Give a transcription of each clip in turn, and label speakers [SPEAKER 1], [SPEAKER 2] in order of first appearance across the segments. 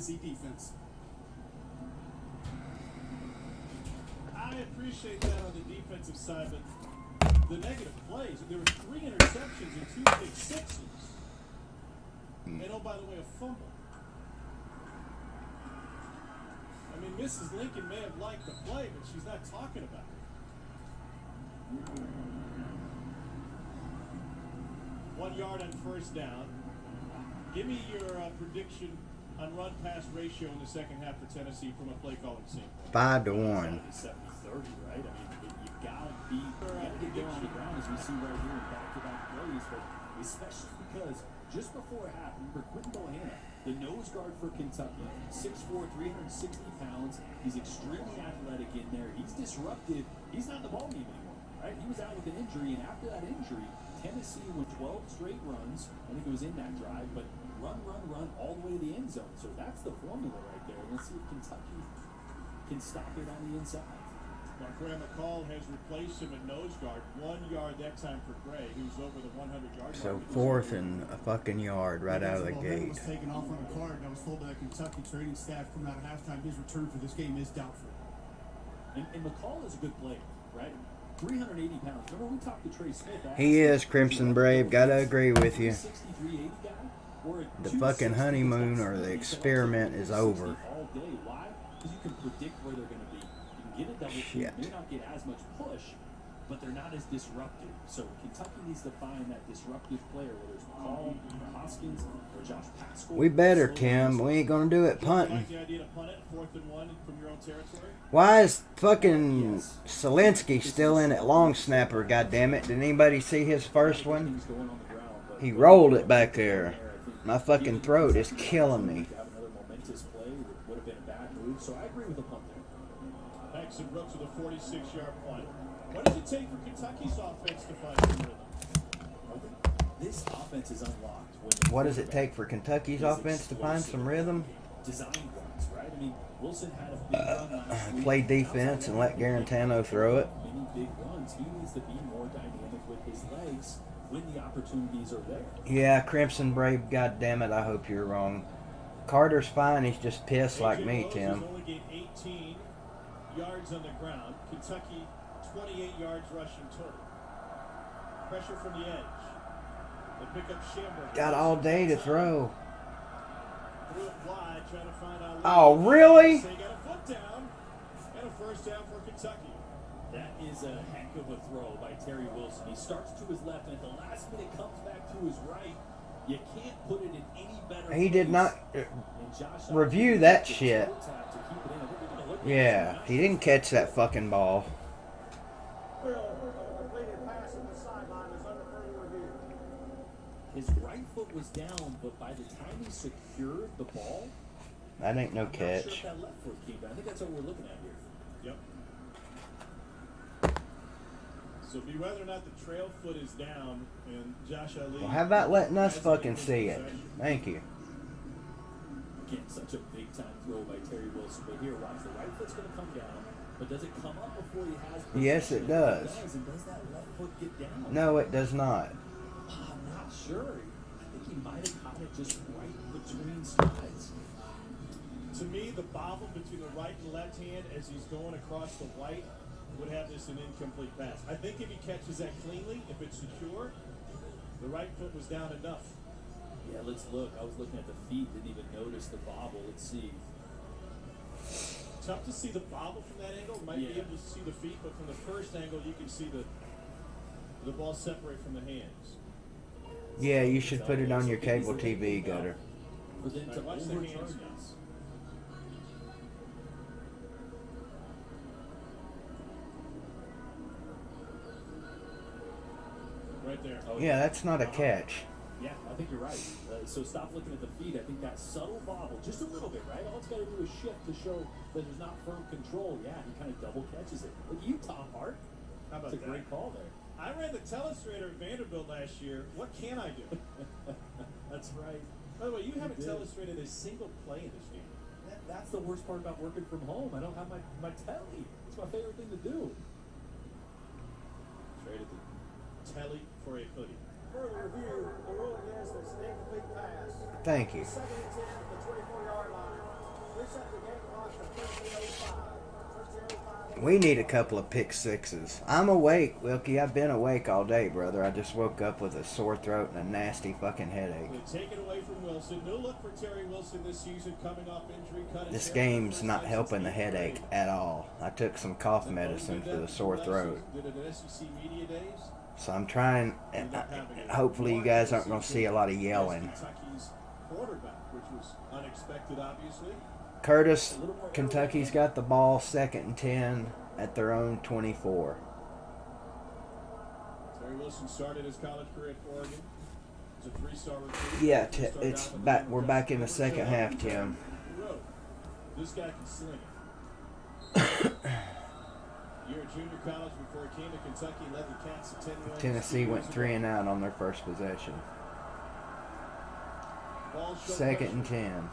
[SPEAKER 1] Z defense.
[SPEAKER 2] I appreciate that on the defensive side, but the negative plays, there were 3 interceptions and 2 pick sixes. And oh, by the way, a fumble. I mean, Mrs. Lincoln may have liked the play, but she's not talking about it. 1 yard on first down. Give me your prediction on run-pass ratio in the second half for Tennessee from a play calling standpoint.
[SPEAKER 3] 5-1.
[SPEAKER 4] 70-30, right? I mean, you gotta be get on the ground as we see right here in back-to-back plays, but especially because just before half, remember Quentin Bohanna, the nose guard for Kentucky, 6'4", 360 pounds. He's extremely athletic in there. He's disruptive. He's not in the ballgame anymore, right? He was out with an injury, and after that injury, Tennessee went 12 straight runs. I think it was in that drive, but run all the way to the end zone. So that's the formula right there. Let's see if Kentucky can stop it on the inside.
[SPEAKER 2] Graham McCall has replaced him at nose guard. 1 yard that time for Gray, who's over the 100-yard
[SPEAKER 3] So
[SPEAKER 2] mark.
[SPEAKER 3] 4th and a fucking yard right out of the gate.
[SPEAKER 1] Was taken off on a card, and I was told by the Kentucky training staff coming out of halftime his return for this game is doubtful.
[SPEAKER 4] And McCall is a good player, right? 380 pounds. Remember we talked to Trey Smith.
[SPEAKER 3] He is Crimson Brave. Gotta agree with you.
[SPEAKER 4] 63-80 guy.
[SPEAKER 3] The fucking honeymoon or the experiment is over.
[SPEAKER 4] All day. Why? Because you can predict where they're going to be. You can get a double team. They may not get as much push, but they're not as disruptive. So Kentucky needs to find that disruptive player, whether it's McCall, or Hoskins, or Josh Pascal.
[SPEAKER 3] We better, Tim. We ain't gonna do it punting.
[SPEAKER 2] Like the idea to punt it 4th and 1 from your own territory?
[SPEAKER 3] Why is fucking Salinski still in at long snapper? Goddammit! Did anybody see his first one? He rolled it back there. My fucking throat is killing me.
[SPEAKER 4] Another momentous play would have been a bad move. So I agree with the punt there.
[SPEAKER 2] Paxton Brooks with a 46-yard punt. What does it take for Kentucky's offense to find some rhythm?
[SPEAKER 4] This offense is unlocked.
[SPEAKER 3] What does it take for Kentucky's offense to find some rhythm?
[SPEAKER 4] Design runs, right? I mean, Wilson had a big run last week.
[SPEAKER 3] Play defense and let Garantano throw it.
[SPEAKER 4] Many big runs. He needs to be more dynamic with his legs when the opportunities are there.
[SPEAKER 3] Yeah, Crimson Brave, goddammit, I hope you're wrong. Carter's fine, he's just pissed like me, Tim.
[SPEAKER 2] Only gained 18 yards on the ground. Kentucky, 28 yards rushing total. Pressure from the edge. They pick up Shamrock.
[SPEAKER 3] Got all day to throw.
[SPEAKER 2] Threw it wide, trying to find out.
[SPEAKER 3] Oh, really?
[SPEAKER 2] They got a foot down and a first down for Kentucky.
[SPEAKER 4] That is a heck of a throw by Terry Wilson. He starts to his left and at the last minute comes back to his right. You can't put it in any better
[SPEAKER 3] He did not review that shit. Yeah, he didn't catch that fucking ball.
[SPEAKER 4] His right foot was down, but by the time he secured the ball,
[SPEAKER 3] That ain't no
[SPEAKER 4] I'm not sure if
[SPEAKER 3] catch.
[SPEAKER 4] that left foot came down. I think that's what we're looking at here.
[SPEAKER 2] Yep. So be whether or not the trail foot is down and Josh Ali.
[SPEAKER 3] Well, how about letting us fucking see it? Thank you.
[SPEAKER 4] Again, such a big time throw by Terry Wilson. But here, watch, the right foot's going to come down. But does it come up before he has possession?
[SPEAKER 3] Yes, it does.
[SPEAKER 4] And does that left foot get down?
[SPEAKER 3] No, it does not.
[SPEAKER 4] I'm not sure. I think he might have caught it just right between strides.
[SPEAKER 2] To me, the bobble between the right and left hand as he's going across the white would have this an incomplete pass. I think if he catches that cleanly, if it's secure, the right foot was down enough.
[SPEAKER 4] Yeah, let's look. I was looking at the feet, didn't even notice the bobble. Let's see.
[SPEAKER 2] Tough to see the bobble from that angle. Might be able to see the feet, but from the first angle, you can see the ball separate from the hands.
[SPEAKER 3] Yeah, you should put it on your cable TV, Gutter.
[SPEAKER 4] For them to
[SPEAKER 2] Watch the
[SPEAKER 4] overturn
[SPEAKER 2] hands.
[SPEAKER 4] this.
[SPEAKER 2] Right there.
[SPEAKER 4] Oh,
[SPEAKER 3] Yeah, that's not a catch.
[SPEAKER 4] Yeah, I think you're right. So stop looking at the feet. I think that subtle bobble, just a little bit, right? All it's got to do is shift to show that there's not firm control. Yeah, he kind of double catches it. Look, you, Tom Hart.
[SPEAKER 2] How about
[SPEAKER 4] That's a
[SPEAKER 2] that?
[SPEAKER 4] great call there.
[SPEAKER 2] I ran the telestrator at Vanderbilt last year. What can I do?
[SPEAKER 4] That's right.
[SPEAKER 2] By the way, you haven't telestrated a single play in this game.
[SPEAKER 4] That's the worst part about working from home. I don't have my telly. It's my favorite thing to do.
[SPEAKER 2] Traded the telly for a hoodie.
[SPEAKER 5] Further review, the ruling is that it's an incomplete pass.
[SPEAKER 3] Thank you.
[SPEAKER 5] Second and 10 at the 24-yard line.
[SPEAKER 3] We need a couple of pick sixes. I'm awake, Wilkie. I've been awake all day, brother. I just woke up with a sore throat and a nasty fucking headache.
[SPEAKER 2] Take it away from Wilson. No look for Terry Wilson this season, coming off injury.
[SPEAKER 3] This game's not helping the headache at all. I took some cough medicine for the sore throat. So I'm trying, and hopefully you guys aren't going to see a lot of yelling. Curtis, Kentucky's got the ball, 2nd and 10 at their own 24.
[SPEAKER 2] Terry Wilson started his college career at Oregon. He's a 3-star recruit.
[SPEAKER 3] Yeah, it's back. We're back in the second half, Tim.
[SPEAKER 2] This guy can sling it. You're a junior college before he came to Kentucky, led the Cats to 10 wins.
[SPEAKER 3] Tennessee went 3 and out on their first possession. 2nd and 10.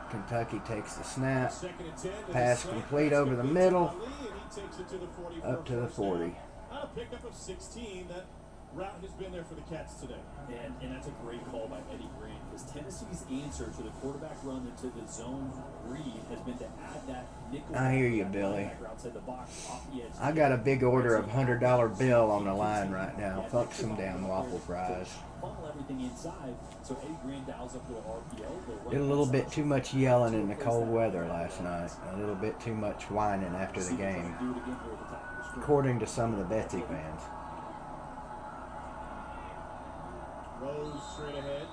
[SPEAKER 3] Kentucky takes the snap. Pass complete over the middle. Up to the 40.
[SPEAKER 2] A pickup of 16. That route has been there for the Cats today.
[SPEAKER 4] And that's a great call by Eddie Green, because Tennessee's answer to the quarterback run into the zone read has been to add that nickel.
[SPEAKER 3] I hear you, Billy.
[SPEAKER 4] Outside the box, off the edge.
[SPEAKER 3] I got a big order of $100 bill on the line right now. Fuck some damn waffle fries.
[SPEAKER 4] Funnel everything inside, so Eddie Green dials up to an RPO.
[SPEAKER 3] Did a little bit too much yelling in the cold weather last night. A little bit too much whining after the game, according to some of the Betsy fans.
[SPEAKER 2] Rose straight ahead.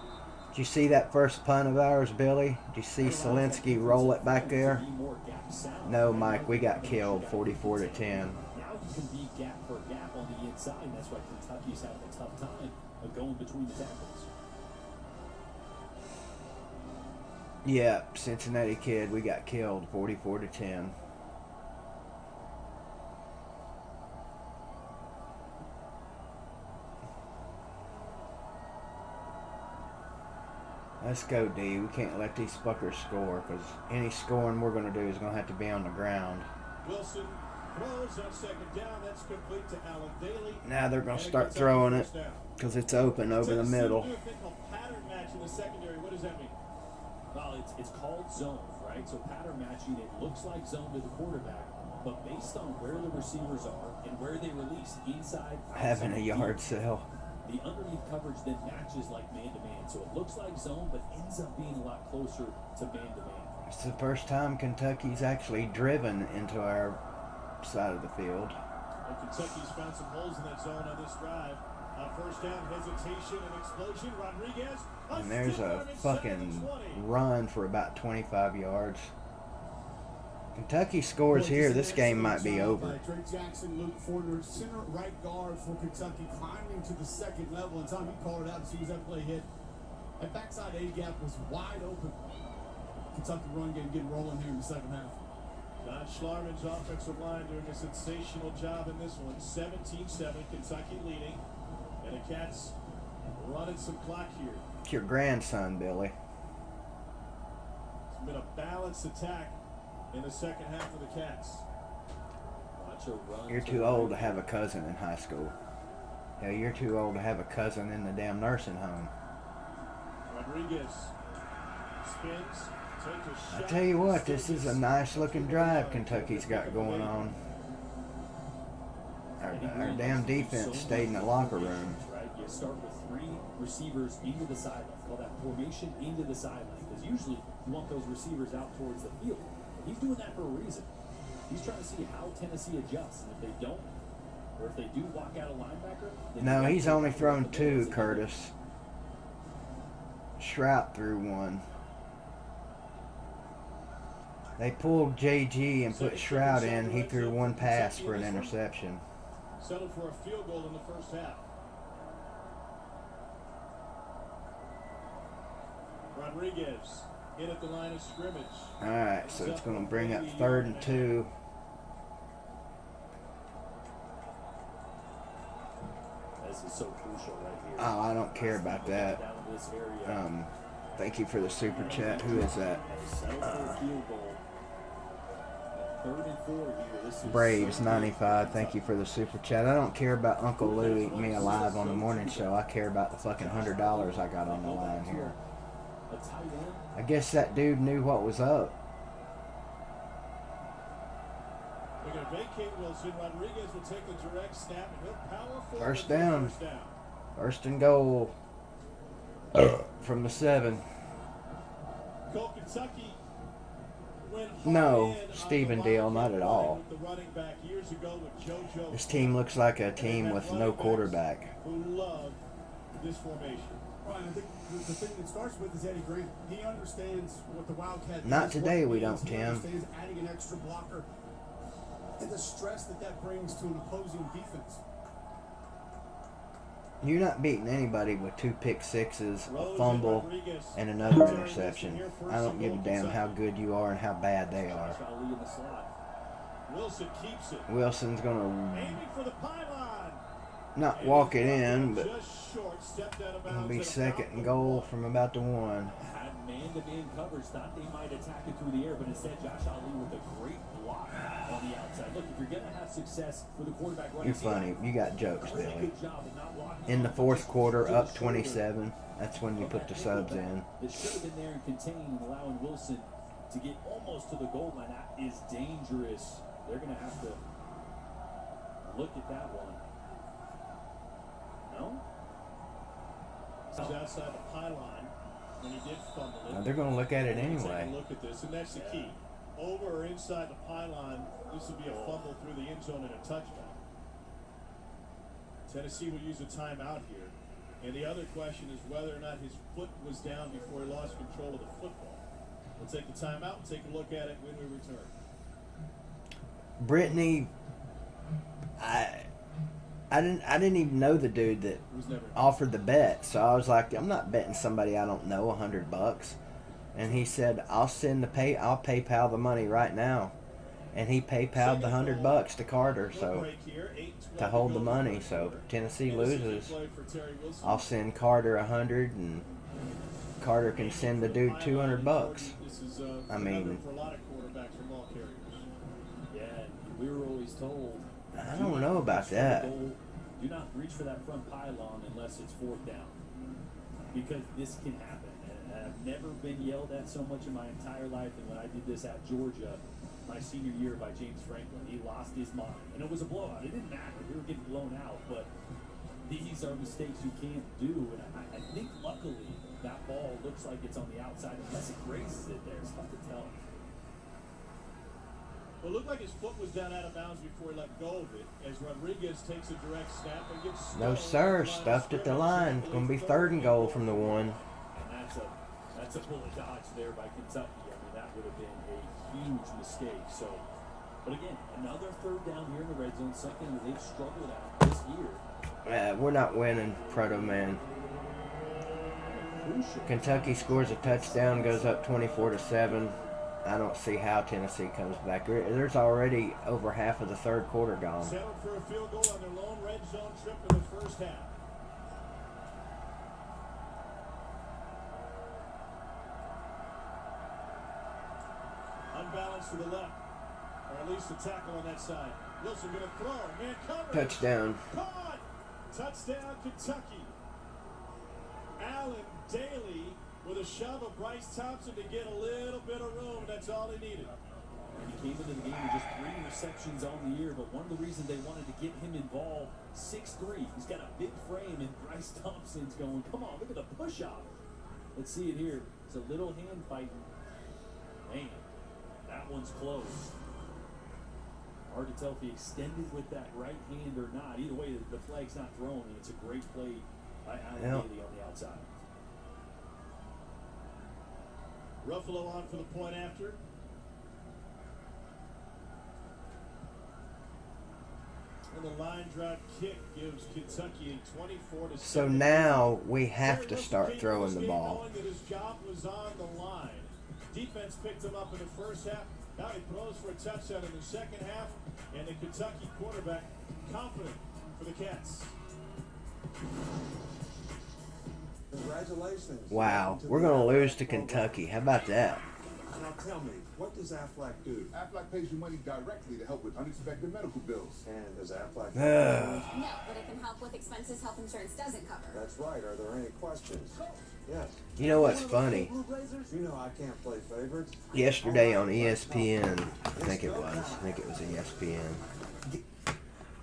[SPEAKER 3] Did you see that first punt of ours, Billy? Did you see Salinski roll it back there? No, Mike, we got killed 44-10.
[SPEAKER 4] Now you can be gap for gap on the inside. That's why Kentucky's having a tough time of going between the tackles.
[SPEAKER 3] Yeah, Cincinnati kid, we got killed 44-10. Let's go, D. We can't let these fuckers score, because any scoring we're going to do is going to have to be on the ground.
[SPEAKER 2] Wilson throws on 2nd down. That's complete to Allen Daly.
[SPEAKER 3] Now they're going to start throwing it, because it's open over the middle.
[SPEAKER 2] Pattern match in the secondary. What does that mean?
[SPEAKER 4] Well, it's called zone, right? So pattern matching, it looks like zone to the quarterback, but based on where the receivers are and where they release, inside,
[SPEAKER 3] having a yard sale.
[SPEAKER 4] The underneath coverage then matches like man-to-man. So it looks like zone, but ends up being a lot closer to man-to-man.
[SPEAKER 3] It's the first time Kentucky's actually driven into our side of the field.
[SPEAKER 2] And Kentucky's found some holes in that zone on this drive. First down, hesitation and explosion. Rodriguez.
[SPEAKER 3] And there's a fucking run for about 25 yards. Kentucky scores here. This game might be over.
[SPEAKER 1] Drake Jackson, Luke Fortner, center right guard for Kentucky, climbing to the 2nd level. And Tom, he called it out as soon as that play hit. That backside A gap was wide open. Kentucky run game getting rolling here in the 2nd half.
[SPEAKER 2] John Schlarman's offensive line doing a sensational job in this one. 17-7, Kentucky leading. And the Cats running some clock here.
[SPEAKER 3] It's your grandson, Billy.
[SPEAKER 2] It's been a balanced attack in the 2nd half of the Cats.
[SPEAKER 4] Watch a run.
[SPEAKER 3] You're too old to have a cousin in high school. Hell, you're too old to have a cousin in the damn nursing home.
[SPEAKER 2] Rodriguez spins, takes a shot.
[SPEAKER 3] I tell you what, this is a nice looking drive Kentucky's got going on. Our damn defense stayed in the locker room.
[SPEAKER 4] Right? You start with 3 receivers into the sideline. Call that formation into the sideline. Because usually you want those receivers out towards the field. He's doing that for a reason. He's trying to see how Tennessee adjusts. And if they don't, or if they do walk out a linebacker...
[SPEAKER 3] No, he's only thrown 2, Curtis. Shrout threw 1. They pulled JG and put Shrout in. He threw 1 pass for an interception.
[SPEAKER 2] Settled for a field goal in the first half. Rodriguez in at the line of scrimmage.
[SPEAKER 3] All right, so it's going to bring up 3rd and 2.
[SPEAKER 4] This is so crucial right here.
[SPEAKER 3] Oh, I don't care about that. Thank you for the super chat. Who is that? Braves 95. Thank you for the super chat. I don't care about Uncle Lou eating me alive on the morning show. I care about the fucking $100 I got on the line here. I guess that dude knew what was up.
[SPEAKER 2] vacate Wilson. Rodriguez will take the direct snap and he'll power forward.
[SPEAKER 3] First
[SPEAKER 2] for the
[SPEAKER 3] down.
[SPEAKER 2] First down.
[SPEAKER 3] First and goal from the 7.
[SPEAKER 2] Cole, Kentucky went hard
[SPEAKER 3] No,
[SPEAKER 2] in on
[SPEAKER 3] Stephen
[SPEAKER 2] the
[SPEAKER 3] Deal,
[SPEAKER 2] Wildcat
[SPEAKER 3] not at
[SPEAKER 2] line
[SPEAKER 3] all.
[SPEAKER 2] with the running back years ago with JoJo.
[SPEAKER 3] This team looks like a team with no quarterback.
[SPEAKER 2] Who love this formation.
[SPEAKER 1] Right, I think the thing that starts with is Eddie Grant. He understands what the Wildcat
[SPEAKER 3] Not
[SPEAKER 1] is, what
[SPEAKER 3] today,
[SPEAKER 1] it
[SPEAKER 3] we
[SPEAKER 1] means.
[SPEAKER 3] don't,
[SPEAKER 1] He
[SPEAKER 3] Tim.
[SPEAKER 1] understands adding an extra blocker and the stress that brings to an opposing defense.
[SPEAKER 3] You're not beating anybody with 2 pick sixes,
[SPEAKER 2] Rose
[SPEAKER 3] a
[SPEAKER 2] and
[SPEAKER 3] fumble,
[SPEAKER 2] Rodriguez.
[SPEAKER 3] and another interception. I don't give a damn how good you are and how bad they are.
[SPEAKER 4] Josh Ali in the slot.
[SPEAKER 2] Wilson keeps it.
[SPEAKER 3] Wilson's gonna
[SPEAKER 2] Aiming for the pylon.
[SPEAKER 3] not walk it in, but
[SPEAKER 2] Just short, stepped out of
[SPEAKER 3] it'll
[SPEAKER 2] bounds
[SPEAKER 3] be
[SPEAKER 2] at
[SPEAKER 3] second
[SPEAKER 2] about
[SPEAKER 3] and
[SPEAKER 2] the
[SPEAKER 3] goal
[SPEAKER 2] 1.
[SPEAKER 3] from about the 1.
[SPEAKER 4] Had man-to-man coverage, thought they might attack it through the air, but instead Josh Ali with a great block on the outside. Look, if you're going to have success for the quarterback running,
[SPEAKER 3] You're funny. You got jokes,
[SPEAKER 4] really
[SPEAKER 3] Billy.
[SPEAKER 4] good job of not blocking
[SPEAKER 3] In the
[SPEAKER 4] off,
[SPEAKER 3] fourth
[SPEAKER 4] just
[SPEAKER 3] quarter,
[SPEAKER 4] to the
[SPEAKER 3] up
[SPEAKER 4] shoulder
[SPEAKER 3] 27. That's when you
[SPEAKER 4] of
[SPEAKER 3] put the
[SPEAKER 4] that
[SPEAKER 3] subs
[SPEAKER 4] nickelback
[SPEAKER 3] in.
[SPEAKER 4] That should have been there and contained, allowing Wilson to get almost to the goal line. That is dangerous. They're going to have to look at that one. No?
[SPEAKER 2] He's outside the pylon when he did fumble it.
[SPEAKER 3] Now, they're going to look at it
[SPEAKER 2] Take
[SPEAKER 3] anyway.
[SPEAKER 2] a look at this, and that's the key. Over or inside the pylon, this would be a fumble through the end zone and a touchback. Tennessee will use a timeout here. And the other question is whether or not his foot was down before he lost control of the football. We'll take the timeout and take a look at it when we return.
[SPEAKER 3] Brittany, I didn't even know the dude that
[SPEAKER 2] It was never
[SPEAKER 3] offered the bet, so I was like, I'm not betting somebody I don't know $100. And he said, I'll PayPal the money right now, and he PayPal'd the $100 to Carter, so to hold the money. So if Tennessee loses, I'll send Carter 100, and Carter can send the dude $200. I mean,
[SPEAKER 2] for a lot of quarterbacks from all carriers.
[SPEAKER 4] Yeah, and we were always told.
[SPEAKER 3] I don't know about that.
[SPEAKER 4] Do not reach for that front pylon unless it's 4th down, because this can happen. And I've never been yelled at so much in my entire life than when I did this at Georgia my senior year by James Franklin. He lost his mind, and it was a blowout. It didn't matter. We were getting blown out, but these are mistakes you can't do. And I think luckily that ball looks like it's on the outside unless it grazes it there. It's tough to tell.
[SPEAKER 2] Well, it looked like his foot was down out of bounds before he let go of it as Rodriguez takes a direct snap and gets
[SPEAKER 3] No sir, stuffed at the line. It's going to be 3rd and goal from the 1.
[SPEAKER 4] And that's a bullet dodge there by Kentucky. I mean, that would have been a huge mistake. So, but again, another 3rd down here in the red zone, something that they've struggled at this year.
[SPEAKER 3] We're not winning, Proto Man. Kentucky scores a touchdown, goes up 24-7. I don't see how Tennessee comes back. There's already over half of the 3rd quarter gone.
[SPEAKER 2] Settled for a field goal on their lone red zone trip in the first half. Unbalanced to the left, or at least a tackle on that side. Wilson going to throw, man coverage.
[SPEAKER 3] Touchdown.
[SPEAKER 2] Caught! Touchdown, Kentucky. Allen Daly with a shove of Bryce Thompson to get a little bit of room. That's all he needed.
[SPEAKER 4] He came into the game with just 3 receptions on the year, but one of the reasons they wanted to get him involved, 6'3". He's got a big frame, and Bryce Thompson's going, come on, look at the push-off. Let's see it here. It's a little hand fighting. Man, that one's close. Hard to tell if he extended with that right hand or not. Either way, the flag's not thrown, and it's a great play by Allen Daly on the outside.
[SPEAKER 2] Ruffalo on for the point after. And the line drive kick gives Kentucky a 24-7.
[SPEAKER 3] So now we have to start throwing the ball.
[SPEAKER 2] Knowing that his job was on the line. Defense picked him up in the first half. Now he throws for a touchdown in the second half. And the Kentucky quarterback confident for the Cats.
[SPEAKER 1] Congratulations.
[SPEAKER 3] Wow, we're going to lose to Kentucky. How about that?
[SPEAKER 5] Now tell me, what does Aflac do?
[SPEAKER 6] Aflac pays you money directly to help with unexpected medical bills.
[SPEAKER 5] And does Aflac
[SPEAKER 3] Ugh.
[SPEAKER 7] No, but it can help with expenses health insurance doesn't cover.
[SPEAKER 5] That's right. Are there any questions? Yes.
[SPEAKER 3] You know what's funny?
[SPEAKER 5] You know I can't play favorites.
[SPEAKER 3] Yesterday on ESPN, I think it was ESPN.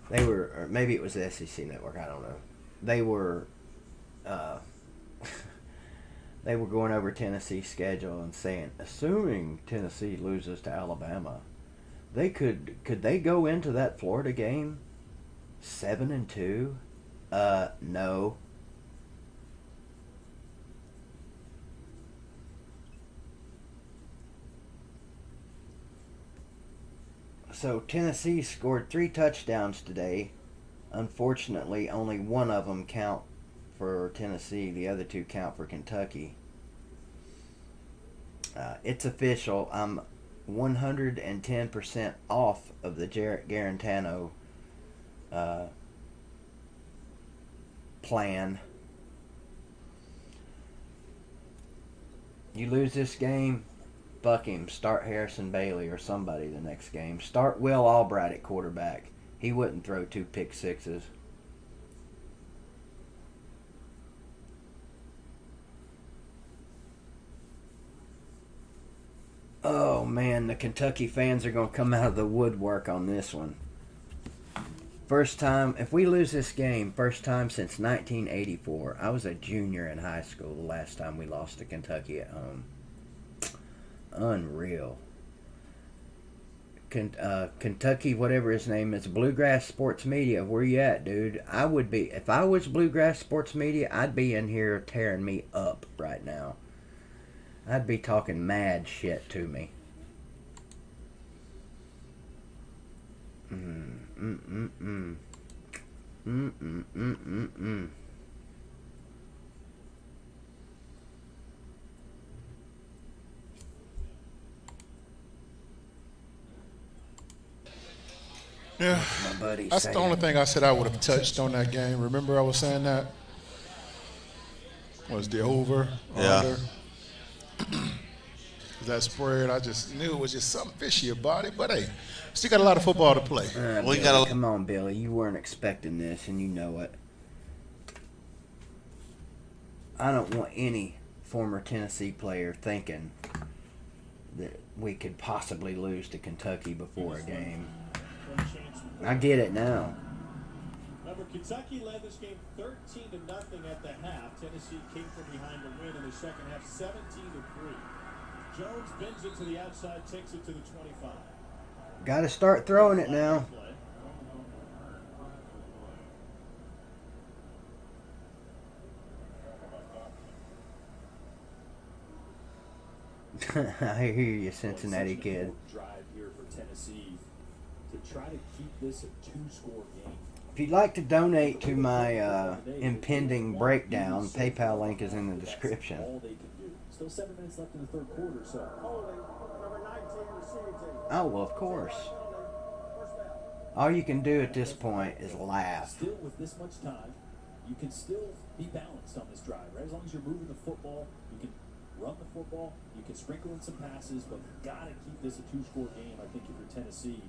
[SPEAKER 3] They were, or maybe it was the SEC network, I don't know. They were going over Tennessee's schedule and saying, assuming Tennessee loses to Alabama, could they go into that Florida game 7-2? No. So Tennessee scored 3 touchdowns today. Unfortunately, only one of them count for Tennessee. The other 2 count for Kentucky. It's official. I'm 110% off of the Jarrett Garantano plan. You lose this game, fuck him. Start Harrison Bailey or somebody the next game. Start Will Albright at quarterback. He wouldn't throw 2 pick sixes. Oh man, the Kentucky fans are going to come out of the woodwork on this one. First time, if we lose this game, first time since 1984. I was a junior in high school the last time we lost to Kentucky at home. Unreal. Kentucky, whatever his name is, Bluegrass Sports Media. Where you at, dude? I would be, if I was Bluegrass Sports Media, I'd be in here tearing me up right now. I'd be talking mad shit to me.
[SPEAKER 8] Yeah,
[SPEAKER 3] My buddy
[SPEAKER 8] that's
[SPEAKER 3] saying.
[SPEAKER 8] the only thing I said I would have touched on that game. Remember I was saying that? Was the over,
[SPEAKER 9] Yeah.
[SPEAKER 8] under. That spread, I just knew it was just something fishy about it. But hey, still got a lot of football to play.
[SPEAKER 9] We
[SPEAKER 3] Billy,
[SPEAKER 9] gotta-
[SPEAKER 3] come on, Billy. You weren't expecting this, and you know it. I don't want any former Tennessee player thinking that we could possibly lose to Kentucky before a game. I get it now.
[SPEAKER 2] Remember, Kentucky led this game 13-0 at the half. Tennessee came from behind to win in the second half, 17-3. Jones bends it to the outside, takes it to the 25.
[SPEAKER 3] Got to start throwing it now. I hear you, Cincinnati kid.
[SPEAKER 4] Drive here for Tennessee to try to keep this a 2-score game.
[SPEAKER 3] If you'd like to donate to my impending breakdown, PayPal link is in the description.
[SPEAKER 4] All they can do. Still 7 minutes left in the third quarter, so
[SPEAKER 3] Oh, well, of course. All you can do at this point is laugh.
[SPEAKER 4] still with this much time, you can still be balanced on this drive, right? As long as you're moving the football, you can run the football, you can sprinkle in some passes, but you've got to keep this a 2-score game, I think, if you're Tennessee,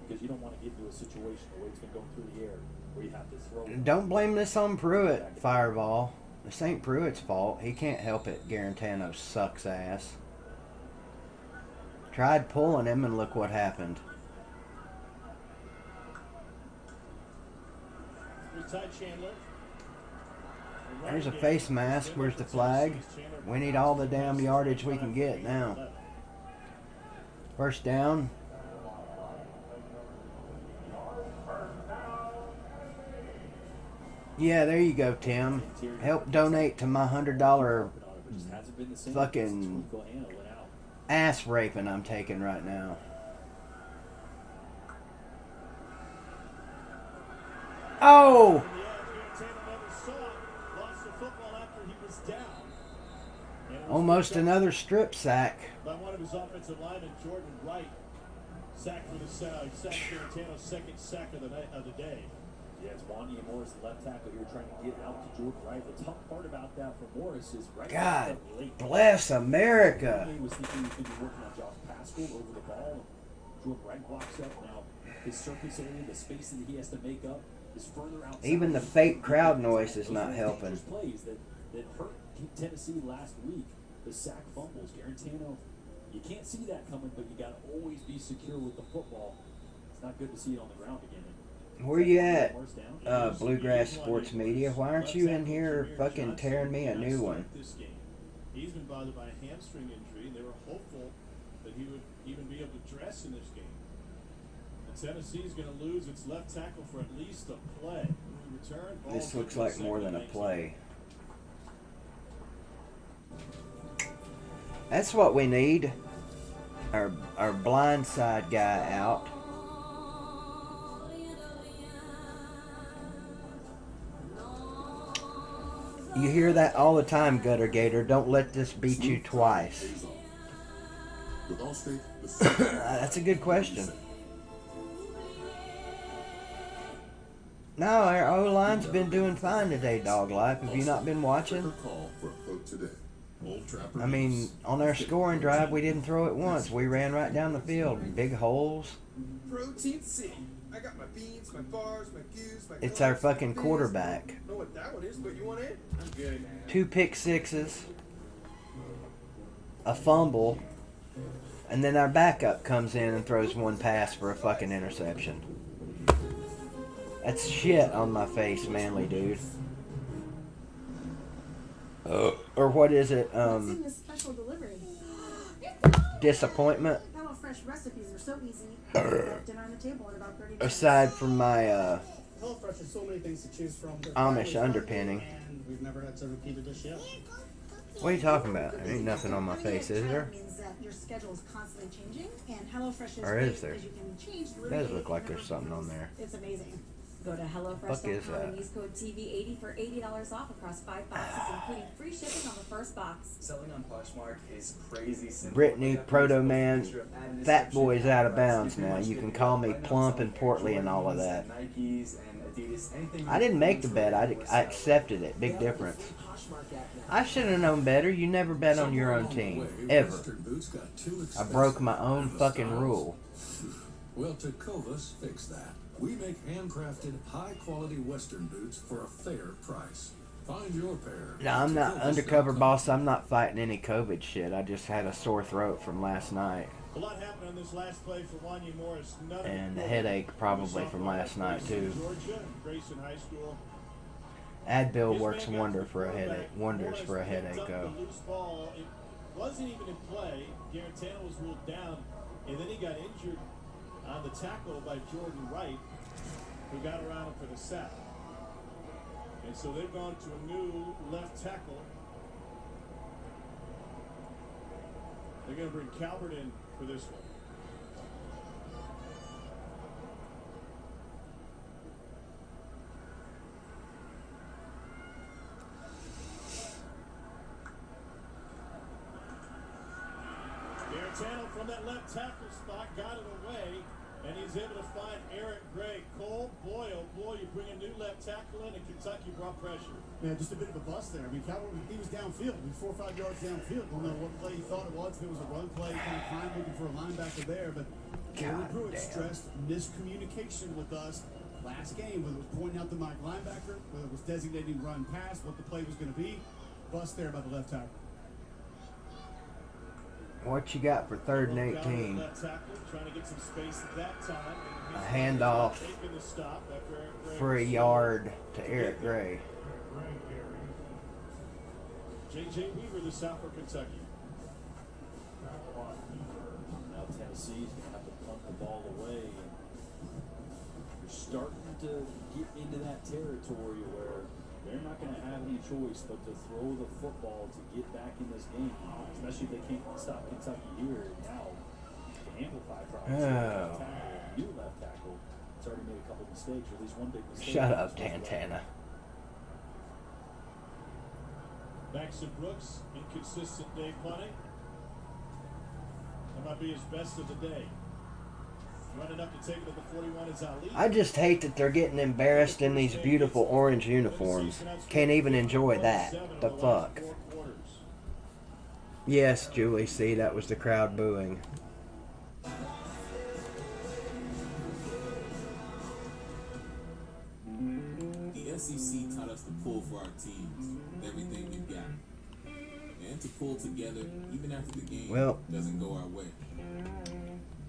[SPEAKER 4] because you don't want to get into a situation the way it's been going through the air where you have to throw.
[SPEAKER 3] Don't blame this on Pruitt, Fireball. This ain't Pruitt's fault. He can't help it. Garantano sucks ass. Tried pulling him and look what happened. There's a face mask. Where's the flag? We need all the damn yardage we can get now. First down. Yeah, there you go, Tim. Help donate to my $100 fucking ass raping I'm taking right now. Oh! Almost another strip sack.
[SPEAKER 2] By one of his offensive linemen, Jordan Wright, sacked for the Garantano's second sack of the day.
[SPEAKER 4] Yeah, it's Wanya Morris, the left tackle here, trying to get out to Jordan Wright. The tough part about that for Morris is right
[SPEAKER 3] God
[SPEAKER 4] late.
[SPEAKER 3] bless America.
[SPEAKER 4] He was thinking he was going to be working on Josh Pascal over the ball. Jordan Wright blocks up. Now, his surface area, the space that he has to make up is further outside.
[SPEAKER 3] Even the fake crowd noise is not helping.
[SPEAKER 4] Plays that hurt Tennessee last week. The sack fumbles. Garantano, you can't see that coming, but you got to always be secure with the football. It's not good to see it on the ground again.
[SPEAKER 3] Where you at, Bluegrass Sports Media? Why aren't you in here fucking tearing me a new one?
[SPEAKER 2] He's been bothered by a hamstring injury, and they were hopeful that he would even be able to dress in this game. And Tennessee's going to lose its left tackle for at least a play.
[SPEAKER 3] This looks like more than a play. That's what we need. Our blind side guy out. You hear that all the time, Gutter Gator. Don't let this beat you twice. That's a good question. No, our O-line's been doing fine today, Dog Life. Have you not been watching? I mean, on our scoring drive, we didn't throw it once. We ran right down the field. Big holes.
[SPEAKER 9] Protein C. I got my beans, my bars, my goose, my
[SPEAKER 3] It's our fucking quarterback.
[SPEAKER 9] I don't know what that one is, but you want it? I'm good, man.
[SPEAKER 3] 2 pick sixes, a fumble, and then our backup comes in and throws one pass for a fucking interception. That's shit on my face, Manly dude. Or what is it?
[SPEAKER 10] Special delivery.
[SPEAKER 3] Disappointment.
[SPEAKER 10] HelloFresh recipes are so easy. Dinner on the table in about 30 minutes.
[SPEAKER 3] Aside from my
[SPEAKER 11] HelloFresh has so many things to choose from.
[SPEAKER 3] Amish underpinning.
[SPEAKER 11] And we've never had to repeat a dish yet.
[SPEAKER 3] What are you talking about? There ain't nothing on my face, is there?
[SPEAKER 10] Means that your schedule is constantly changing, and HelloFresh
[SPEAKER 3] Or is there?
[SPEAKER 10] You can change
[SPEAKER 3] It does look like there's something on there.
[SPEAKER 10] It's amazing.
[SPEAKER 7] Go to
[SPEAKER 3] Fuck is
[SPEAKER 7] HelloFresh.com
[SPEAKER 3] that?
[SPEAKER 7] and use code TV80 for $80 off across 5 boxes, including free shipping on the first box.
[SPEAKER 12] Selling on Poshmark is crazy simple.
[SPEAKER 3] Brittany, Proto Man, Fat Boy's out of bounds now. You can call me plump and portly and all of that.
[SPEAKER 12] Nikes and Adidas, anything.
[SPEAKER 3] I didn't make the bet. I accepted it. Big difference. I should have known better. You never bet on your own team. Ever. I broke my own fucking rule.
[SPEAKER 13] Well, Tecovas fixed that. We make handcrafted, high-quality Western boots for a fair price. Find your pair.
[SPEAKER 3] No, I'm not undercover boss. I'm not fighting any COVID shit. I just had a sore throat from last night.
[SPEAKER 2] A lot happened on this last play for Wanya Morris.
[SPEAKER 3] And a headache probably from last night too.
[SPEAKER 2] Georgia, Grayson High School.
[SPEAKER 3] Advil works wonders for a headache.
[SPEAKER 2] The loose ball. It wasn't even in play. Garantano was ruled down, and then he got injured on the tackle by Jordan Wright, who got around him for the sack. And so they've gone to a new left tackle. They're going to bring Calvert in for this one. Garantano from that left tackle spot got it away, and he's able to find Eric Gray. Cole, boy, oh boy, you bring a new left tackle in, and Kentucky brought pressure.
[SPEAKER 1] Yeah, just a bit of a bust there. I mean, Calvert, he was downfield. He was 4 or 5 yards downfield. Don't know what play he thought it was. If it was a run play, kind of climbed looking for a linebacker there. But Gary Pruitt stressed miscommunication with us last game, whether it was pointing out the Mike linebacker, whether it was designating run pass, what the play was going to be. Bust there by the left tackle.
[SPEAKER 3] What you got for 3rd and 18? A handoff for a yard to Eric Gray.
[SPEAKER 2] J.J. Weaver, the Southern Kentucky.
[SPEAKER 4] Now Tennessee's going to have to punt the ball away. And you're starting to get into that territory where they're not going to have any choice but to throw the football to get back in this game, especially if they can't stop Kentucky here. Now, to amplify problems, new left tackle, it's already made a couple mistakes, or at least one big mistake.
[SPEAKER 3] Shut up, Tantana.
[SPEAKER 2] Maxon Brooks, inconsistent day punting. That might be his best of the day. Running up to take it to the 41 is Ali.
[SPEAKER 3] I just hate that they're getting embarrassed in these beautiful orange uniforms. Can't even enjoy that. The fuck? Yes, Julie, see, that was the crowd booing.
[SPEAKER 14] The SEC taught us to pull for our teams, everything we've got. And to pull together, even after the game doesn't go our way.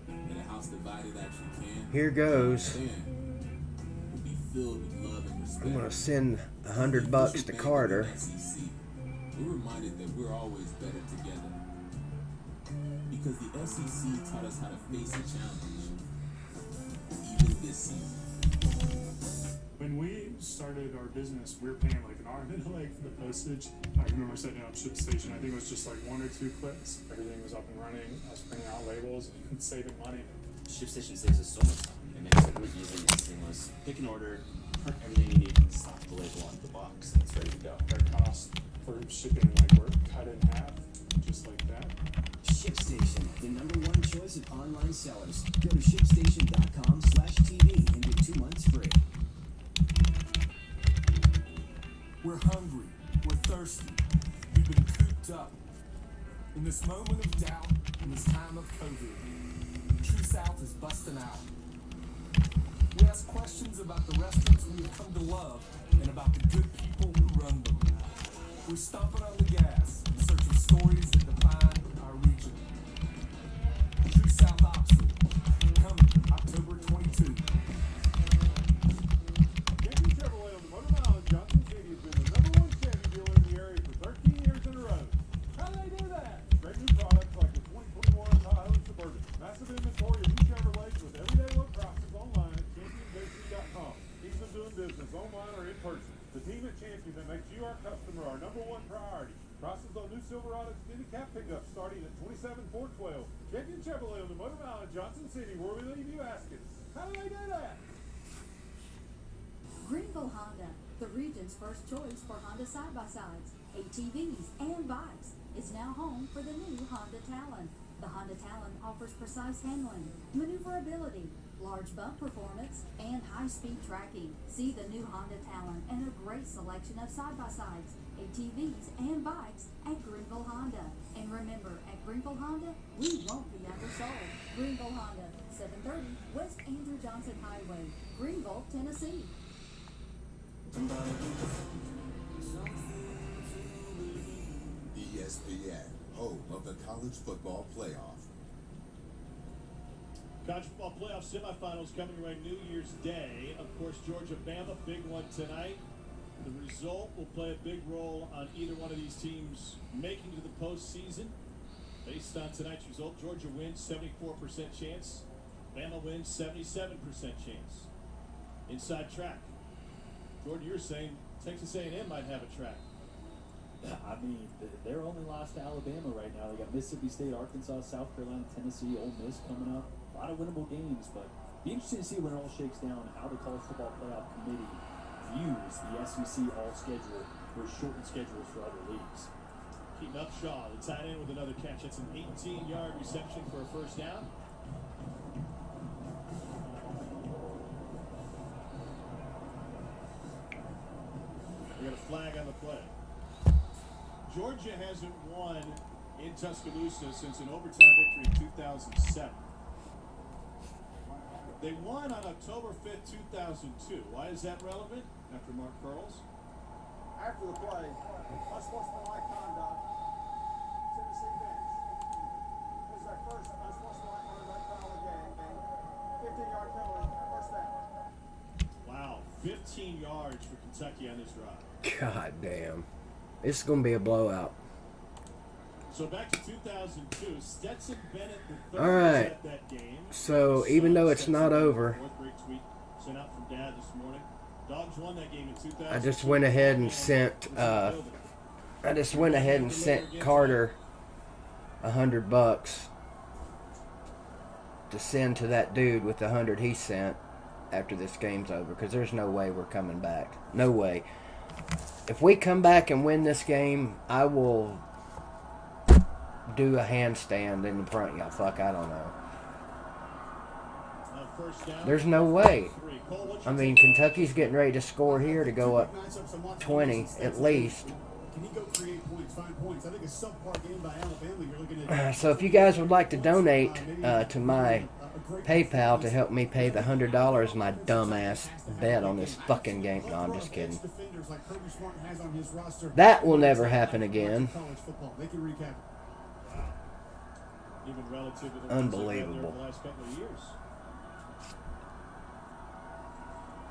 [SPEAKER 14] And a house divided actually can.
[SPEAKER 3] Here goes.
[SPEAKER 14] Will be filled with love and respect.
[SPEAKER 3] I'm gonna send $100 to Carter.
[SPEAKER 14] We're reminded that we're always better together. Because the SEC taught us how to face a challenge, even this season.
[SPEAKER 15] When we started our business, we were paying like an arm and a leg for the postage. I remember setting up ShipStation. I think it was just like 1 or 2 clicks. Everything was up and running. I was printing out labels and saving money.
[SPEAKER 16] ShipStation saves us so much time. It makes it really easy and seamless. Pick an order, print everything you need, and slap the label onto the box, and it's ready to go.
[SPEAKER 15] Our cost for shipping like were cut in half, just like that.
[SPEAKER 17] ShipStation, the #1 choice of online sellers. Go to shipstation.com/TV and get 2 months free.
[SPEAKER 18] We're hungry. We're thirsty. We've been cooped up. In this moment of doubt, in this time of COVID, True South is busting out. We ask questions about the restaurants we have come to love and about the good people who run them. We're stomping on the gas in search of stories that define our region. True South Oxford, coming October 22.
[SPEAKER 2] Yankee Chevrolet on the Motor Mile in Johnson City has been the #1 Chevy dealer in the area for 13 years in a row. How do they do that? Great new products like the 2021 Tahoe and Suburban. Massive inventory of new Chevrolets with everyday low prices online at championbasic.com. Ease of doing business online or in person. The team at Champion that makes you, our customer, our #1 priority. Prices on new Silverado extended cab pickups starting at $27,412. Champion Chevrolet on the Motor Mile in Johnson City, where we leave you asking, how do they do that?
[SPEAKER 10] Greenville Honda, the region's first choice for Honda side-by-sides, ATVs, and bikes, is now home for the new Honda Talon. The Honda Talon offers precise handling, maneuverability, large bump performance, and high-speed tracking. See the new Honda Talon and a great selection of side-by-sides, ATVs, and bikes at Greenville Honda. And remember, at Greenville Honda, we won't be undersold. Greenville Honda, 730 West Andrew Johnson Highway, Greenville, Tennessee.
[SPEAKER 6] ESPN, home of the college football playoff.
[SPEAKER 2] College football playoff semifinals coming your way New Year's Day. Of course, Georgia-Bama, big one tonight. The result will play a big role on either one of these teams making to the postseason. Based on tonight's result, Georgia wins 74% chance. Bama wins 77% chance. Inside track. Jordan, you're saying Texas A&M might have a track.
[SPEAKER 4] I mean, they're only lost to Alabama right now. They got Mississippi State, Arkansas, South Carolina, Tennessee, Ole Miss coming up. A lot of winnable games, but be interesting to see when it all shakes down how the College Football Playoff Committee views the SEC all schedule for shortened schedules for other leagues.
[SPEAKER 2] Keaton Upshaw, the tight end, with another catch. It's an 18-yard reception for a first down. We got a flag on the play. Georgia hasn't won in Tuscaloosa since an overtime victory in 2007. They won on October 5th, 2002. Why is that relevant? After Mark Pearls.
[SPEAKER 19] After the play, unsportsmanlike conduct, Tennessee bench. This is their first unsportsmanlike conduct foul of the game. 15-yard penalty, first down.
[SPEAKER 2] Wow, 15 yards for Kentucky on this drive.
[SPEAKER 3] God damn. This is going to be a blowout.
[SPEAKER 2] So back to 2002, Stetson Bennett the third
[SPEAKER 3] All right.
[SPEAKER 2] at that game.
[SPEAKER 3] So even though it's not over,
[SPEAKER 2] Fourth great tweet sent out from Dad this morning. Dogs won that game in 2000.
[SPEAKER 3] I just went ahead and sent Carter $100 to send to that dude with the 100 he sent after this game's over, because there's no way we're coming back. No way. If we come back and win this game, I will do a handstand in the front. Y'all, fuck, I don't know. There's no way. I mean, Kentucky's getting ready to score here to go up 20 at least.
[SPEAKER 1] Can he go create points, find points? I think a subpar game by Alabama, you're looking at...
[SPEAKER 3] So if you guys would like to donate to my PayPal to help me pay the $100 my dumbass bet on this fucking game. No, I'm just kidding. That will never happen again. Unbelievable.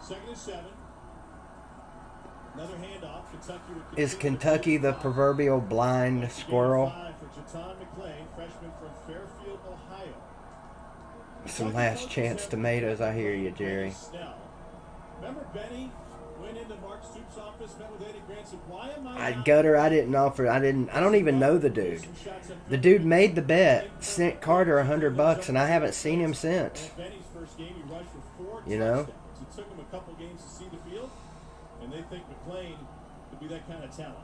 [SPEAKER 2] Second and 7. Another handoff.
[SPEAKER 3] Is Kentucky the proverbial blind squirrel? Some last chance tomatoes. I hear you, Jerry.
[SPEAKER 2] Remember Benny went into Mark Stoops' office, met with Eddie Grant, said, "Why am
[SPEAKER 3] I Gutter, I don't even know the dude. The dude made the bet, sent Carter $100, and I haven't seen him since.
[SPEAKER 2] Benny's first game, he rushed for 4
[SPEAKER 3] You know?
[SPEAKER 2] touchdowns. It took him a couple games to see the field, and they think McClain could be that kind of talent.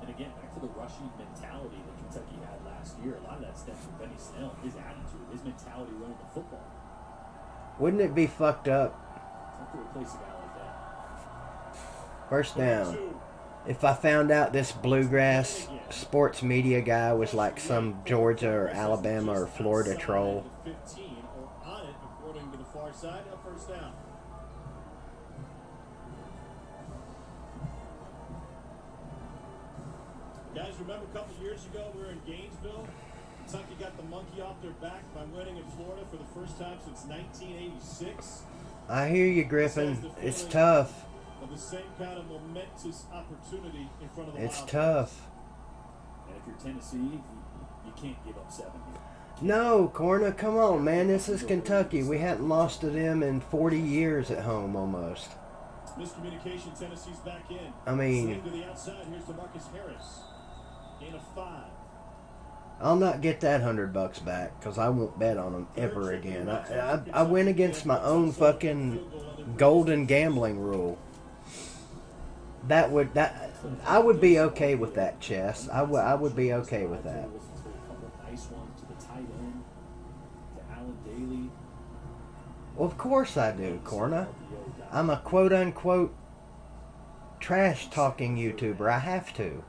[SPEAKER 4] And again, back to the rushing mentality that Kentucky had last year. A lot of that stems from Benny Snell, his attitude, his mentality running the football.
[SPEAKER 3] Wouldn't it be fucked up?
[SPEAKER 4] Tough to replace a guy like that.
[SPEAKER 3] First down. If I found out this bluegrass sports media guy was like some Georgia or Alabama or Florida troll.
[SPEAKER 2] 15 or on it, according to the far side, of first down. Guys, remember a couple years ago we were in Gainesville? Kentucky got the monkey off their back by winning in Florida for the first time since 1986.
[SPEAKER 3] I hear you, Griffin. It's tough.
[SPEAKER 2] Of the same kind of momentous opportunity in front of the
[SPEAKER 3] It's
[SPEAKER 2] Wildcats.
[SPEAKER 3] tough.
[SPEAKER 4] And if you're Tennessee, you can't give up 7 here.
[SPEAKER 3] No, Corna, come on, man. This is Kentucky. We hadn't lost to them in 40 years at home almost.
[SPEAKER 2] Miscommunication, Tennessee's back in.
[SPEAKER 3] I mean-
[SPEAKER 2] Same to the outside. Here's DeMarcus Harris. Gain of 5.
[SPEAKER 3] I'll not get that $100 back because I won't bet on them ever again. I went against my own fucking golden gambling rule. I would be okay with that, Chess. I would be okay with that.
[SPEAKER 4] A couple nice ones to the tight end, to Allen Daly.
[SPEAKER 3] Well, of course I do, Corna. I'm a quote-unquote trash-talking YouTuber. I have to.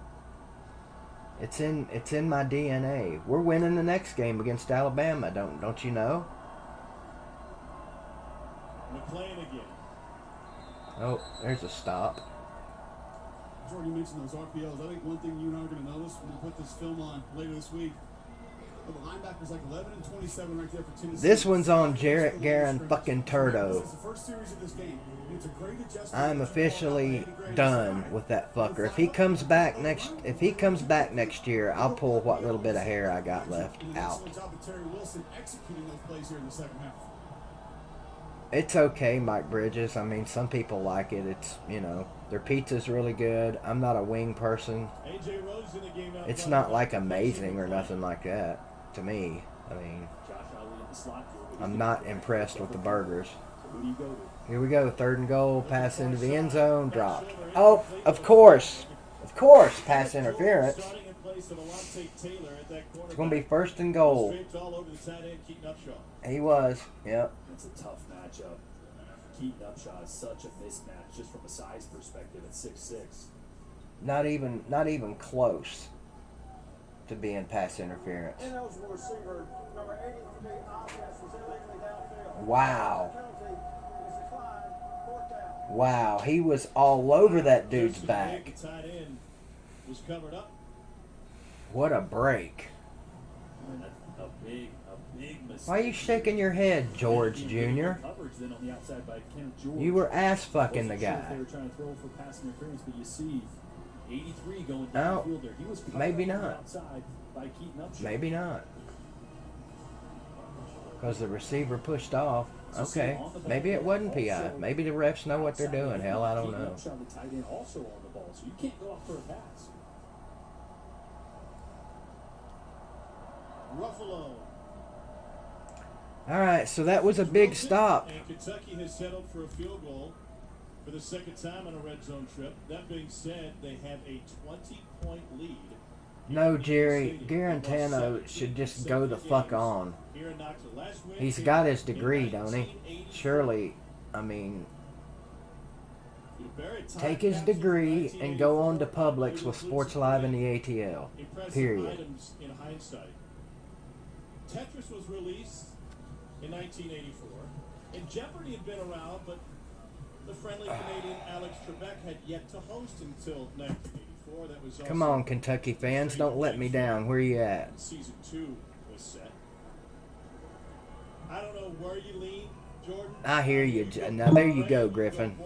[SPEAKER 3] It's in my DNA. We're winning the next game against Alabama, don't you know?
[SPEAKER 2] McClain again.
[SPEAKER 3] Oh, there's a stop.
[SPEAKER 1] Jordan, you mentioned those RPOs. I think one thing you and I are going to notice when we put this film on later this week, the linebackers like 11 and 27 right there for Tennessee.
[SPEAKER 3] This one's on Jarrett Guerin fucking Turdo.
[SPEAKER 1] It's the first series of this game. It's a great adjustment.
[SPEAKER 3] I'm officially done with that fucker. If he comes back next year, I'll pull what little bit of hair I got left out. It's okay, Mike Bridges. I mean, some people like it. It's, their pizza's really good. I'm not a wing person. It's not like amazing or nothing like that to me. I mean, I'm not impressed with the burgers. Here we go. 3rd and goal. Pass into the end zone. Dropped. Oh, of course. Of course. Pass interference. It's going to be 1st and goal. He was. Yep.
[SPEAKER 4] It's a tough matchup. Keaton Upshaw is such a mismatch just from a size perspective at 6'6".
[SPEAKER 3] Not even close to being pass interference.
[SPEAKER 19] Ineligible receiver, number 83, offense was illegally downfield.
[SPEAKER 3] Wow.
[SPEAKER 19] Penalty is declined. 4th down.
[SPEAKER 3] Wow. He was all over that dude's back.
[SPEAKER 2] The tight end was covered up.
[SPEAKER 3] What a break.
[SPEAKER 4] A big mistake.
[SPEAKER 3] Why are you shaking your head, George Jr.? You were ass fucking the guy.
[SPEAKER 4] They were trying to throw for pass interference, but you see 83 going
[SPEAKER 3] No,
[SPEAKER 4] downfield there. He was
[SPEAKER 3] maybe not.
[SPEAKER 4] outside by Keaton Upshaw.
[SPEAKER 3] Maybe not. Because the receiver pushed off. Okay. Maybe it wasn't PI. Maybe the refs know what they're doing. Hell, I don't know.
[SPEAKER 4] Upshaw, the tight end, also on the ball, so you can't go off for a pass.
[SPEAKER 2] Ruffalo.
[SPEAKER 3] All right, so that was a big stop.
[SPEAKER 2] And Kentucky has settled for a field goal for the 2nd time on a red zone trip. That being said, they have a 20-point lead.
[SPEAKER 3] No, Jerry. Garantano should just go the fuck on.
[SPEAKER 2] here in Knoxville. Last win
[SPEAKER 3] He's
[SPEAKER 2] came
[SPEAKER 3] got his
[SPEAKER 2] in
[SPEAKER 3] degree, don't he?
[SPEAKER 2] 1984.
[SPEAKER 3] Surely, I mean,
[SPEAKER 2] Very time
[SPEAKER 3] take his
[SPEAKER 2] capsule
[SPEAKER 3] degree
[SPEAKER 2] from
[SPEAKER 3] and go on to
[SPEAKER 2] 1984.
[SPEAKER 3] Publix with Sports Live and the ATL.
[SPEAKER 2] Impressive
[SPEAKER 3] Period.
[SPEAKER 2] items in hindsight. Tetris was released in 1984, and Jeopardy had been around, but the friendly Canadian Alex Trebek had yet to host until 1984. That was
[SPEAKER 3] Come
[SPEAKER 2] also
[SPEAKER 3] on, Kentucky fans, don't let me down. Where you at?
[SPEAKER 2] Season 2 was set. I don't know where you lean, Jordan.
[SPEAKER 3] I hear you. Now there you go, Griffin.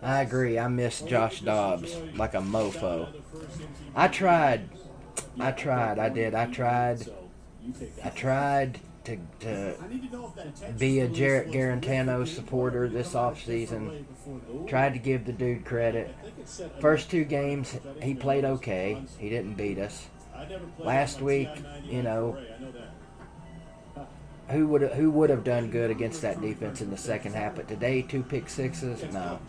[SPEAKER 3] I agree. I miss Josh Dobbs like a mofo. I tried. I did. I tried to be a Jarrett Garantano supporter this offseason. Tried to give the dude credit. First 2 games, he played okay. He didn't beat us. Last week, you know, who would have done good against that defense in the second half? But today, 2 pick sixes. No,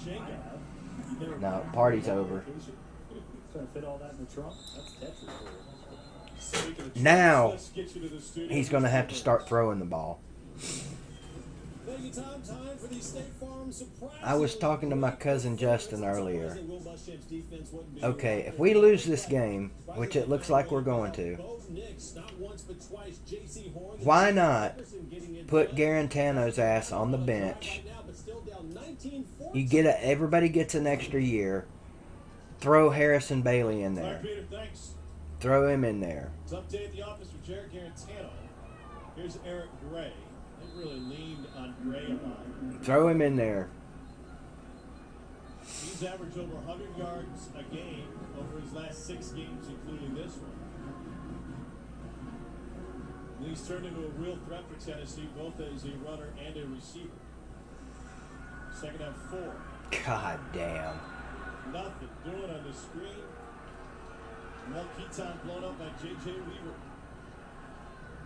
[SPEAKER 3] party's over.
[SPEAKER 4] Trying to fit all that in the trunk? That's Tetris for you.
[SPEAKER 3] Now he's going to have to start throwing the ball. I was talking to my cousin Justin earlier. Okay, if we lose this game, which it looks like we're going to, why not put Garantano's ass on the bench? Everybody gets an extra year. Throw Harrison Bailey in there. Throw him in there.
[SPEAKER 2] It's update at the office with Jared Garantano. Here's Eric Gray. They really leaned on Gray a lot.
[SPEAKER 3] Throw him in there.
[SPEAKER 2] He's averaged over 100 yards a game over his last 6 games, including this one. And he's turned into a real threat for Tennessee, both as a runner and a receiver. Second half 4.
[SPEAKER 3] God damn.
[SPEAKER 2] Nothing doing on the screen. Mel Keaton blown up by J.J. Weaver.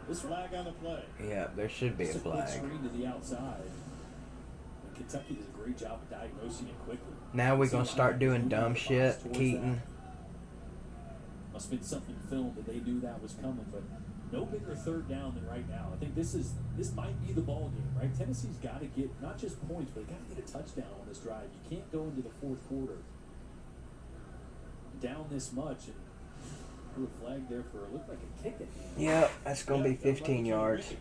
[SPEAKER 2] This flag on the play.
[SPEAKER 3] Yeah, there should be a flag.
[SPEAKER 4] Screen to the outside. And Kentucky does a great job of diagnosing it quickly.
[SPEAKER 3] Now we're going to start doing dumb shit, Keaton.
[SPEAKER 4] Must have been something filmed that they knew that was coming, but no bigger third down than right now. I think this might be the ball game, right? Tennessee's got to get not just points, but they got to get a touchdown on this drive. You can't go into the fourth quarter down this much and put a flag there for it looked like a kick at the end.
[SPEAKER 3] Yep, that's going to be 15 yards.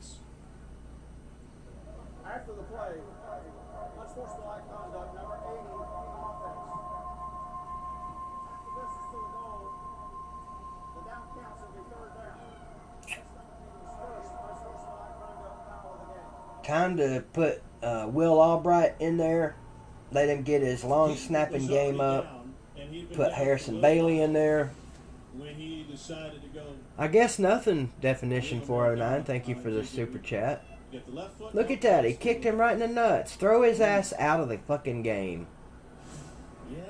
[SPEAKER 19] After the play, unsportsmanlike conduct, number 80 in offense. After this is to the goal, the down counts will be third down. That's number 80's first unsportsmanlike conduct foul of the game.
[SPEAKER 3] Time to put Will Albright in there. Let him get his long snapping game up. Put Harrison Bailey in there.
[SPEAKER 2] When he decided to go,
[SPEAKER 3] I guess nothing, Definition 409. Thank you for the super chat. Look at that. He kicked him right in the nuts. Throw his ass out of the fucking game.
[SPEAKER 2] yeah,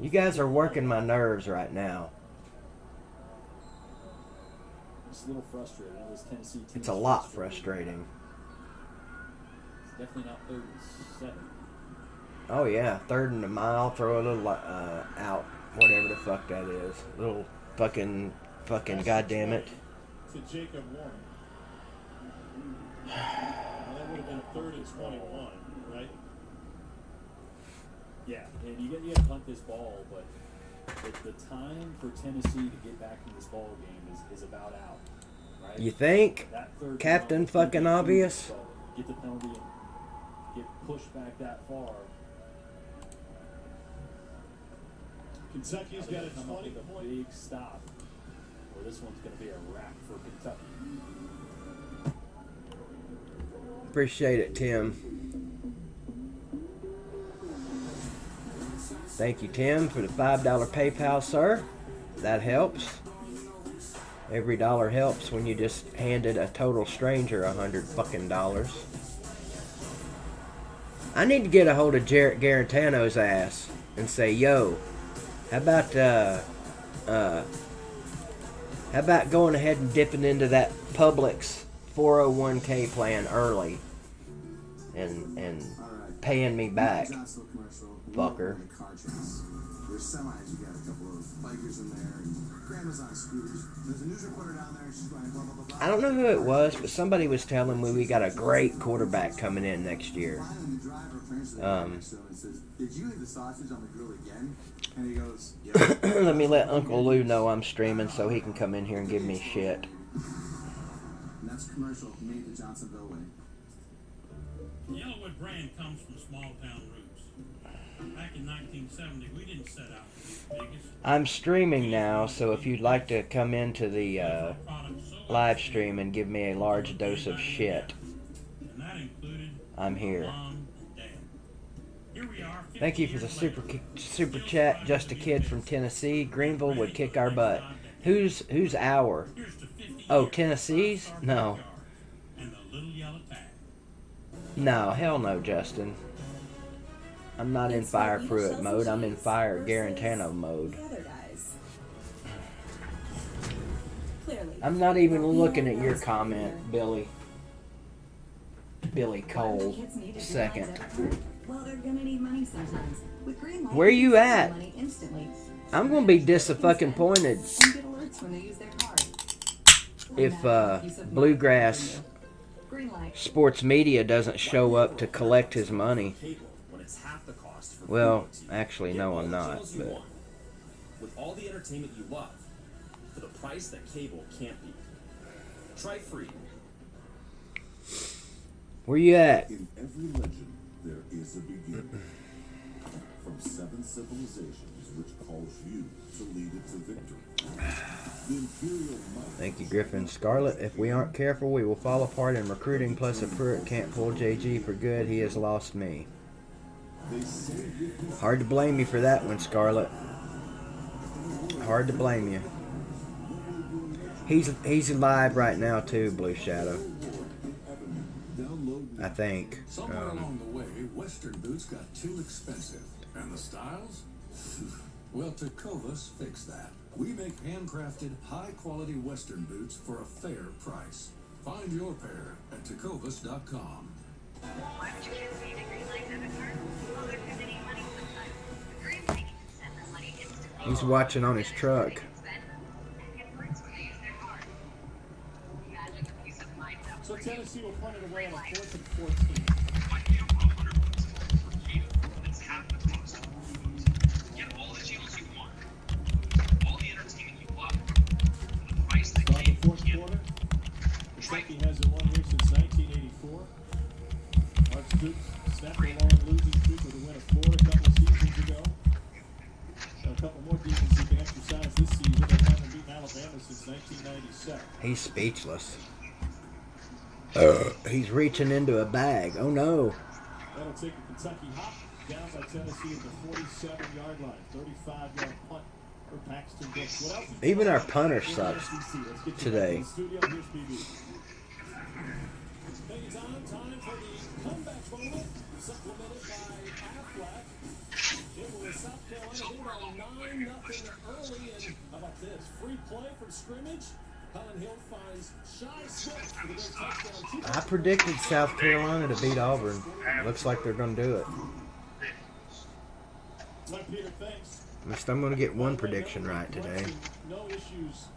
[SPEAKER 3] You guys are working my nerves right now.
[SPEAKER 4] It's a little frustrating. This Tennessee team
[SPEAKER 3] It's a lot frustrating.
[SPEAKER 4] It's definitely not 37.
[SPEAKER 3] Oh yeah, 3rd and a mile. Throw a little out, whatever the fuck that is. Little fucking goddamn it.
[SPEAKER 2] to Jacob Warren. Now that would have been 3rd and 21, right?
[SPEAKER 4] Yeah, and you got to punt this ball, but the time for Tennessee to get back in this ball game is about out. Right?
[SPEAKER 3] You think?
[SPEAKER 4] That third
[SPEAKER 3] Captain
[SPEAKER 4] down,
[SPEAKER 3] fucking obvious?
[SPEAKER 4] Get the penalty and get pushed back that far.
[SPEAKER 2] Kentucky's got a
[SPEAKER 4] come up with
[SPEAKER 2] 20-point
[SPEAKER 4] big stop, or this one's going to be a wrap for Kentucky.
[SPEAKER 3] Appreciate it, Tim. Thank you, Tim, for the $5 PayPal, sir. That helps. Every dollar helps when you just handed a total stranger $100 fucking dollars. I need to get a hold of Jarrett Garantano's ass and say, yo, how about going ahead and dipping into that Publix 401k plan early and paying me back, fucker.
[SPEAKER 20] There's semis, you got a couple of bikers in there, and grandma's on scooters. There's a news reporter down there, she's going blah, blah, blah, blah.
[SPEAKER 3] I don't know who it was, but somebody was telling me we got a great quarterback coming in next year.
[SPEAKER 20] Finally, the driver apparently next to him and says, "Did you leave the sausage on the grill again?" And he goes, "Yeah."
[SPEAKER 3] Let me let Uncle Lou know I'm streaming so he can come in here and give me shit.
[SPEAKER 20] And that's a commercial made the Johnsonville way.
[SPEAKER 21] The Yellowwood brand comes from small town roots. Back in 1970, we didn't set out to be the biggest.
[SPEAKER 3] I'm streaming now, so if you'd like to come into the live stream and give me a large dose of shit, I'm here. Thank you for the super chat. Just a kid from Tennessee. Greenville would kick our butt. Who's our? Oh, Tennessee's? No. No, hell no, Justin. I'm not in Fire Pruitt mode. I'm in Fire Garantano mode. I'm not even looking at your comment, Billy. Billy Cole. Second.
[SPEAKER 7] Well, they're gonna need money sometimes. With Greenlight,
[SPEAKER 3] Where you at?
[SPEAKER 7] money instantly.
[SPEAKER 3] I'm gonna be disappointed
[SPEAKER 7] And get alerts when they use their card.
[SPEAKER 3] if Bluegrass Sports Media doesn't show up to collect his money. Well, actually, no, I'm not. But
[SPEAKER 16] with all the entertainment you love, for the price that cable can't beat. Try free.
[SPEAKER 3] where you at?
[SPEAKER 22] In every legend, there is a beginning. From 7 civilizations which calls you to lead it to victory. The Imperial might.
[SPEAKER 3] Thank you, Griffin. Scarlet, if we aren't careful, we will fall apart in recruiting, plus if Pruitt can't pull JG for good, he has lost me. Hard to blame you for that one, Scarlet. Hard to blame you. He's alive right now too, Blue Shadow. I think.
[SPEAKER 13] Somewhere along the way, Western boots got too expensive. And the styles? Well, Tecovas fixed that. We make handcrafted, high-quality Western boots for a fair price. Find your pair at tecovas.com.
[SPEAKER 3] He's watching on his truck.
[SPEAKER 2] So Tennessee will punt it away on a 4th and 14.
[SPEAKER 23] It's half the cost. Get all the channels you want, all the entertainment you love, for the price that
[SPEAKER 2] Start the fourth quarter. Kentucky hasn't won here since 1984. Mark Stoops snapped a long losing streak with a win of Florida a couple of seasons ago. So a couple more defenses he can exercise this season. They haven't beaten Alabama since 1997.
[SPEAKER 3] He's speechless. He's reaching into a bag. Oh no.
[SPEAKER 2] That'll take a Kentucky hop down by Tennessee at the 47-yard line. 35-yard punt for Paxton Brooks. What else?
[SPEAKER 3] Even our punter sucks today.
[SPEAKER 2] Thank you, Tom. Time for the comeback moment, supplemented by Aflac. It was South Carolina lead on 9-0 early, and how about this? Free play from scrimmage. Colin Hill finds Shy Smith for the big touchdown.
[SPEAKER 3] I predicted South Carolina to beat Auburn. Looks like they're going to do it.
[SPEAKER 2] Like Peter thinks.
[SPEAKER 3] At least I'm going to get one prediction right today.
[SPEAKER 2] No issues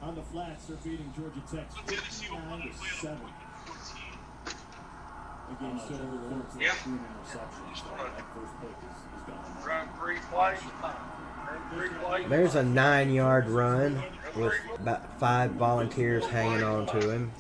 [SPEAKER 2] on the flats. They're beating Georgia Tech 59-7. The game stood over the limits of 3 interceptions. That first pick is gone.
[SPEAKER 23] Run 3 plays.
[SPEAKER 3] There's a 9-yard run with about 5 volunteers hanging on to him.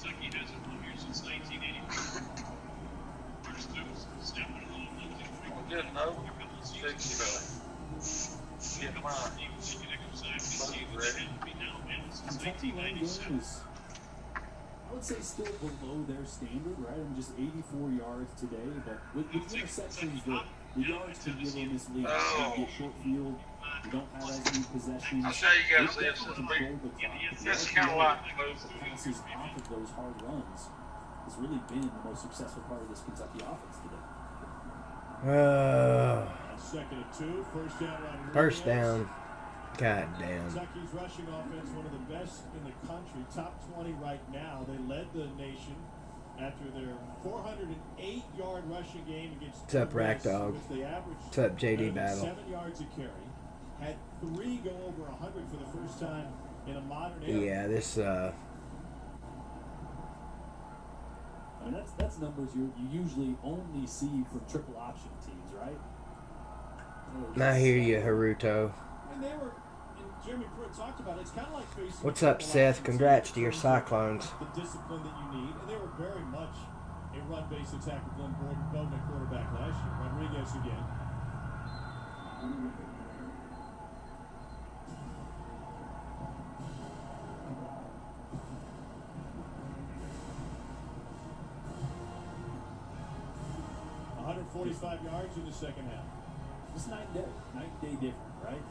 [SPEAKER 4] I would say still below their standard, right? I mean, just 84 yards today, but with the interceptions, the yards can give them this lead. You get short field, you don't have as many possessions.
[SPEAKER 23] I'll show you guys this. This is kind of like
[SPEAKER 4] passes off of those hard runs has really been the most successful part of this Kentucky offense today.
[SPEAKER 2] Second and 2, first down.
[SPEAKER 3] First down. God damn.
[SPEAKER 2] Kentucky's rushing offense, one of the best in the country, top 20 right now. They led the nation after their 408-yard rushing game against.
[SPEAKER 3] What's up, Rack Dog? What's up, JD Battle?
[SPEAKER 2] 7 yards a carry. had 3 go over 100 for the first time in a modern era.
[SPEAKER 3] Yeah, this
[SPEAKER 4] I mean, that's numbers you usually only see from triple option teams, right?
[SPEAKER 3] I hear you, Haruto.
[SPEAKER 2] And they were, and Jeremy Pruitt talked about it, it's kind of like facing
[SPEAKER 3] What's up, Seth? Congrats to your Cyclones.
[SPEAKER 2] the discipline that you need, and they were very much a run-based attack with Glenn Bowden at quarterback last year. Rodriguez again. .145 yards in the second half.
[SPEAKER 4] It's night and day different, right?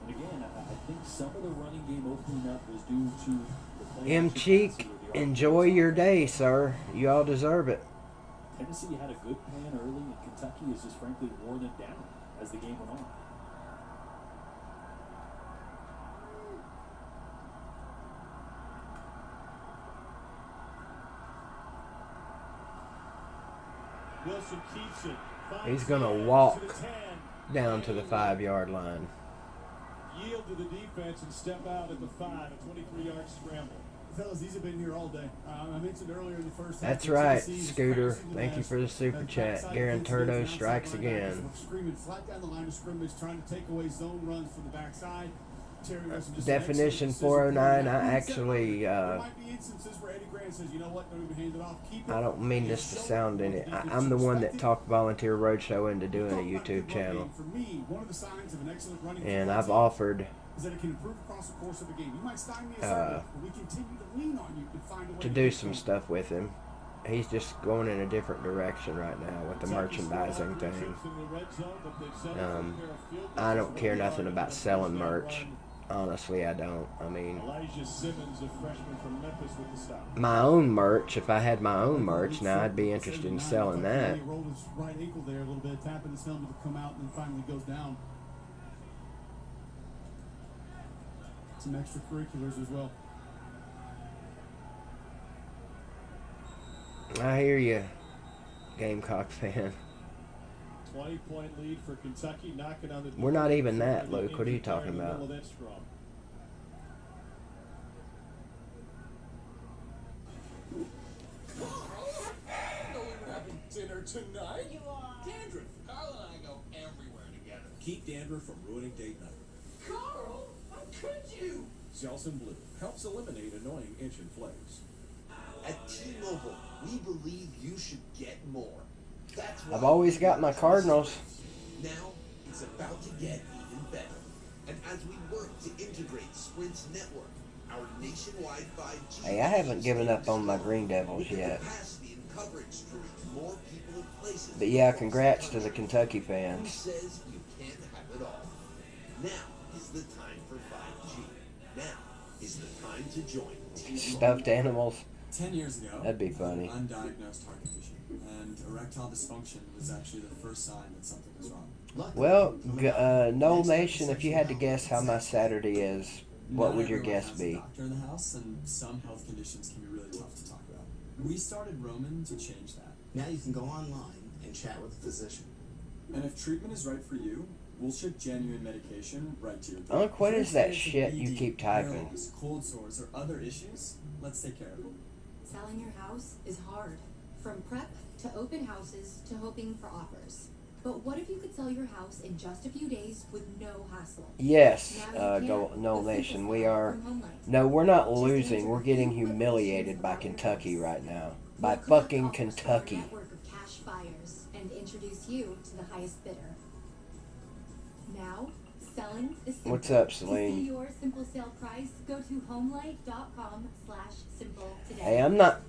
[SPEAKER 4] And again, I think some of the running game opening up was due to the play.
[SPEAKER 3] M. Cheek, enjoy your day, sir. You all deserve it.
[SPEAKER 4] Tennessee had a good plan early, and Kentucky has just frankly worn it down as the game went on.
[SPEAKER 2] Wilson keeps it.
[SPEAKER 3] He's going to walk down to the 5-yard line.
[SPEAKER 2] Yield to the defense and step out at the 5, a 23-yard scramble.
[SPEAKER 1] Fellas, these have been here all day. I mentioned earlier in the first half.
[SPEAKER 3] That's right, Scooter. Thank you for the super chat. Garen Turdo strikes again.
[SPEAKER 1] We're screaming flat down the line of scrimmage, trying to take away zone runs from the backside.
[SPEAKER 3] Definition 409. I actually,
[SPEAKER 1] there might be instances where Eddie Grant says, you know what, don't even hand it off. Keep it.
[SPEAKER 3] I don't mean this to sound in it. I'm the one that talked Volunteer Roadshow into doing a YouTube channel.
[SPEAKER 1] For me, one of the signs of an excellent running
[SPEAKER 3] And I've offered
[SPEAKER 1] is that it can improve across the course of a game. You might stymie us early, but we continue to lean on you to find a way
[SPEAKER 3] to do some stuff with him. He's just going in a different direction right now with the merchandising thing. I don't care nothing about selling merch. Honestly, I don't. I mean, my own merch, if I had my own merch, now I'd be interested in selling that.
[SPEAKER 1] He rolled his right ankle there a little bit, tapping his helmet to come out, and then finally goes down. Some extracurriculars as well.
[SPEAKER 3] I hear you, Gamecock fan.
[SPEAKER 2] 20-point lead for Kentucky, knocking on the door.
[SPEAKER 3] We're not even that, Luke. What are you talking about?
[SPEAKER 5] Dinner tonight? You are. Dandruff. Carl and I go everywhere together. Keep dandruff from ruining date night. Carl, how could you?
[SPEAKER 22] Gelson Blue helps eliminate annoying itch and flakes.
[SPEAKER 8] At T-Mobile, we believe you should get more. That's why
[SPEAKER 3] I've always got my Cardinals.
[SPEAKER 8] Now it's about to get even better. And as we work to integrate Sprint's network, our nationwide 5G.
[SPEAKER 3] Hey, I haven't given up on my Green Devils yet.
[SPEAKER 8] Capacity and coverage to reach more people and places.
[SPEAKER 3] But yeah, congrats to the Kentucky fans.
[SPEAKER 8] Who says you can't have it all? Now is the time for 5G. Now is the time to join T-Mobile.
[SPEAKER 3] Stuffed animals.
[SPEAKER 16] 10 years ago,
[SPEAKER 3] that'd be funny.
[SPEAKER 16] Undiagnosed heart condition, and erectile dysfunction was actually the first sign that something was wrong.
[SPEAKER 3] Well, Noel Nation, if you had to guess how my Saturday is, what would your guess be?
[SPEAKER 16] Doctor in the house, and some health conditions can be really tough to talk about. We started Roman to change that.
[SPEAKER 17] Now you can go online and chat with a physician.
[SPEAKER 16] And if treatment is right for you, we'll ship genuine medication right to your door.
[SPEAKER 3] Unc, what is that shit you keep typing?
[SPEAKER 16] Cold sores, or other issues, let's take care of them.
[SPEAKER 10] Selling your house is hard. From prep to open houses to hoping for offers. But what if you could sell your house in just a few days with no hassle?
[SPEAKER 3] Yes, Noel Nation, we are. No, we're not losing. We're getting humiliated by Kentucky right now. By fucking Kentucky.
[SPEAKER 10] Network of cash buyers and introduce you to the highest bidder. Now, selling is simple.
[SPEAKER 3] What's up,
[SPEAKER 10] To
[SPEAKER 3] Saleen?
[SPEAKER 10] see your simple sale price, go to homelight.com/simple today.
[SPEAKER 3] Hey, I'm not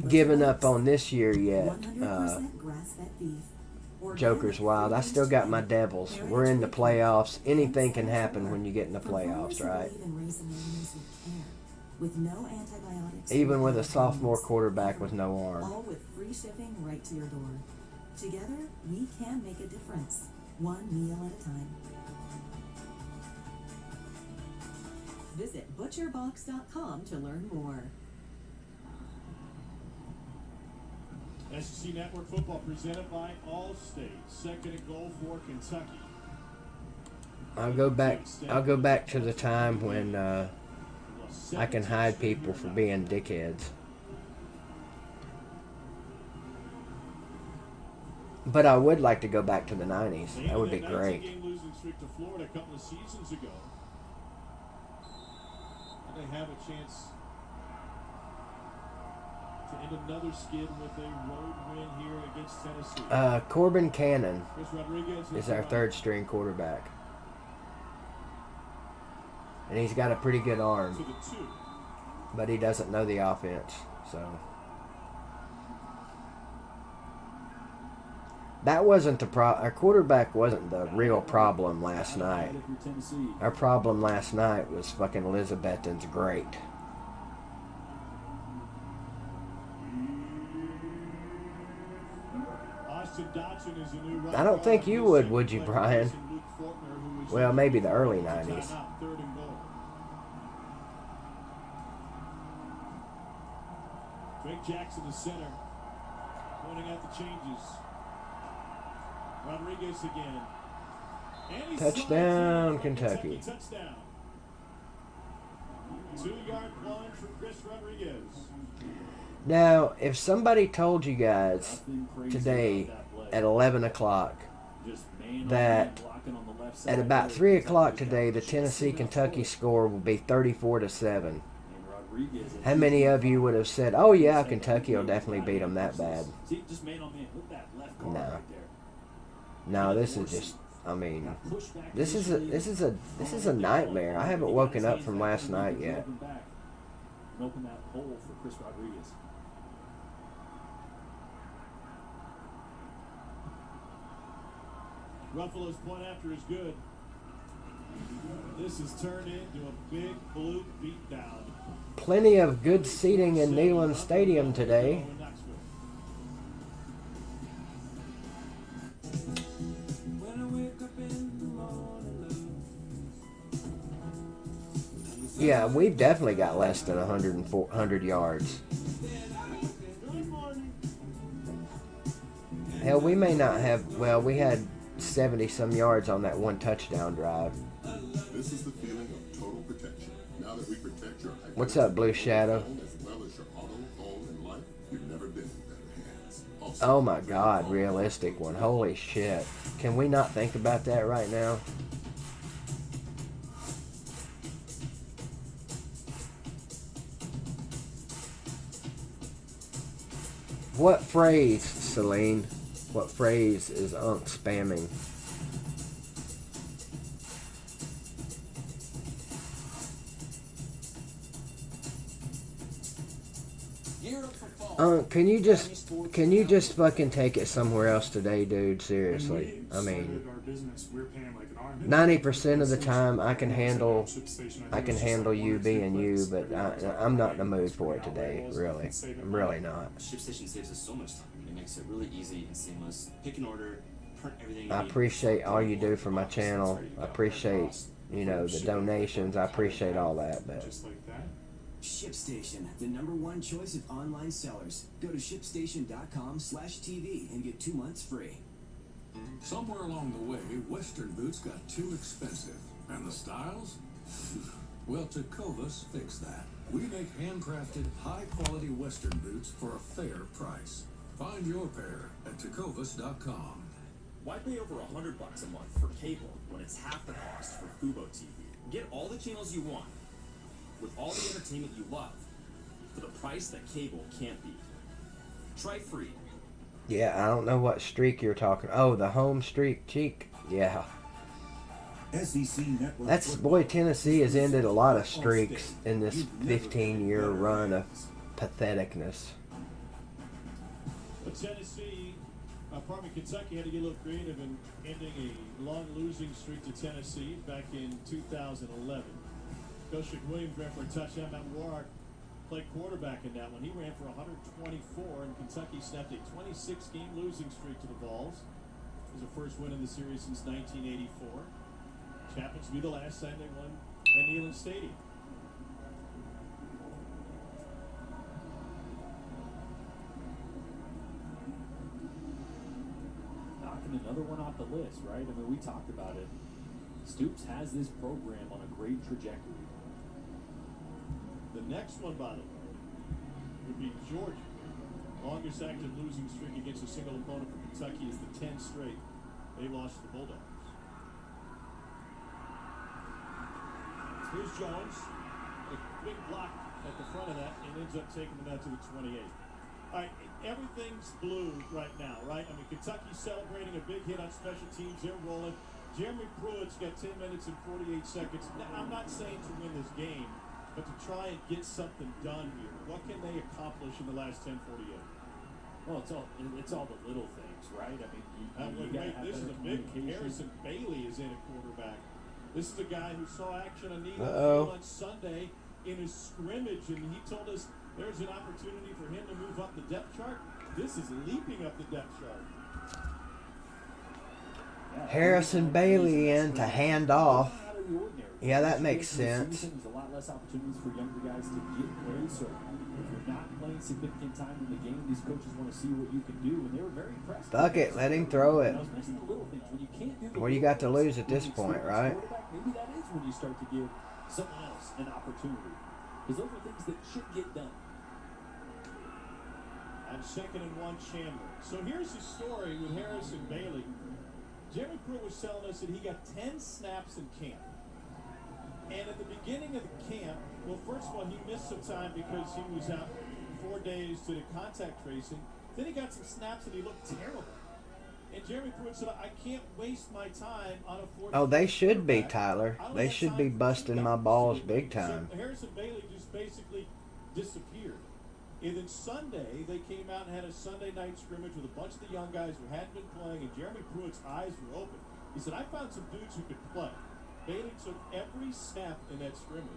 [SPEAKER 3] giving up on this year yet. Joker's Wild. I still got my Devils. We're in the playoffs. Anything can happen when you get in the playoffs, right? Even with a sophomore quarterback with no arm.
[SPEAKER 9] All with free shipping right to your door. Together, we can make a difference. One meal at a time. Visit butcherbox.com to learn more.
[SPEAKER 2] SEC Network Football presented by Allstate. Second and goal for Kentucky.
[SPEAKER 3] I'll go back to the time when I can hide people for being dickheads. But I would like to go back to the 90s. That would be great.
[SPEAKER 2] Game losing streak to Florida a couple of seasons ago. And they have a chance to end another skid with a road win here against Tennessee.
[SPEAKER 3] Corbin Cannon
[SPEAKER 2] Chris Rodriguez
[SPEAKER 3] is our third string quarterback. And he's got a pretty good arm.
[SPEAKER 2] To the 2.
[SPEAKER 3] But he doesn't know the offense. So that wasn't the our quarterback wasn't the real problem last night. Our problem last night was fucking Elizabethan's great. I don't think you would you, Brian? Well, maybe the early 90s.
[SPEAKER 2] Drake Jackson, the center, pointing out the changes. Rodriguez again. And
[SPEAKER 3] Touchdown, Kentucky.
[SPEAKER 2] Touchdown. 2-yard plunge from Chris Rodriguez.
[SPEAKER 3] Now, if somebody told you guys today at 11 o'clock that at about 3 o'clock today the Tennessee-Kentucky score will be 34-7, how many of you would have said, "Oh yeah, Kentucky will definitely beat them that bad"? No. No, this is just. I mean, this is a nightmare. I haven't woken up from last night yet.
[SPEAKER 4] Open that hole for Chris Rodriguez.
[SPEAKER 2] Ruffalo's point after is good. This has turned into a big blue beatdown.
[SPEAKER 3] Plenty of good seating in Neyland Stadium today. Yeah, we've definitely got less than 100 yards. Hell, we may not have. Well, we had 70-some yards on that one touchdown drive.
[SPEAKER 22] This is the feeling of total protection. Now that we protect your
[SPEAKER 3] What's up, Blue Shadow?
[SPEAKER 22] as well as your auto, home, and life, you've never been in better hands.
[SPEAKER 3] Oh my God, realistic one. Holy shit. Can we not think about that right now? What phrase, Saleen? What phrase is Unc spamming? Can you just fucking take it somewhere else today, dude? Seriously. I mean, 90% of the time I can handle you being you, but I'm not in the mood for it today. Really, I'm really not.
[SPEAKER 16] ShipStation saves us so much time. It makes it really easy and seamless. Pick an order, print everything.
[SPEAKER 3] I appreciate all you do for my channel. I appreciate, the donations. I appreciate all that, but.
[SPEAKER 17] ShipStation, the #1 choice of online sellers. Go to shipstation.com/TV and get 2 months free.
[SPEAKER 13] Somewhere along the way, Western boots got too expensive. And the styles? Well, Tecovas fixed that. We make handcrafted, high-quality Western boots for a fair price. Find your pair at Tecovas.com.
[SPEAKER 11] Why pay over $100 a month for cable when it's half the cost for Fubo TV? Get all the channels you want, with all the entertainment you love, for the price that cable can't beat. Try free.
[SPEAKER 3] Yeah, I don't know what streak you're talking. Oh, the home streak cheek. Yeah.
[SPEAKER 22] SEC Network.
[SPEAKER 3] That's, boy, Tennessee has ended a lot of streaks in this 15-year run of patheticness.
[SPEAKER 2] But Kentucky had to get a little creative in ending a long losing streak to Tennessee back in 2011. Coach Williams ran for a touchdown. Matt Warwick played quarterback in that one. He ran for 124, and Kentucky snapped a 26-game losing streak to the Vols. It was the first win in the series since 1984. Which happens to be the last time they won at Neyland Stadium.
[SPEAKER 4] Knocking another one off the list, right? I mean, we talked about it. Stoops has this program on a great trajectory.
[SPEAKER 2] The next one, by the way, would be Georgia. Longest active losing streak against a single opponent for Kentucky is the 10 straight. They lost to the Bulldogs. Here's Jones. A big block at the front of that and ends up taking them out to the 28. All right, everything's blue right now, right? I mean, Kentucky's celebrating a big hit on special teams. They're rolling. Jeremy Pruitt's got 10 minutes and 48 seconds. Now, I'm not saying to win this game, but to try and get something done here. What can they accomplish in the last 10:48?
[SPEAKER 4] Well, it's all the little things, right? I mean, you gotta have
[SPEAKER 2] this is
[SPEAKER 4] better
[SPEAKER 2] a big
[SPEAKER 4] communication.
[SPEAKER 2] Harrison Bailey is in at quarterback. This is a guy who saw action on Needle
[SPEAKER 3] Uh-oh.
[SPEAKER 2] on Sunday in his scrimmage, and he told us there's an opportunity for him to move up the depth chart. This is leaping up the depth chart.
[SPEAKER 3] Harrison Bailey in to hand off. Yeah, that makes sense.
[SPEAKER 4] There's a lot less opportunities for younger guys to get plays. So if you're not playing significant time in the game, these coaches want to see what you can do, and they were very impressed.
[SPEAKER 3] Fuck it, let him throw it.
[SPEAKER 4] When you can't do the
[SPEAKER 3] What do you got to lose at this point, right?
[SPEAKER 4] Maybe that is when you start to give someone else an opportunity, because those are things that should get done.
[SPEAKER 2] On 2nd and 1, Chandler. So here's the story with Harrison Bailey. Jeremy Pruitt was telling us that he got 10 snaps in camp. And at the beginning of the camp, well, first of all, he missed some time because he was out 4 days to the contact tracing. Then he got some snaps and he looked terrible. And Jeremy Pruitt said, I can't waste my time on a 4th.
[SPEAKER 3] Oh, they should be, Tyler. They should be busting my balls big time.
[SPEAKER 2] So Harrison Bailey just basically disappeared. And then Sunday, they came out and had a Sunday night scrimmage with a bunch of the young guys who hadn't been playing, and Jeremy Pruitt's eyes were open. He said, I found some dudes who could play. Bailey took every snap in that scrimmage,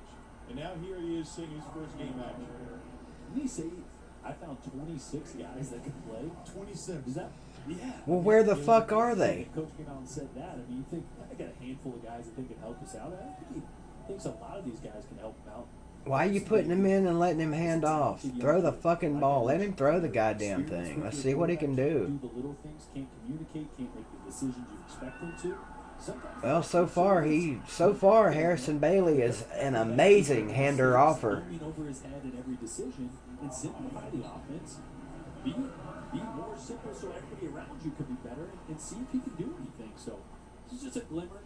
[SPEAKER 2] and now here he is seeing his first game action.
[SPEAKER 4] Didn't he say, I found 26 guys that could play?
[SPEAKER 2] 26.
[SPEAKER 4] Is that? Yeah.
[SPEAKER 3] Well, where the fuck are they?
[SPEAKER 4] The coach came out and said that. I mean, you think, I got a handful of guys that think can help us out. I think he thinks a lot of these guys can help him out.
[SPEAKER 3] Why are you putting him in and letting him hand off? Throw the fucking ball. Let him throw the goddamn thing. Let's see what he can do.
[SPEAKER 4] Do the little things, can't communicate, can't make the decisions you expect him to.
[SPEAKER 3] Well, so far Harrison Bailey is an amazing hander-offer.
[SPEAKER 4] Over his head in every decision and simplify the offense. Be more simple so everybody around you can be better and see if he can do anything. So this is just a glimmer.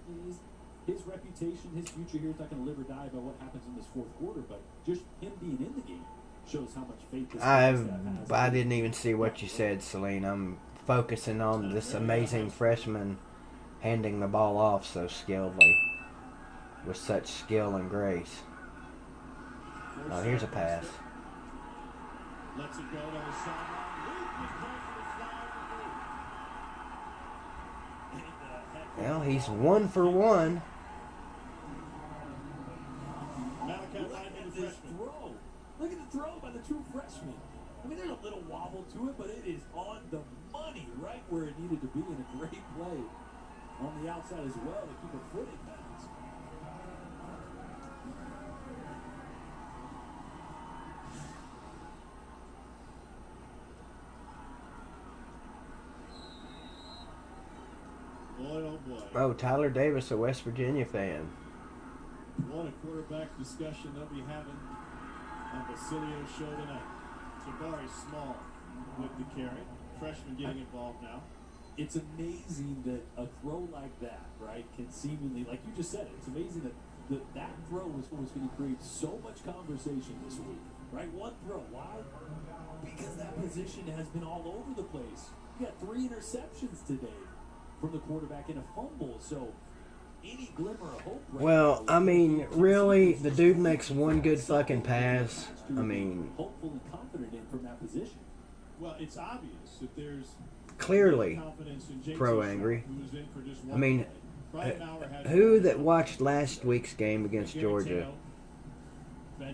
[SPEAKER 4] His reputation, his future here is not going to live or die by what happens in this 4th quarter, but just him being in the game shows how much faith this staff has.
[SPEAKER 3] I didn't even see what you said, Saleen. I'm focusing on this amazing freshman handing the ball off so skilledly, with such skill and grace. Oh, here's a pass.
[SPEAKER 2] Lets it go to the sideline.
[SPEAKER 3] Well, he's 1 for 1.
[SPEAKER 4] Look at this throw. Look at the throw by the true freshman. I mean, there's a little wobble to it, but it is on the money, right where it needed to be, in a great play on the outside as well to keep a foot in bounds.
[SPEAKER 2] Boy, oh boy.
[SPEAKER 3] Oh, Tyler Davis, a West Virginia fan.
[SPEAKER 2] What a quarterback discussion they'll be having on Basilio's show tonight. Jabari Small with the carry. Freshman getting involved now.
[SPEAKER 4] It's amazing that a throw like that, right, can seemingly, like you just said it, it's amazing that that throw was going to create so much conversation this week, right? One throw. Why? Because that position has been all over the place. You got 3 interceptions today from the quarterback and a fumble, so any glimmer of hope.
[SPEAKER 3] Well, I mean, really, the dude makes one good fucking pass. I mean,
[SPEAKER 4] hopeful and confident in from that position.
[SPEAKER 2] Well, it's obvious that there's
[SPEAKER 3] clearly pro-angry. I mean, who that watched last week's game against Georgia?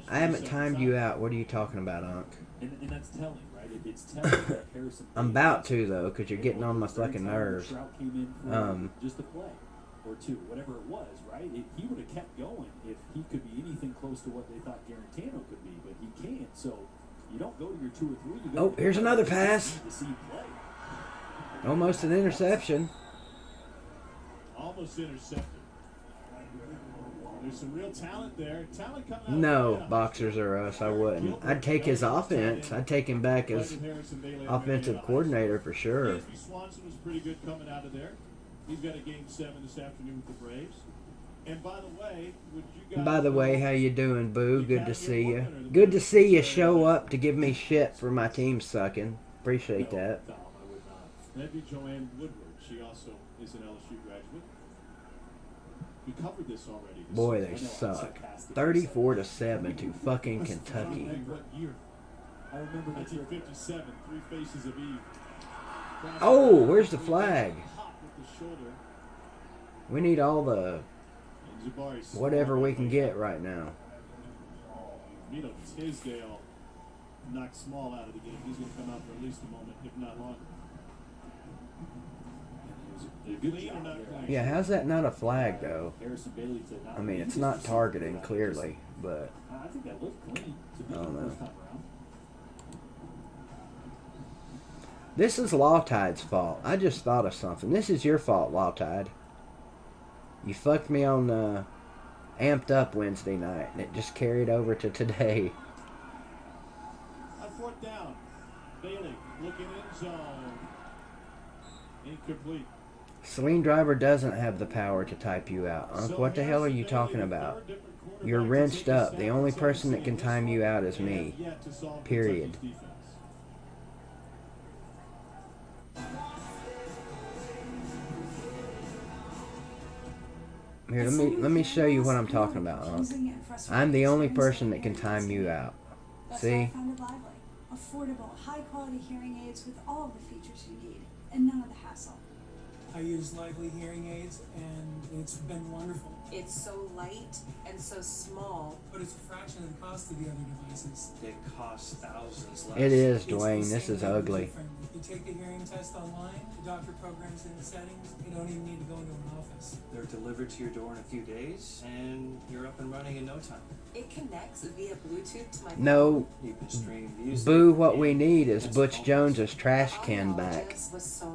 [SPEAKER 3] I haven't timed you out. What are you talking about, Unc?
[SPEAKER 4] And that's telling, right? It's telling that Harrison.
[SPEAKER 3] I'm about to, though, because you're getting on my fucking nerves.
[SPEAKER 4] Came in for just a play or two, whatever it was, right? He would have kept going if he could be anything close to what they thought Garantano could be, but he can't. So you don't go to your 2 or 3. You go
[SPEAKER 3] Here's another pass.
[SPEAKER 4] To see play.
[SPEAKER 3] Almost an interception.
[SPEAKER 2] Almost intercepted. There's some real talent there. Talent coming out
[SPEAKER 3] No, boxers are us. I wouldn't. I'd take his offense. I'd take him back as offensive coordinator for sure.
[SPEAKER 2] Dansby Swanson was pretty good coming out of there. He's got a game 7 this afternoon with the Braves. And by the way, would you guys?
[SPEAKER 3] By the way, how you doing, Boo? Good to see you. Good to see you show up to give me shit for my team sucking. Appreciate that.
[SPEAKER 2] No, I would not. That'd be Joanne Woodward. She also is an LSU graduate. We covered this already.
[SPEAKER 3] Boy, they suck. 34-7 to fucking Kentucky.
[SPEAKER 2] What year? I remember 1957. Three Faces of Eve.
[SPEAKER 3] Oh, where's the flag?
[SPEAKER 2] Hot with the shoulder.
[SPEAKER 3] We need all the
[SPEAKER 2] And Jabari
[SPEAKER 3] whatever we can get right now.
[SPEAKER 2] Vito Tisdale knocked Small out of the game. He's going to come out for at least a moment, if not longer. Clean or not clean?
[SPEAKER 3] Yeah, how's that not a flag though?
[SPEAKER 4] Harrison Bailey to not
[SPEAKER 3] I mean, it's not targeting clearly, but
[SPEAKER 4] I think that looked clean to me
[SPEAKER 3] I don't
[SPEAKER 4] the
[SPEAKER 3] know.
[SPEAKER 4] first time around.
[SPEAKER 3] This is Lawtide's fault. I just thought of something. This is your fault, Lawtide. You fucked me on Amped Up Wednesday night, and it just carried over to today.
[SPEAKER 2] On 4th down, Bailey looking in zone. Incomplete.
[SPEAKER 3] Saleen Driver doesn't have the power to type you out. Unc, what the hell are you talking about? You're wrenched up. The only person that can time you out is me. Period. Here, let me show you what I'm talking about, Unc. I'm the only person that can time you out. See?
[SPEAKER 12] Affordable, high-quality hearing aids with all the features you need, and none of the hassle.
[SPEAKER 14] I use Lively hearing aids, and it's been wonderful.
[SPEAKER 15] It's so light and so small.
[SPEAKER 14] But it's a fraction of the cost of the other devices.
[SPEAKER 16] It costs thousands less.
[SPEAKER 3] It is, Dwayne. This is ugly.
[SPEAKER 14] You take the hearing test online, the doctor programs in the settings, you don't even need to go into an office.
[SPEAKER 16] They're delivered to your door in a few days, and you're up and running in no time.
[SPEAKER 15] It connects via Bluetooth to my phone.
[SPEAKER 3] No,
[SPEAKER 16] You can stream music.
[SPEAKER 3] Boo, what we need is Butch Jones's trash can back.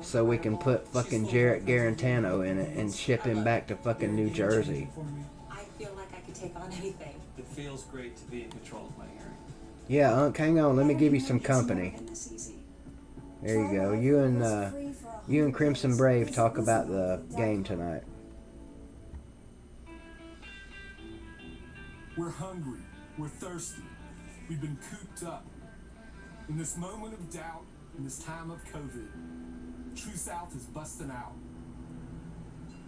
[SPEAKER 3] So we can put fucking Jarrett Garantano in it and ship him back to fucking New Jersey.
[SPEAKER 15] I feel like I could take on anything.
[SPEAKER 16] It feels great to be in control of my hearing.
[SPEAKER 3] Yeah, Unc, hang on. Let me give you some company. There you go. You and Crimson Brave talk about the game tonight.
[SPEAKER 18] We're hungry. We're thirsty. We've been cooped up. In this moment of doubt, in this time of COVID, True South is busting out.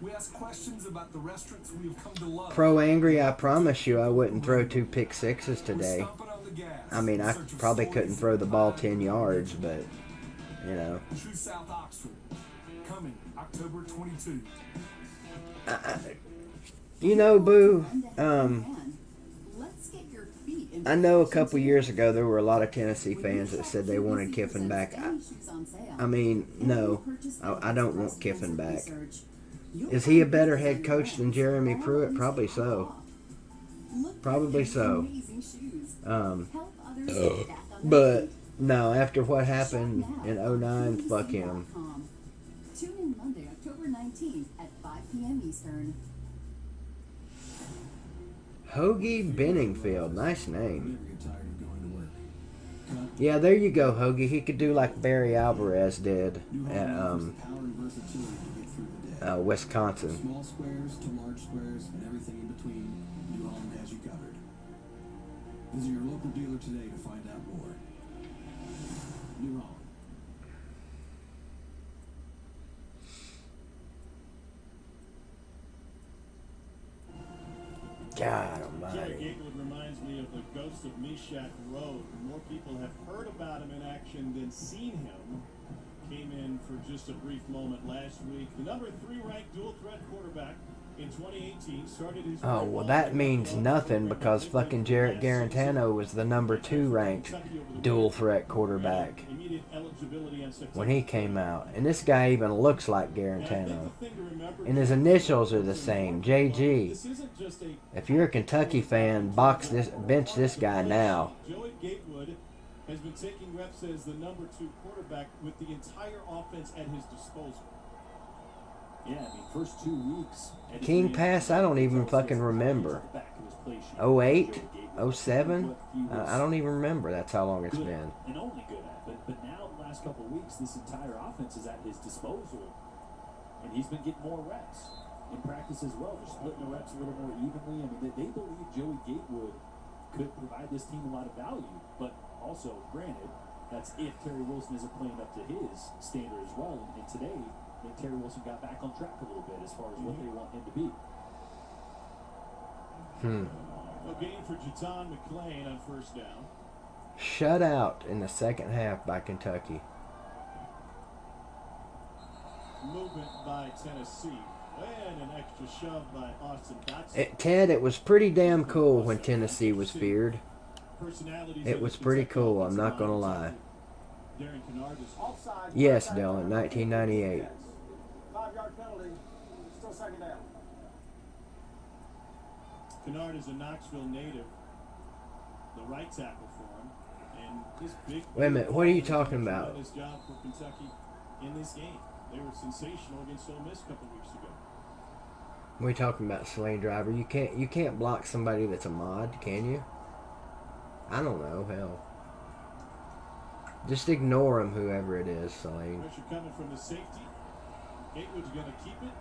[SPEAKER 18] We ask questions about the restaurants we have come to love.
[SPEAKER 3] Pro Angry, I promise you I wouldn't throw 2 pick sixes today. I mean, I probably couldn't throw the ball 10 yards, but, you know.
[SPEAKER 18] True South Oxford, coming October 22.
[SPEAKER 3] You know, Boo, I know a couple years ago there were a lot of Tennessee fans that said they wanted Kiffin back. I mean, no, I don't want Kiffin back. Is he a better head coach than Jeremy Pruitt? Probably so. Probably so. But, no, after what happened in 09, fuck him.
[SPEAKER 10] Tune in Monday, October 19th at 5 p.m. Eastern.
[SPEAKER 3] Hoagie Benningfield, nice name. Yeah, there you go, Hoagie. He could do like Barry Alvarez did at Wisconsin.
[SPEAKER 20] Small squares to large squares and everything in between, New Holland has you covered. Visit your local dealer today to find out more. New Holland.
[SPEAKER 3] God
[SPEAKER 2] Jerry
[SPEAKER 3] almighty.
[SPEAKER 2] Gatewood reminds me of the ghost of Meshack Road. More people have heard about him in action than seen him. Came in for just a brief moment last week. The number 3 ranked dual threat quarterback in 2018 started his
[SPEAKER 3] Oh, well, that means nothing because fucking Jarrett Garantano was the number 2 ranked dual threat quarterback when he came out. And this guy even looks like Garantano. And his initials are the same, JG. If you're a Kentucky fan, bench this guy now.
[SPEAKER 2] Joey Gatewood has been taking reps as the number 2 quarterback with the entire offense at his disposal.
[SPEAKER 4] Yeah, I mean, first 2 weeks.
[SPEAKER 3] King Pass, I don't even fucking remember. 08? 07? I don't even remember. That's how long it's been.
[SPEAKER 4] And only good at. But now, the last couple of weeks, this entire offense is at his disposal. And he's been getting more reps in practice as well. They're splitting the reps a little more evenly. I mean, they believe Joey Gatewood could provide this team a lot of value. But also, granted, that's if Terry Wilson isn't playing up to his standard as well. And today, I think Terry Wilson got back on track a little bit as far as what they want him to be.
[SPEAKER 2] A gain for Jaton McClain on first down.
[SPEAKER 3] Shut out in the second half by Kentucky.
[SPEAKER 2] Movement by Tennessee. And an extra shove by Austin Dotson.
[SPEAKER 3] Ted, it was pretty damn cool when Tennessee was feared. It was pretty cool, I'm not going to lie. Yes, Dylan, 1998.
[SPEAKER 1] 5-yard penalty. Still second down.
[SPEAKER 2] Kennard is a Knoxville native. The right tackle for him. And this big...
[SPEAKER 3] Wait a minute, what are you talking about?
[SPEAKER 2] His job for Kentucky in this game. They were sensational against Ole Miss a couple weeks ago.
[SPEAKER 3] What are you talking about, Saleen Driver? You can't block somebody that's a mod, can you? I don't know, hell. Just ignore him, whoever it is, Saleen.
[SPEAKER 2] Pressure coming from the safety. Gatewood's going to keep it.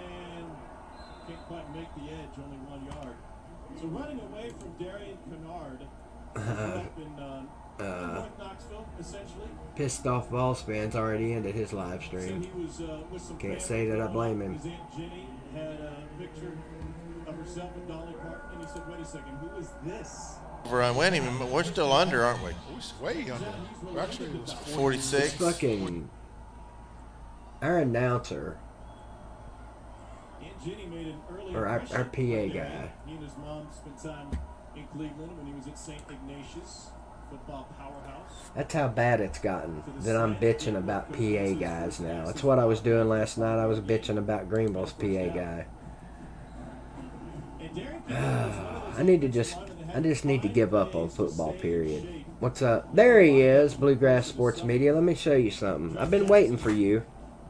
[SPEAKER 2] And can't quite make the edge, only 1 yard. So running away from Darian Kennard. Up in North Knoxville, essentially.
[SPEAKER 3] Pissed off Vols fans already ended his live stream.
[SPEAKER 2] So he was, with some
[SPEAKER 3] Can't say that I blame him.
[SPEAKER 2] His Aunt Jenny had a picture of herself at Dolly Park, and he said, wait a second, who is this?
[SPEAKER 6] I went him, but we're still under, aren't we? We're way under. Actually, it was 46.
[SPEAKER 3] It's fucking... Our announcer, or our PA guy.
[SPEAKER 2] He and his mom spent time in Cleveland when he was at St. Ignatius football powerhouse.
[SPEAKER 3] That's how bad it's gotten, that I'm bitching about PA guys now. It's what I was doing last night. I was bitching about Greenville's PA guy. I just need to give up on football, period. What's up? There he is, Bluegrass Sports Media. Let me show you something. I've been waiting for you.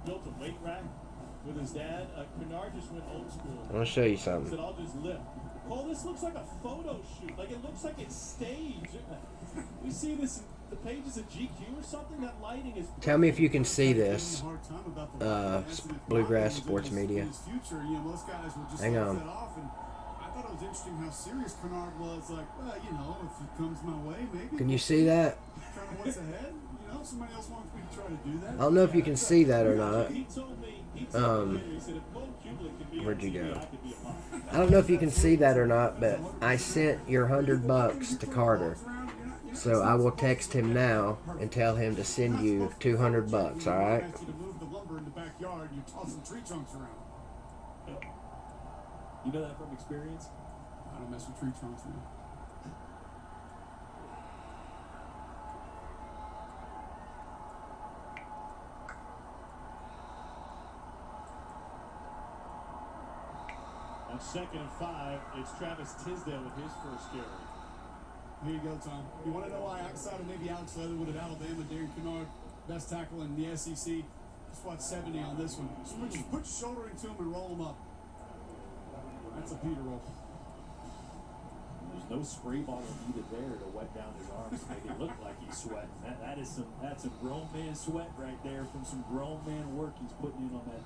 [SPEAKER 2] Built a weight rack with his dad. Kennard just went old school.
[SPEAKER 3] I'm going to show you something.
[SPEAKER 2] Said, I'll just lift. Cole, this looks like a photo shoot. Like, it looks like it's staged. We see this in the pages of GQ or something. That lighting is...
[SPEAKER 3] Tell me if you can see this, Bluegrass Sports Media. Hang on.
[SPEAKER 1] I thought it was interesting how serious Kennard was. Like, well, you know, if it comes my way, maybe.
[SPEAKER 3] Can you see that?
[SPEAKER 1] Kind of what's ahead. You know, somebody else wants me to try to do that.
[SPEAKER 3] I don't know if you can see that or not. Where'd you go? I don't know if you can see that or not, but I sent your $100 to Carter. So I will text him now and tell him to send you $200, all right?
[SPEAKER 4] You know that from experience?
[SPEAKER 1] I don't mess with tree trunks, man.
[SPEAKER 2] On 2nd and 5, it's Travis Tisdale with his first carry.
[SPEAKER 1] Here you go, Tom. You want to know why outside of maybe Alex Leatherwood at Alabama, Darian Kennard, best tackle in the SEC? Just watch 70 on this one. Just put your shoulder into him and roll him up. That's a Peter roll.
[SPEAKER 4] There's no spray bottle needed there to wet down his arms to make it look like he's sweating. That's some grown man sweat right there from some grown man work he's putting in on that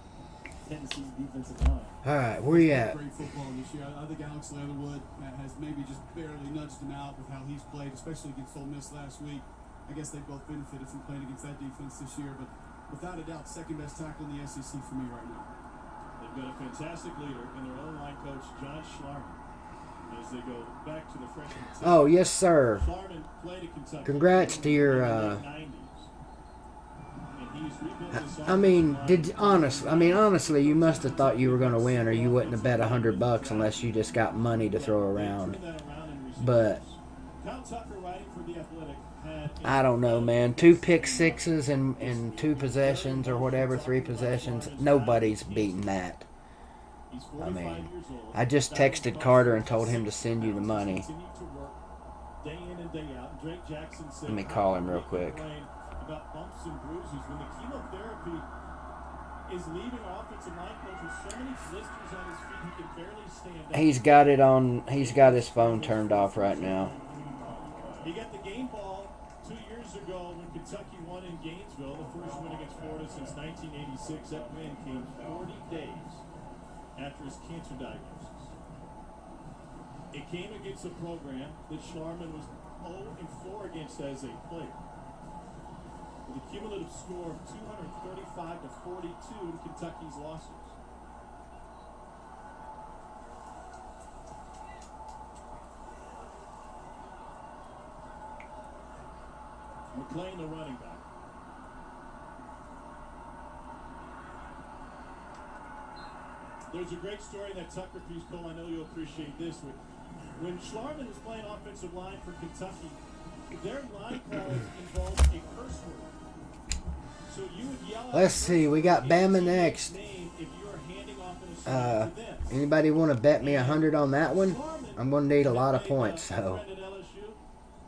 [SPEAKER 4] Tennessee defensive line.
[SPEAKER 3] All right, where you at?
[SPEAKER 1] Great football this year. I think Alex Leatherwood has maybe just barely nudged him out with how he's played, especially against Ole Miss last week. I guess they both benefited from playing against that defense this year, but without a doubt, second best tackle in the SEC for me right now.
[SPEAKER 2] They've got a fantastic leader in their own line coach, John Schlarman, as they go back to the freshman team.
[SPEAKER 3] Oh, yes, sir.
[SPEAKER 2] Schlarman played at Kentucky.
[SPEAKER 3] Congrats to your, honestly, you must have thought you were going to win, or you wouldn't have bet $100 unless you just got money to throw around. But I don't know, man. 2 pick sixes in 2 possessions or whatever, 3 possessions. Nobody's beating that. I mean, I just texted Carter and told him to send you the money. Let me call him real quick.
[SPEAKER 2] About bumps and bruises when the chemotherapy is leaving offensive line coach with so many blisters on his feet he can barely stand up.
[SPEAKER 3] He's got it on. He's got his phone turned off right now.
[SPEAKER 2] He got the game ball 2 years ago when Kentucky won in Gainesville, the first win against Florida since 1986. That win came 40 days after his cancer diagnosis. It came against a program that Schlarman was 0-4 against as a player, with a cumulative score of 235-42 in Kentucky's losses. McClain, the running back. There's a great story in that Tucker piece, Cole. I know you'll appreciate this. When Schlarman was playing offensive line for Kentucky, their line calls involved a curse word. So you would yell out.
[SPEAKER 3] Let's see. We got Bama next.
[SPEAKER 2] If you were handing off an assignment to them.
[SPEAKER 3] Anybody want to bet me 100 on that one? I'm going to need a lot of points. So.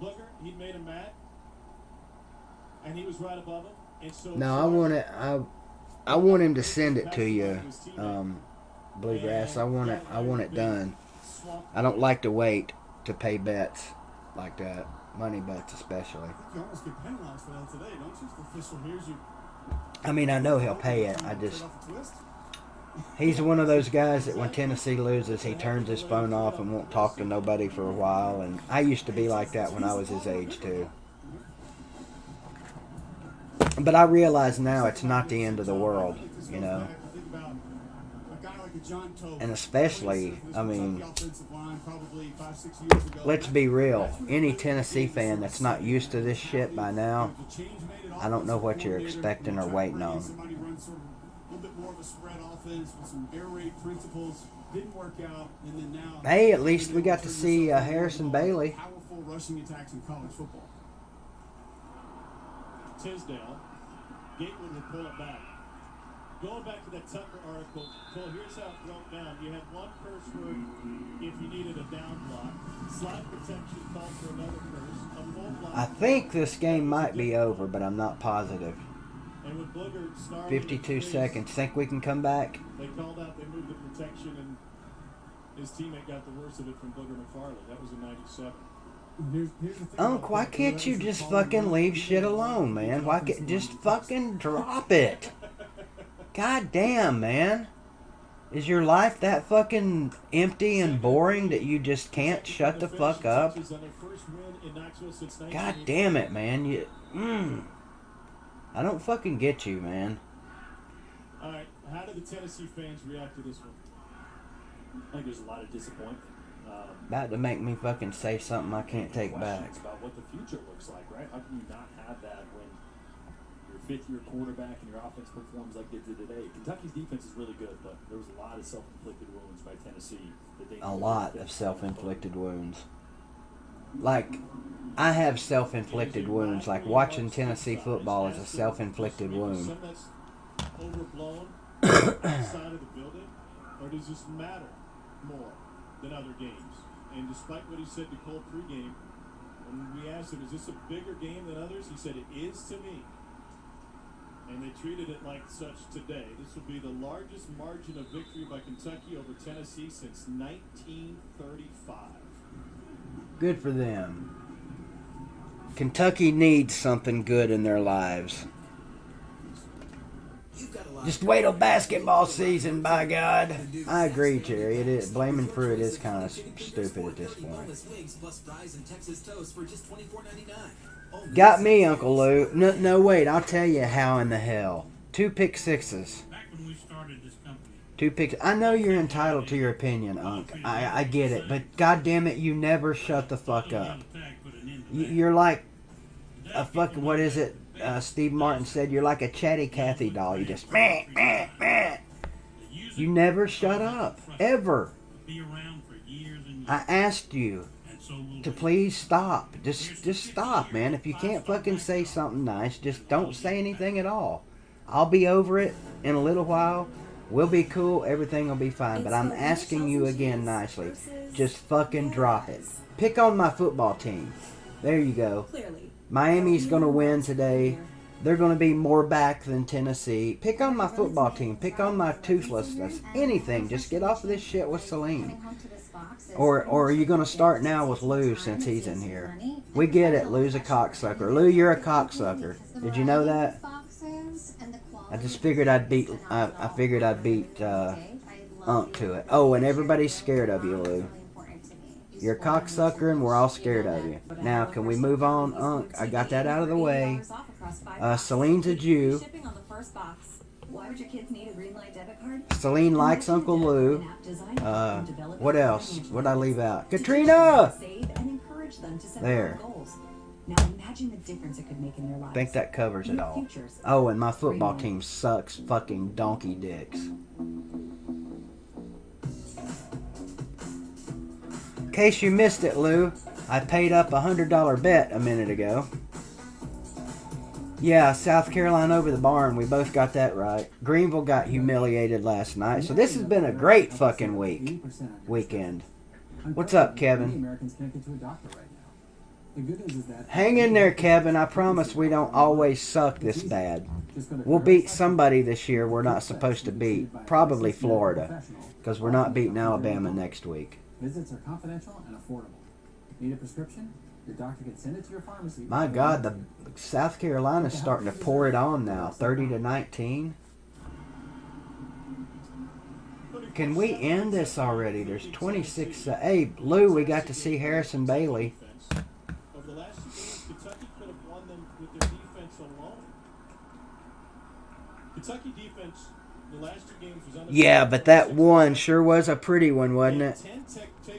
[SPEAKER 2] Booger, he'd made him mad, and he was right above him. And so
[SPEAKER 3] No, I want it. I want him to send it to you, Bluegrass. I want it done. I don't like to wait to pay bets like that, money bets especially.
[SPEAKER 1] You almost get penalized for that today, don't you? The official hears you.
[SPEAKER 3] I mean, I know he'll pay it. He's one of those guys that when Tennessee loses, he turns his phone off and won't talk to nobody for a while. And I used to be like that when I was his age too. But I realize now it's not the end of the world, you know. And especially, I mean, let's be real. Any Tennessee fan that's not used to this shit by now, I don't know what you're expecting or waiting on. Hey, at least we got to see Harrison Bailey.
[SPEAKER 1] Powerful rushing attacks in college football.
[SPEAKER 2] Tisdale, Gatewood will pull it back. Going back to that Tucker article, Cole, here's how it broke down. You had one curse word if you needed a down block. Slide protection called for another curse. A full block.
[SPEAKER 3] I think this game might be over, but I'm not positive.
[SPEAKER 2] And when Booger started
[SPEAKER 3] 52 seconds. Think we can come back?
[SPEAKER 2] They called out, they moved the protection, and his teammate got the worst of it from Booger McFarland. That was in 97.
[SPEAKER 3] Unc, why can't you just fucking leave shit alone, man? Why can't just fucking drop it? God damn, man. Is your life that fucking empty and boring that you just can't shut the fuck up? God damn it, man. I don't fucking get you, man.
[SPEAKER 2] Alright, how did the Tennessee fans react to this one?
[SPEAKER 11] I think there's a lot of disappointment.
[SPEAKER 3] About to make me fucking say something I can't take back.
[SPEAKER 11] About what the future looks like, right? How can you not have that when your fifth-year quarterback and your offense performs like they did today? Kentucky's defense is really good, but there was a lot of self-inflicted wounds by Tennessee. A
[SPEAKER 3] lot of self-inflicted wounds. Like, I have self-inflicted wounds. Like, watching Tennessee football is a self-inflicted wound.
[SPEAKER 2] Some that's overblown outside of the building, or does this matter more than other games? And despite what he said to Cole pregame, when we asked him, is this a bigger game than others? He said, it is to me. And they treated it like such today. This will be the largest margin of victory by Kentucky over Tennessee since 1935.
[SPEAKER 3] Good for them. Kentucky needs something good in their lives. Just wait till basketball season, by God. I agree, Jerry. It is. Blaming fruit is kind of stupid at this point. Got me, Uncle Lou. No, wait. I'll tell you how in the hell. 2 pick sixes.
[SPEAKER 7] Back when we started this company.
[SPEAKER 3] 2 picks. I know you're entitled to your opinion, Unc. I get it. But God damn it, you never shut the fuck up. You're like a fucking, what is it? Steve Martin said, you're like a chatty Cathy doll. You just meh, meh, meh. You never shut up. Ever. I asked you to please stop. Just stop, man. If you can't fucking say something nice, just don't say anything at all. I'll be over it in a little while. We'll be cool. Everything will be fine. But I'm asking you again nicely. Just fucking drop it. Pick on my football team. There you go. Miami's going to win today. they're going to be more back than Tennessee. Pick on my football team. Pick on my toothlessness. Anything. Just get off of this shit with Saleen. Or are you going to start now with Lou since he's in here? We get it. Lou's a cocksucker. Lou, you're a cocksucker. Did you know that? I just figured I'd beat. I figured I'd beat Unc to it. Oh, and everybody's scared of you, Lou. You're a cocksucker, and we're all scared of you. Now, can we move on, Unc? I got that out of the way. Celie's a Jew.
[SPEAKER 9] Why would your kids need a green light debit card?
[SPEAKER 3] Celine likes Uncle Lou. What else? What'd I leave out? Katrina!
[SPEAKER 9] Save and encourage them to set
[SPEAKER 3] there.
[SPEAKER 9] Goals. Now imagine the difference it could make in their lives.
[SPEAKER 3] I think that covers it all. Oh, and my football team sucks fucking donkey dicks. In case you missed it, Lou, I paid up a $100 bet a minute ago. Yeah, South Carolina over the barn. We both got that right. Greenville got humiliated last night. So this has been a great fucking weekend. What's up, Kevin? Hang in there, Kevin. I promise we don't always suck this bad. We'll beat somebody this year we're not supposed to beat. Probably Florida. Because we're not beating Alabama next week.
[SPEAKER 20] Visits are confidential and affordable. Need a prescription? Your doctor can send it to your pharmacy.
[SPEAKER 3] My God, the South Carolina's starting to pour it on now. 30-19. Can we end this already? There's 26. Hey, Lou, we got to see Harrison Bailey.
[SPEAKER 2] Over the last 2 games, Kentucky could have won them with their defense alone. Kentucky defense, the last 2 games was under.
[SPEAKER 3] Yeah, but that one sure was a pretty one, wasn't it?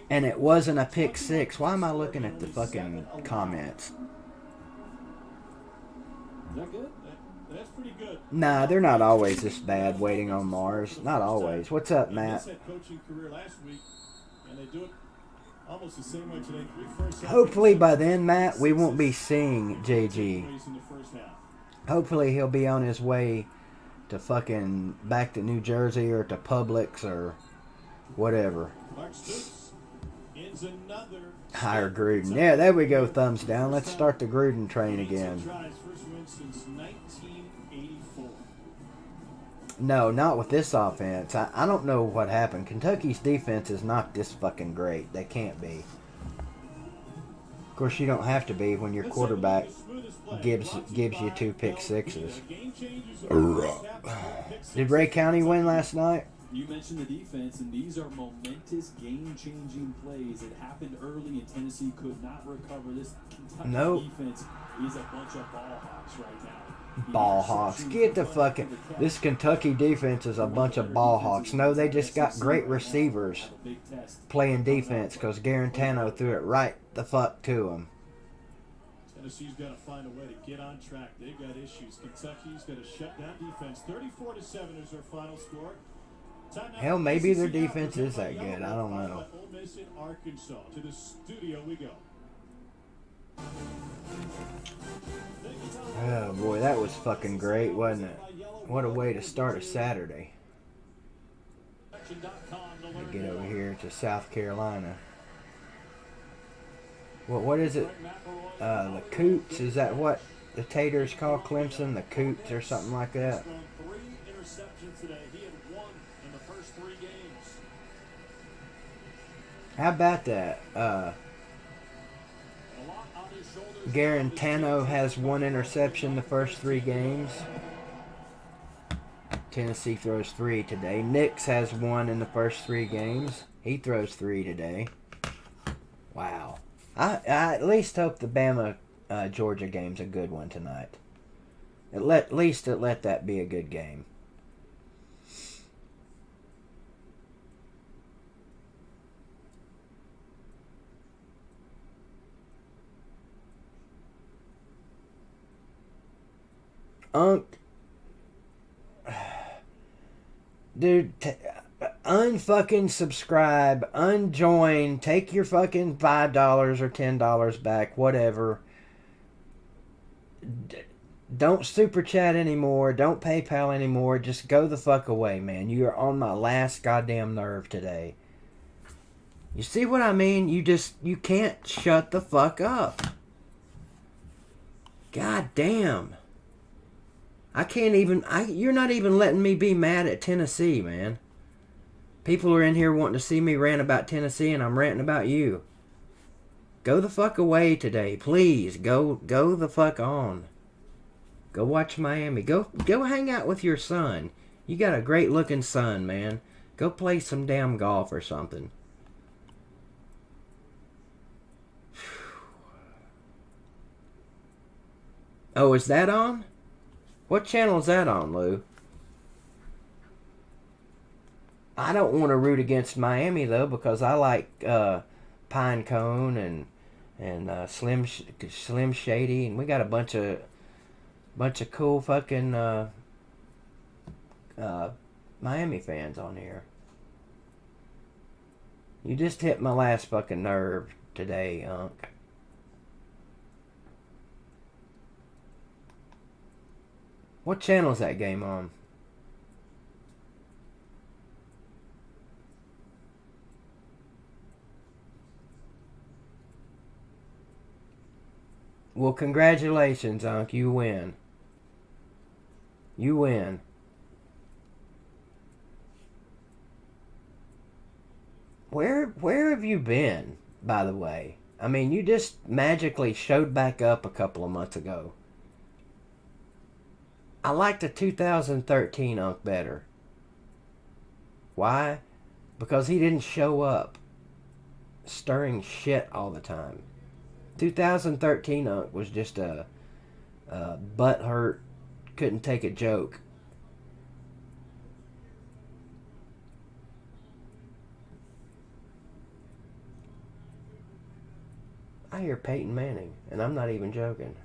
[SPEAKER 3] And it wasn't a pick six. Why am I looking at the fucking comments?
[SPEAKER 2] Is that good? That's pretty good.
[SPEAKER 3] Nah, they're not always this bad waiting on Mars. Not always. What's up, Matt?
[SPEAKER 2] Coaching career last week, and they do it almost the same way today.
[SPEAKER 3] Hopefully by then, Matt, we won't be seeing JG. Hopefully he'll be on his way to fucking back to New Jersey or to Publix or whatever. Hire Gruden. Yeah, there we go. Thumbs down. Let's start the Gruden train again. No, not with this offense. I don't know what happened. Kentucky's defense is not this fucking great. They can't be. Of course, you don't have to be when your quarterback gives you 2 pick sixes. Did Ray County win last night?
[SPEAKER 4] You mentioned the defense, and these are momentous, game-changing plays that happened early, and Tennessee could not recover. This Kentucky defense is a bunch of ball hawks right now.
[SPEAKER 3] Ball hawks. Get the fucking... This Kentucky defense is a bunch of ball hawks. No, they just got great receivers playing defense because Garantano threw it right the fuck to them.
[SPEAKER 2] Tennessee's got to find a way to get on track. They've got issues. Kentucky's got to shut down defense. 34-7 is their final score.
[SPEAKER 3] Hell, maybe their defense is that good. I don't know.
[SPEAKER 2] Ole Miss in Arkansas. To the studio we go.
[SPEAKER 3] Oh boy, that was fucking great, wasn't it? What a way to start a Saturday. Get over here to South Carolina. What is it? The Coots? Is that what the Taters call Clemson? The Coots or something like that? How about that? Garantano has 1 interception the first 3 games. Tennessee throws 3 today. Nix has 1 in the first 3 games. He throws 3 today. Wow. I at least hope the Bama Georgia game's a good one tonight. At least let that be a good game. Unc, dude, unfucking subscribe, unjoin, take your fucking $5 or $10 back, whatever. Don't super chat anymore. Don't PayPal anymore. Just go the fuck away, man. You are on my last goddamn nerve today. You see what I mean? You can't shut the fuck up. God damn. I can't even. You're not even letting me be mad at Tennessee, man. People are in here wanting to see me rant about Tennessee, and I'm ranting about you. Go the fuck away today, please. Go the fuck on. Go watch Miami. Go hang out with your son. You got a great looking son, man. Go play some damn golf or something. Oh, is that on? What channel is that on, Lou? I don't want to root against Miami though, because I like Pine Cone and Slim Shady, and we got a bunch of cool fucking Miami fans on here. You just hit my last fucking nerve today, Unc. What channel is that game on? Well, congratulations, Unc. You win. You win. Where have you been, by the way? I mean, you just magically showed back up a couple of months ago. I like the 2013 Unc better. Why? Because he didn't show up stirring shit all the time. 2013 Unc was just a butthurt, couldn't take a joke. I hear Peyton Manning, and I'm not even joking.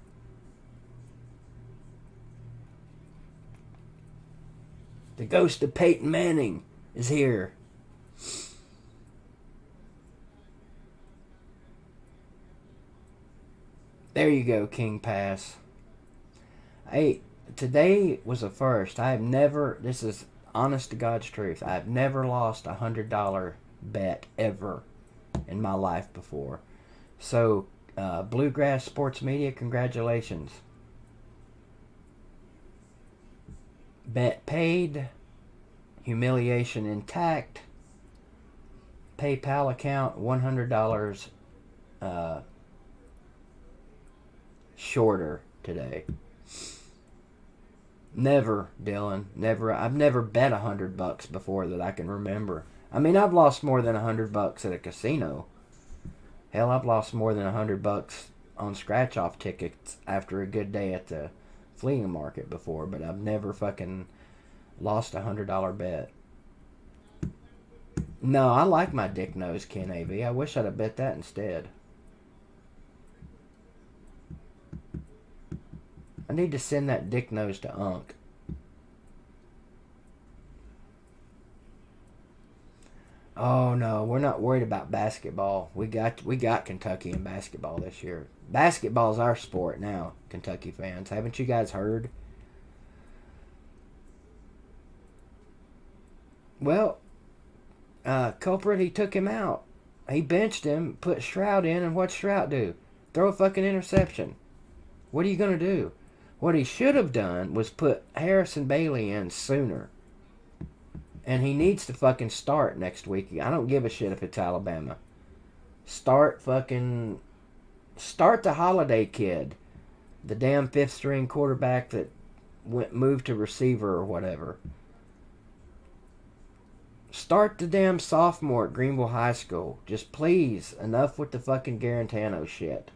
[SPEAKER 3] The ghost of Peyton Manning is here. There you go, King Pass. Hey, today was a first. I have never, this is honest to God's truth, I've never lost a $100 bet ever in my life before. So, Bluegrass Sports Media, congratulations. Bet paid, humiliation intact, PayPal account $100 shorter today. Never, Dylan, never. I've never bet $100 before that I can remember. I mean, I've lost more than $100 at a casino. Hell, I've lost more than $100 on scratch-off tickets after a good day at the flea market before, but I've never fucking lost a $100 bet. No, I like my dick nose, Ken A.V. I wish I'd have bet that instead. I need to send that dick nose to Unc. Oh no, we're not worried about basketball. We got Kentucky in basketball this year. Basketball's our sport now, Kentucky fans. Haven't you guys heard? Well, culprit, he took him out. He benched him, put Stroud in, and what'd Stroud do? Throw a fucking interception. What are you gonna do? What he should have done was put Harrison Bailey in sooner. And he needs to fucking start next week. I don't give a shit if it's Alabama. Start the Holiday kid. The damn fifth string quarterback that moved to receiver or whatever. Start the damn sophomore at Greenville High School. Just please, enough with the fucking Garantano shit.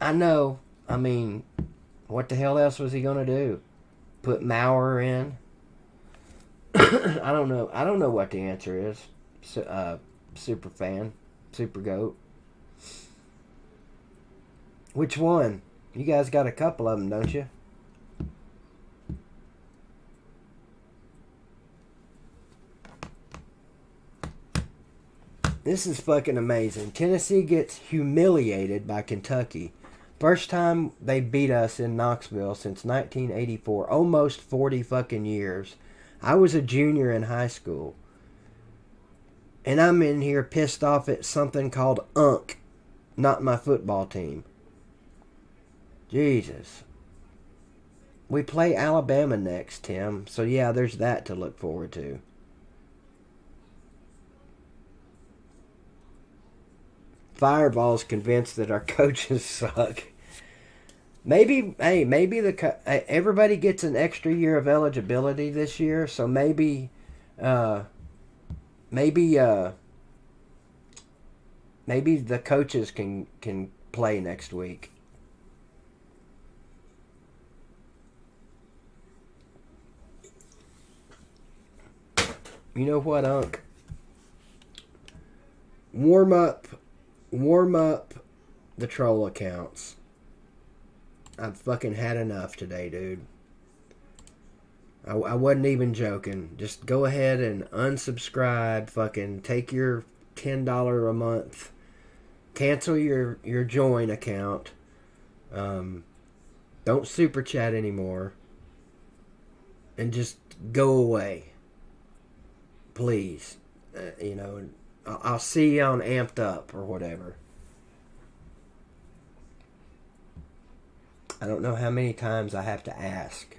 [SPEAKER 3] I know. I mean, what the hell else was he gonna do? Put Maurer in? I don't know. I don't know what the answer is. Super fan, super goat. Which one? You guys got a couple of them, don't you? This is fucking amazing. Tennessee gets humiliated by Kentucky. First time they beat us in Knoxville since 1984. Almost 40 fucking years. I was a junior in high school. And I'm in here pissed off at something called UNC, not my football team. Jesus. We play Alabama next, Tim. So yeah, there's that to look forward to. Fireball's convinced that our coaches suck. Maybe everybody gets an extra year of eligibility this year, so maybe the coaches can play next week. You know what, Unc? Warm up the troll accounts. I've fucking had enough today, dude. I wasn't even joking. Just go ahead and unsubscribe. Fucking take your $10 a month. Cancel your join account. Don't super chat anymore. And just go away. Please. I'll see you on Amped Up or whatever. I don't know how many times I have to ask.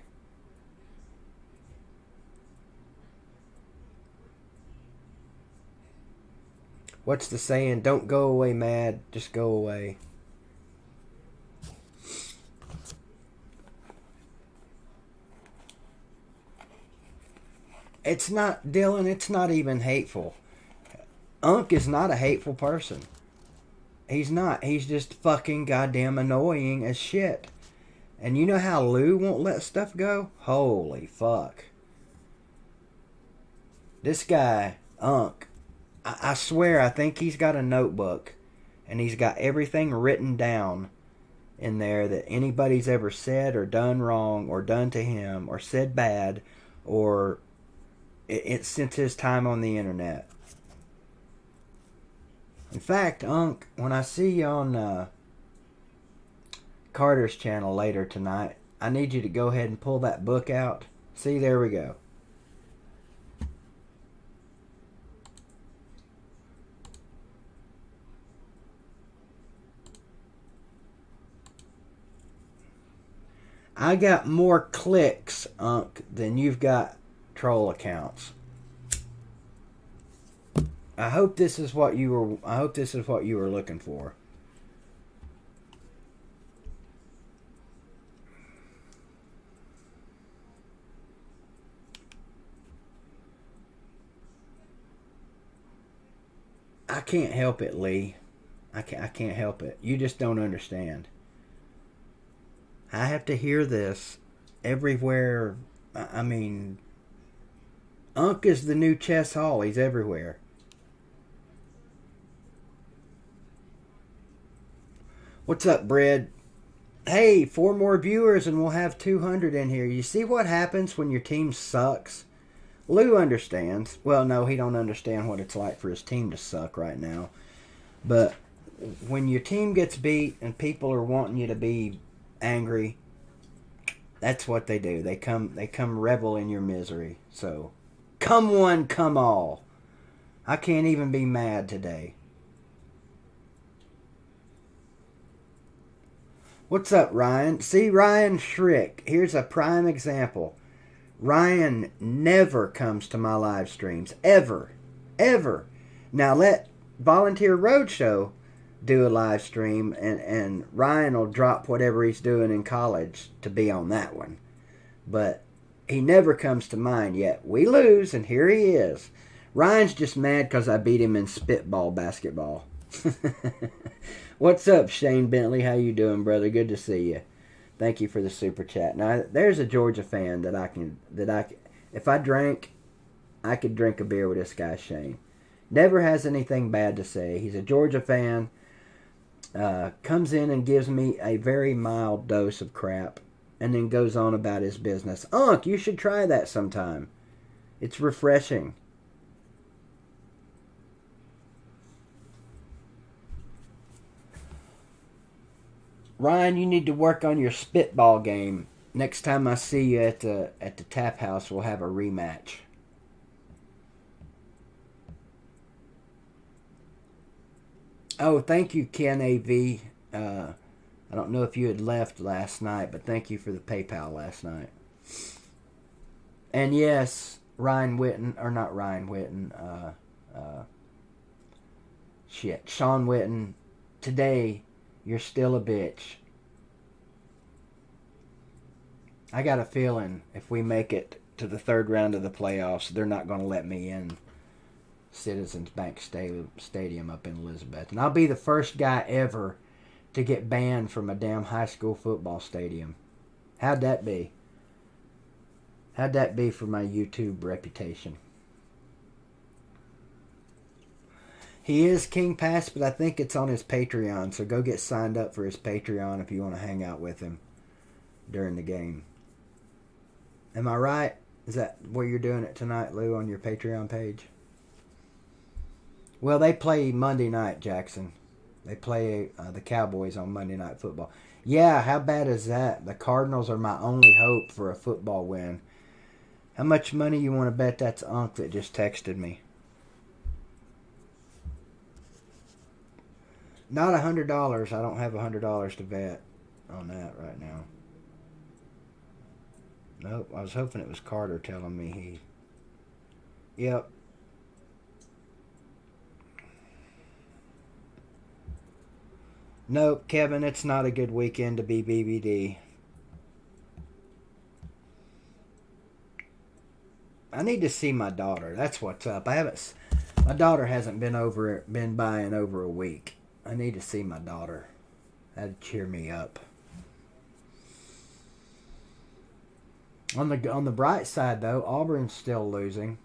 [SPEAKER 3] What's the saying? Don't go away mad, just go away. It's not, Dylan, it's not even hateful. Unc is not a hateful person. He's not. He's just fucking goddamn annoying as shit. And you know how Lou won't let stuff go? Holy fuck. This guy, Unc, I swear, I think he's got a notebook. And he's got everything written down in there that anybody's ever said or done wrong or done to him or said bad or it's since his time on the internet. In fact, Unc, when I see you on Carter's channel later tonight, I need you to go ahead and pull that book out. See, there we go. I got more clicks, Unc, than you've got troll accounts. I hope this is what you were looking for. I can't help it, Lee. I can't help it. You just don't understand. I have to hear this everywhere. I mean, Unc is the new Chess Hall. He's everywhere. What's up, Bread? Hey, 4 more viewers and we'll have 200 in here. You see what happens when your team sucks? Lou understands. Well, no, he don't understand what it's like for his team to suck right now. But when your team gets beat and people are wanting you to be angry, that's what they do. They come revel in your misery. So, come one, come all. I can't even be mad today. What's up, Ryan? See, Ryan Schrick. Here's a prime example. Ryan never comes to my live streams. Ever. Ever. Now let Volunteer Roadshow do a live stream and Ryan will drop whatever he's doing in college to be on that one. But he never comes to mine yet. We lose and here he is. Ryan's just mad because I beat him in spitball basketball. What's up, Shane Bentley? How you doing, brother? Good to see you. Thank you for the super chat. Now, there's a Georgia fan if I drank, I could drink a beer with this guy, Shane. Never has anything bad to say. He's a Georgia fan. Comes in and gives me a very mild dose of crap and then goes on about his business. Unc, you should try that sometime. It's refreshing. Ryan, you need to work on your spitball game. Next time I see you at the tap house, we'll have a rematch. Oh, thank you, Ken AV. I don't know if you had left last night, but thank you for the PayPal last night. And yes, Ryan Witten, or not Ryan Witten, Sean Witten, today, you're still a bitch. I got a feeling if we make it to the third round of the playoffs, they're not going to let me in Citizens Bank Stadium up in Elizabeth. And I'll be the first guy ever to get banned from a damn high school football stadium. How'd that be? How'd that be for my YouTube reputation? He is King Pass, but I think it's on his Patreon, so go get signed up for his Patreon if you want to hang out with him during the game. Am I right? Is that where you're doing it tonight, Lou, on your Patreon page? Well, they play Monday night, Jackson. They play the Cowboys on Monday Night Football. Yeah, how bad is that? The Cardinals are my only hope for a football win. How much money you want to bet that's Unc that just texted me? Not $100. I don't have $100 to bet on that right now. Nope, I was hoping it was Carter telling me he... Yep. Nope, Kevin, it's not a good weekend to be BBD. I need to see my daughter. That's what's up. My daughter hasn't been by in over a week. I need to see my daughter. That'd cheer me up. On the bright side, though, Auburn's still losing.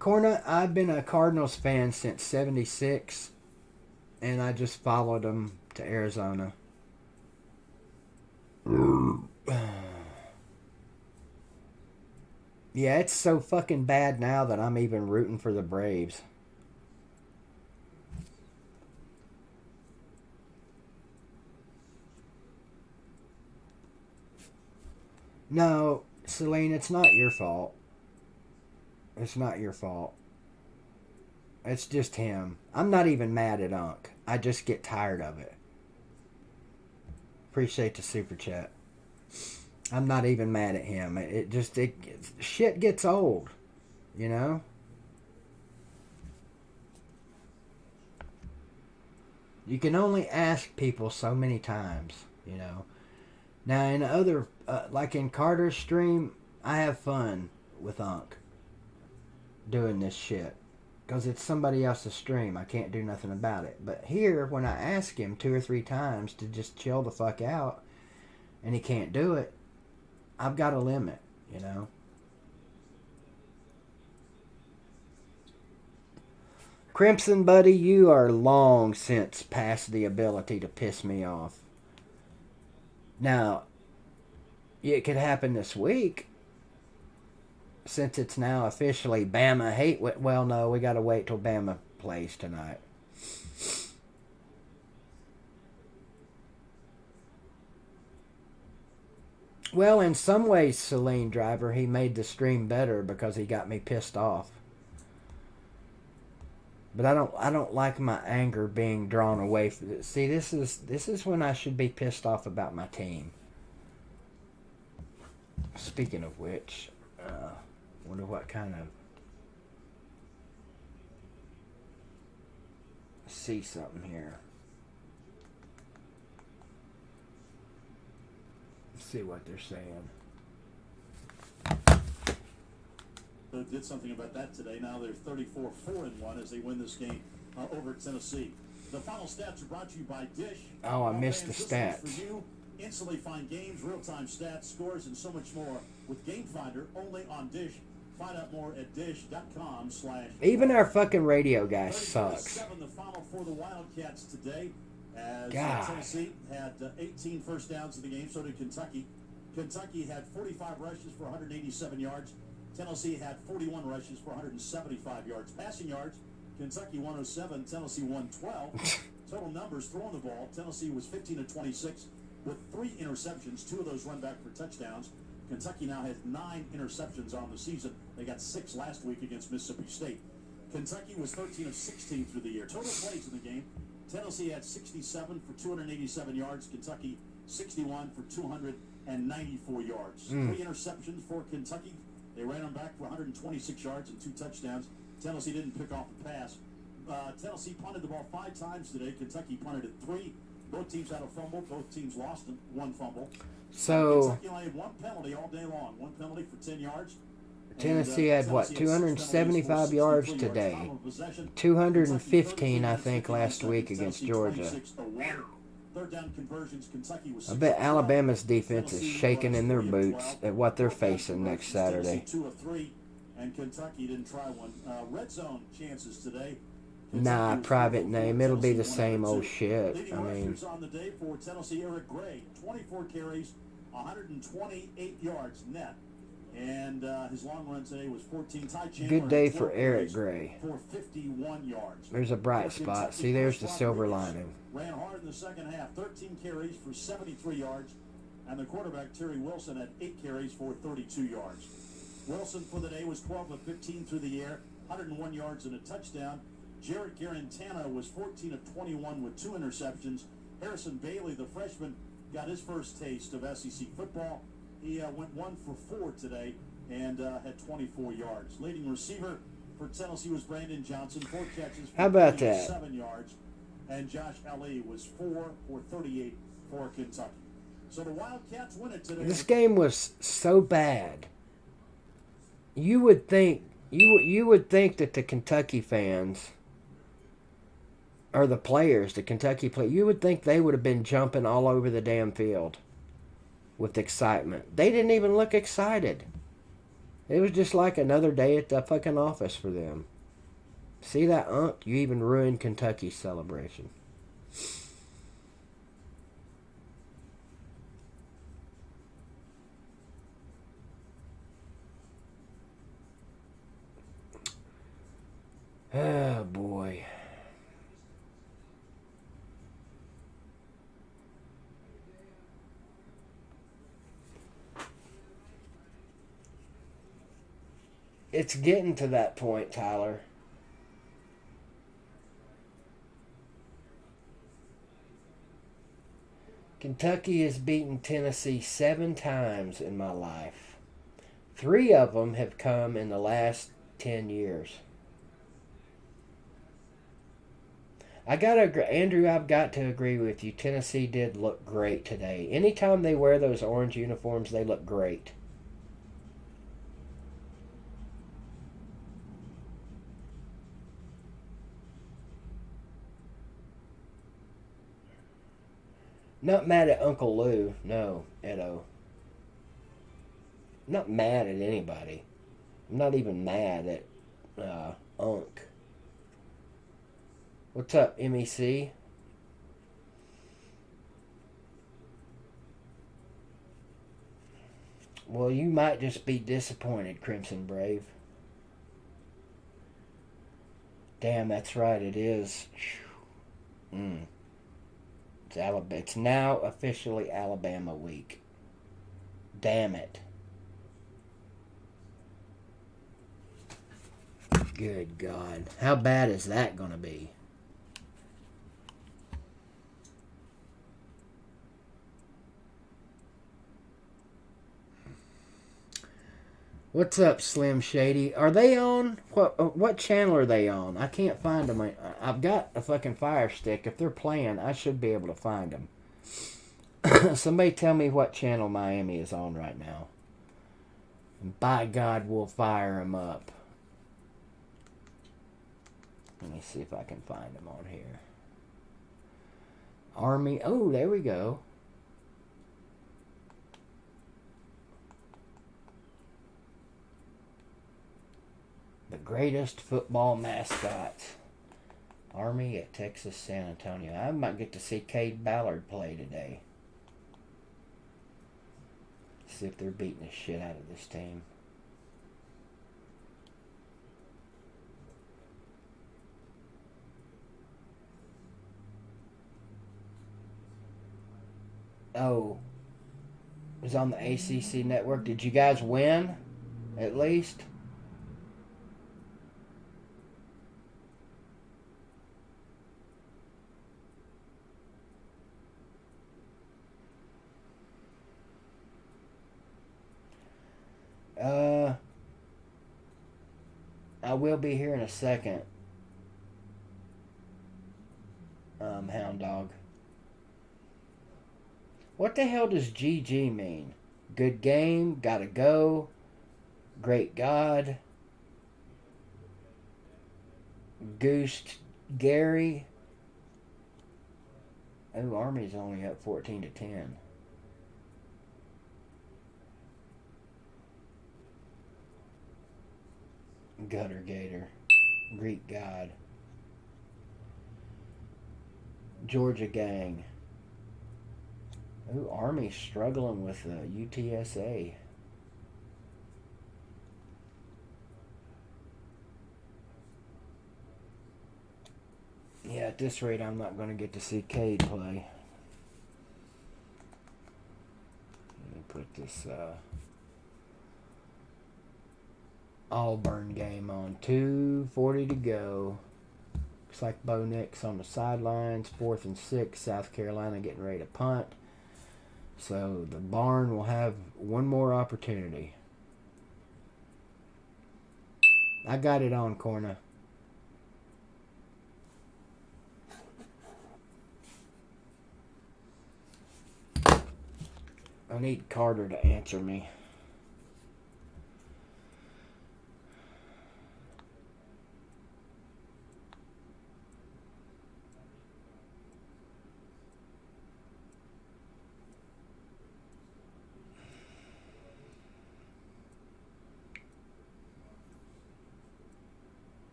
[SPEAKER 3] Corna, I've been a Cardinals fan since '76, and I just followed them to Arizona. Yeah, it's so fucking bad now that I'm even rooting for the Braves. No, Celine, it's not your fault. It's not your fault. It's just him. I'm not even mad at Unc. I just get tired of it. Appreciate the super chat. I'm not even mad at him. Shit gets old, you know? You can only ask people so many times, you know? Now, in other, like in Carter's stream, I have fun with Unc doing this shit. Because it's somebody else's stream. I can't do nothing about it. But here, when I ask him 2 or 3 times to just chill the fuck out, and he can't do it, I've got a limit, you know? Crimson, buddy, you are long since past the ability to piss me off. Now, it could happen this week, since it's now officially Bama hate. Well, no, we got to wait till Bama plays tonight. Well, in some ways, Celine Driver, he made the stream better because he got me pissed off. But I don't like my anger being drawn away. See, this is when I should be pissed off about my team. Speaking of which, wonder what kind of... See something here. See what they're saying.
[SPEAKER 2] Did something about that today. Now they're 34-4-1 as they win this game over Tennessee. The final stats are brought to you by Dish.
[SPEAKER 3] Oh, I missed the stats.
[SPEAKER 2] For you, instantly find games, real-time stats, scores, and so much more with Game Finder only on Dish. Find out more at dish.com/.
[SPEAKER 3] Even our fucking radio guy sucks.
[SPEAKER 2] The final for the Wildcats today. As
[SPEAKER 3] God.
[SPEAKER 2] Tennessee had 18 first downs in the game, so did Kentucky. Kentucky had 45 rushes for 187 yards. Tennessee had 41 rushes for 175 yards. Passing yards, Kentucky 107, Tennessee 112. Total numbers throwing the ball, Tennessee was 15-26 with 3 interceptions, 2 of those run back for touchdowns. Kentucky now has 9 interceptions on the season. They got 6 last week against Mississippi State.
[SPEAKER 19] Kentucky was 13 of 16 through the year. Total plays in the game. Tennessee had 67 for 287 yards. Kentucky 61 for 294 yards. 3 interceptions for Kentucky. They ran them back for 126 yards and 2 touchdowns. Tennessee didn't pick off the pass. Tennessee punted the ball 5 times today. Kentucky punted it 3. Both teams had a fumble. Both teams lost 1 fumble.
[SPEAKER 3] So
[SPEAKER 19] Kentucky only had 1 penalty all day long. 1 penalty for 10 yards.
[SPEAKER 3] Tennessee had what, 275 yards today, 215 I think last week against Georgia. I bet Alabama's defense is shaking in their boots at what they're facing next Saturday.
[SPEAKER 19] 2 of 3, and Kentucky didn't try one. Red zone chances today.
[SPEAKER 3] Nah, private name. It'll be the same old shit. I mean,
[SPEAKER 19] on the day for Tennessee, Eric Gray, 24 carries, 128 yards net. And his long run today was 14. Ty Chandler
[SPEAKER 3] good day for Eric Gray.
[SPEAKER 19] For 51 yards.
[SPEAKER 3] There's a bright spot. See, there's the silver lining.
[SPEAKER 19] Ran hard in the second half. 13 carries for 73 yards. And the quarterback, Terry Wilson, had 8 carries for 32 yards. Wilson for the day was 12 of 15 through the air, 101 yards and a touchdown. Jared Garantana was 14 of 21 with 2 interceptions. Harrison Bailey, the freshman, got his first taste of SEC football. He went 1 for 4 today and had 24 yards. Leading receiver for Tennessee was Brandon Johnson, 4 catches for
[SPEAKER 3] How about that?
[SPEAKER 19] 7 yards. And Josh Ali was 4 for 38 for Kentucky. So the Wildcats win it today.
[SPEAKER 3] This game was so bad. You would think that the Kentucky fans, or the players, the Kentucky players, you would think they would have been jumping all over the damn field with excitement. They didn't even look excited. It was just like another day at the fucking office for them. See that, Unc? You even ruined Kentucky's celebration. Oh, boy. It's getting to that point, Tyler. Kentucky has beaten Tennessee 7 times in my life. 3 of them have come in the last 10 years. Andrew, I've got to agree with you. Tennessee did look great today. Anytime they wear those orange uniforms, they look great. Not mad at Uncle Lou. No, Edo. I'm not mad at anybody. I'm not even mad at Unc. What's up, MEC? Well, you might just be disappointed, Crimson Brave. Damn, that's right, it is. It's Alabama. It's now officially Alabama week. Damn it. Good God. How bad is that going to be? What's up, Slim Shady? Are they on? What channel are they on? I can't find them. I've got a fucking Fire Stick. If they're playing, I should be able to find them. Somebody tell me what channel Miami is on right now. And by God, we'll fire them up. Let me see if I can find them on here. Army. Oh, there we go. The greatest football mascots. Army at Texas San Antonio. I might get to see Cade Ballard play today. See if they're beating the shit out of this team. Oh. It was on the ACC network. Did you guys win? At least? I will be here in a second. Hound Dog. What the hell does GG mean? Good game, gotta go, great God, Goosed Gary. Oh, Army's only up 14-10. Gutter Gator, Greek God, Georgia Gang. Ooh, Army's struggling with UTSA. Yeah, at this rate, I'm not going to get to see Cade play. Let me put this Auburn game on. 2:40 to go. Looks like Bo Nix on the sidelines. 4th and 6. South Carolina getting ready to punt. So the barn will have one more opportunity. I got it on, Corna. I need Carter to answer me.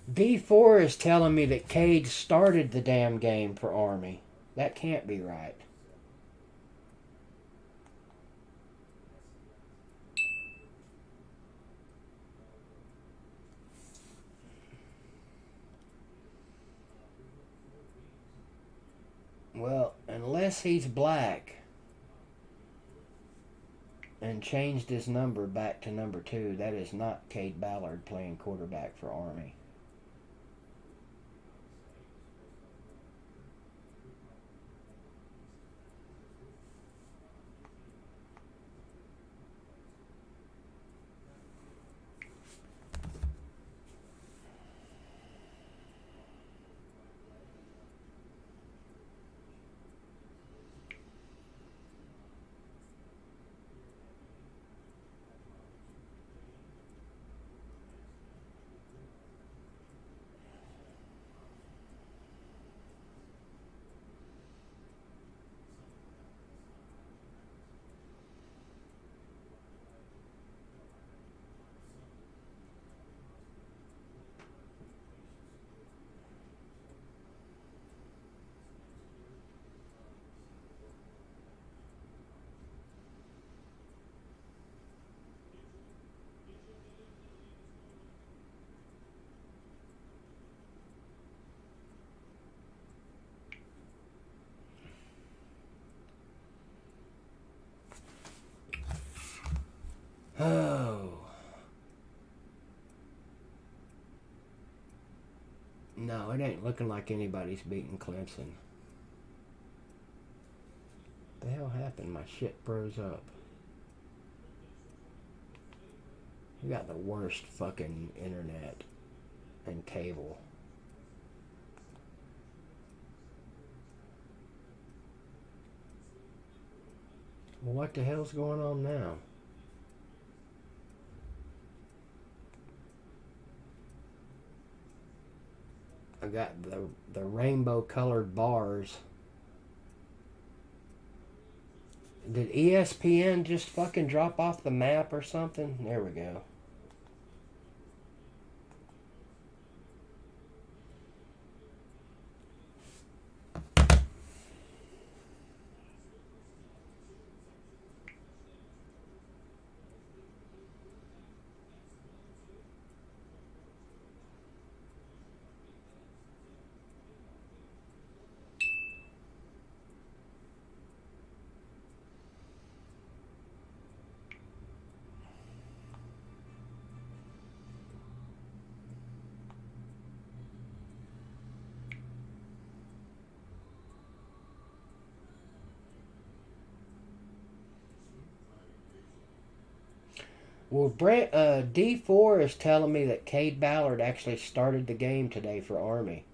[SPEAKER 3] D4 is telling me that Cade started the damn game for Army. That can't be right. Well, unless he's black and changed his number back to number 2, that is not Cade Ballard playing quarterback for Army. Oh. No, it ain't looking like anybody's beating Clemson. What the hell happened? My shit froze up. You got the worst fucking internet and cable. Well, what the hell's going on now? I got the rainbow colored bars. Did ESPN just fucking drop off the map or something? There we go. Well, D4 is telling me that Cade Ballard actually started the game today for Army.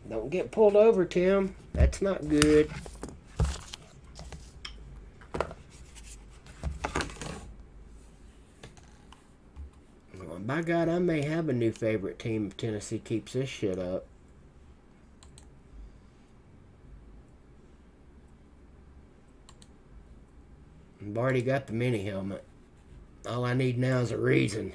[SPEAKER 3] Don't get pulled over, Tim. That's not good. Well, by God, I may have a new favorite team if Tennessee keeps this shit up. I've already got the mini helmet. All I need now is a reason.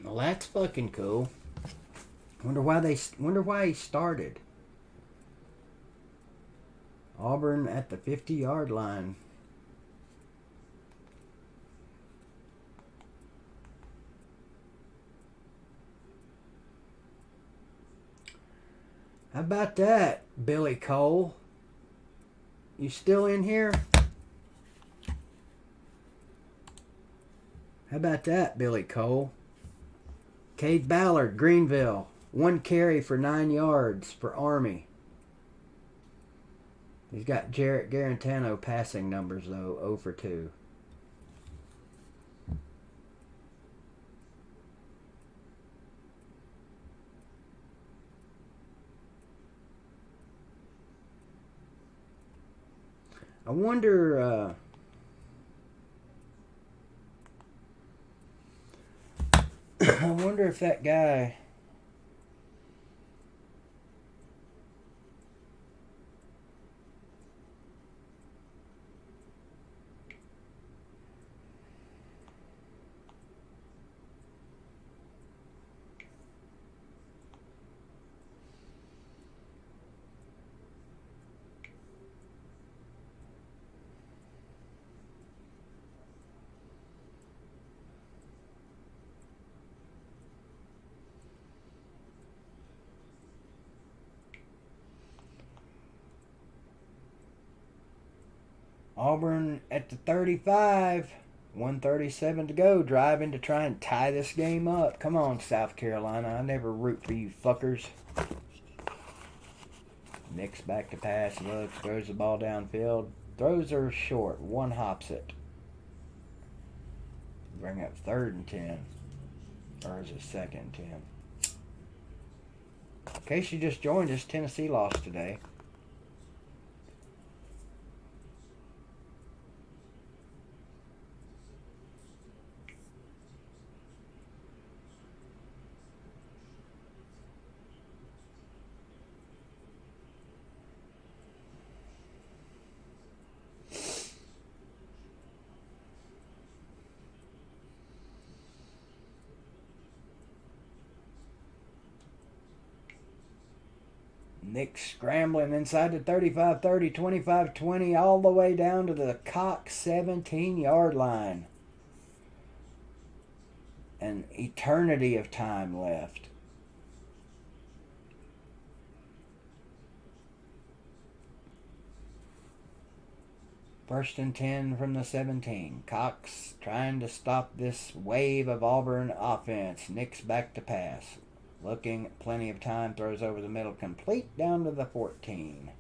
[SPEAKER 3] Well, that's fucking cool. Wonder why he started. Auburn at the 50-yard line. How about that, Billy Cole? You still in here? How about that, Billy Cole? Cade Ballard, Greenville. 1 carry for 9 yards for Army. He's got Jarrett Garantano passing numbers, though, 0 for 2. I wonder... I wonder if that guy... Auburn at the 35. 1:37 to go. Driving to try and tie this game up. Come on, South Carolina. I never root for you fuckers. Nick's back to pass. Looks, throws the ball downfield. Throws her short. One hops it. Bring up 3rd and 10. Or is it 2nd and 10? In case you just joined us, Tennessee lost today. Nick scrambling inside the 35-30, 25-20, all the way down to the Cox 17-yard line. An eternity of time left. First and 10 from the 17. Cox trying to stop this wave of Auburn offense. Nick's back to pass. Looking, plenty of time, throws over the middle, complete down to the 14.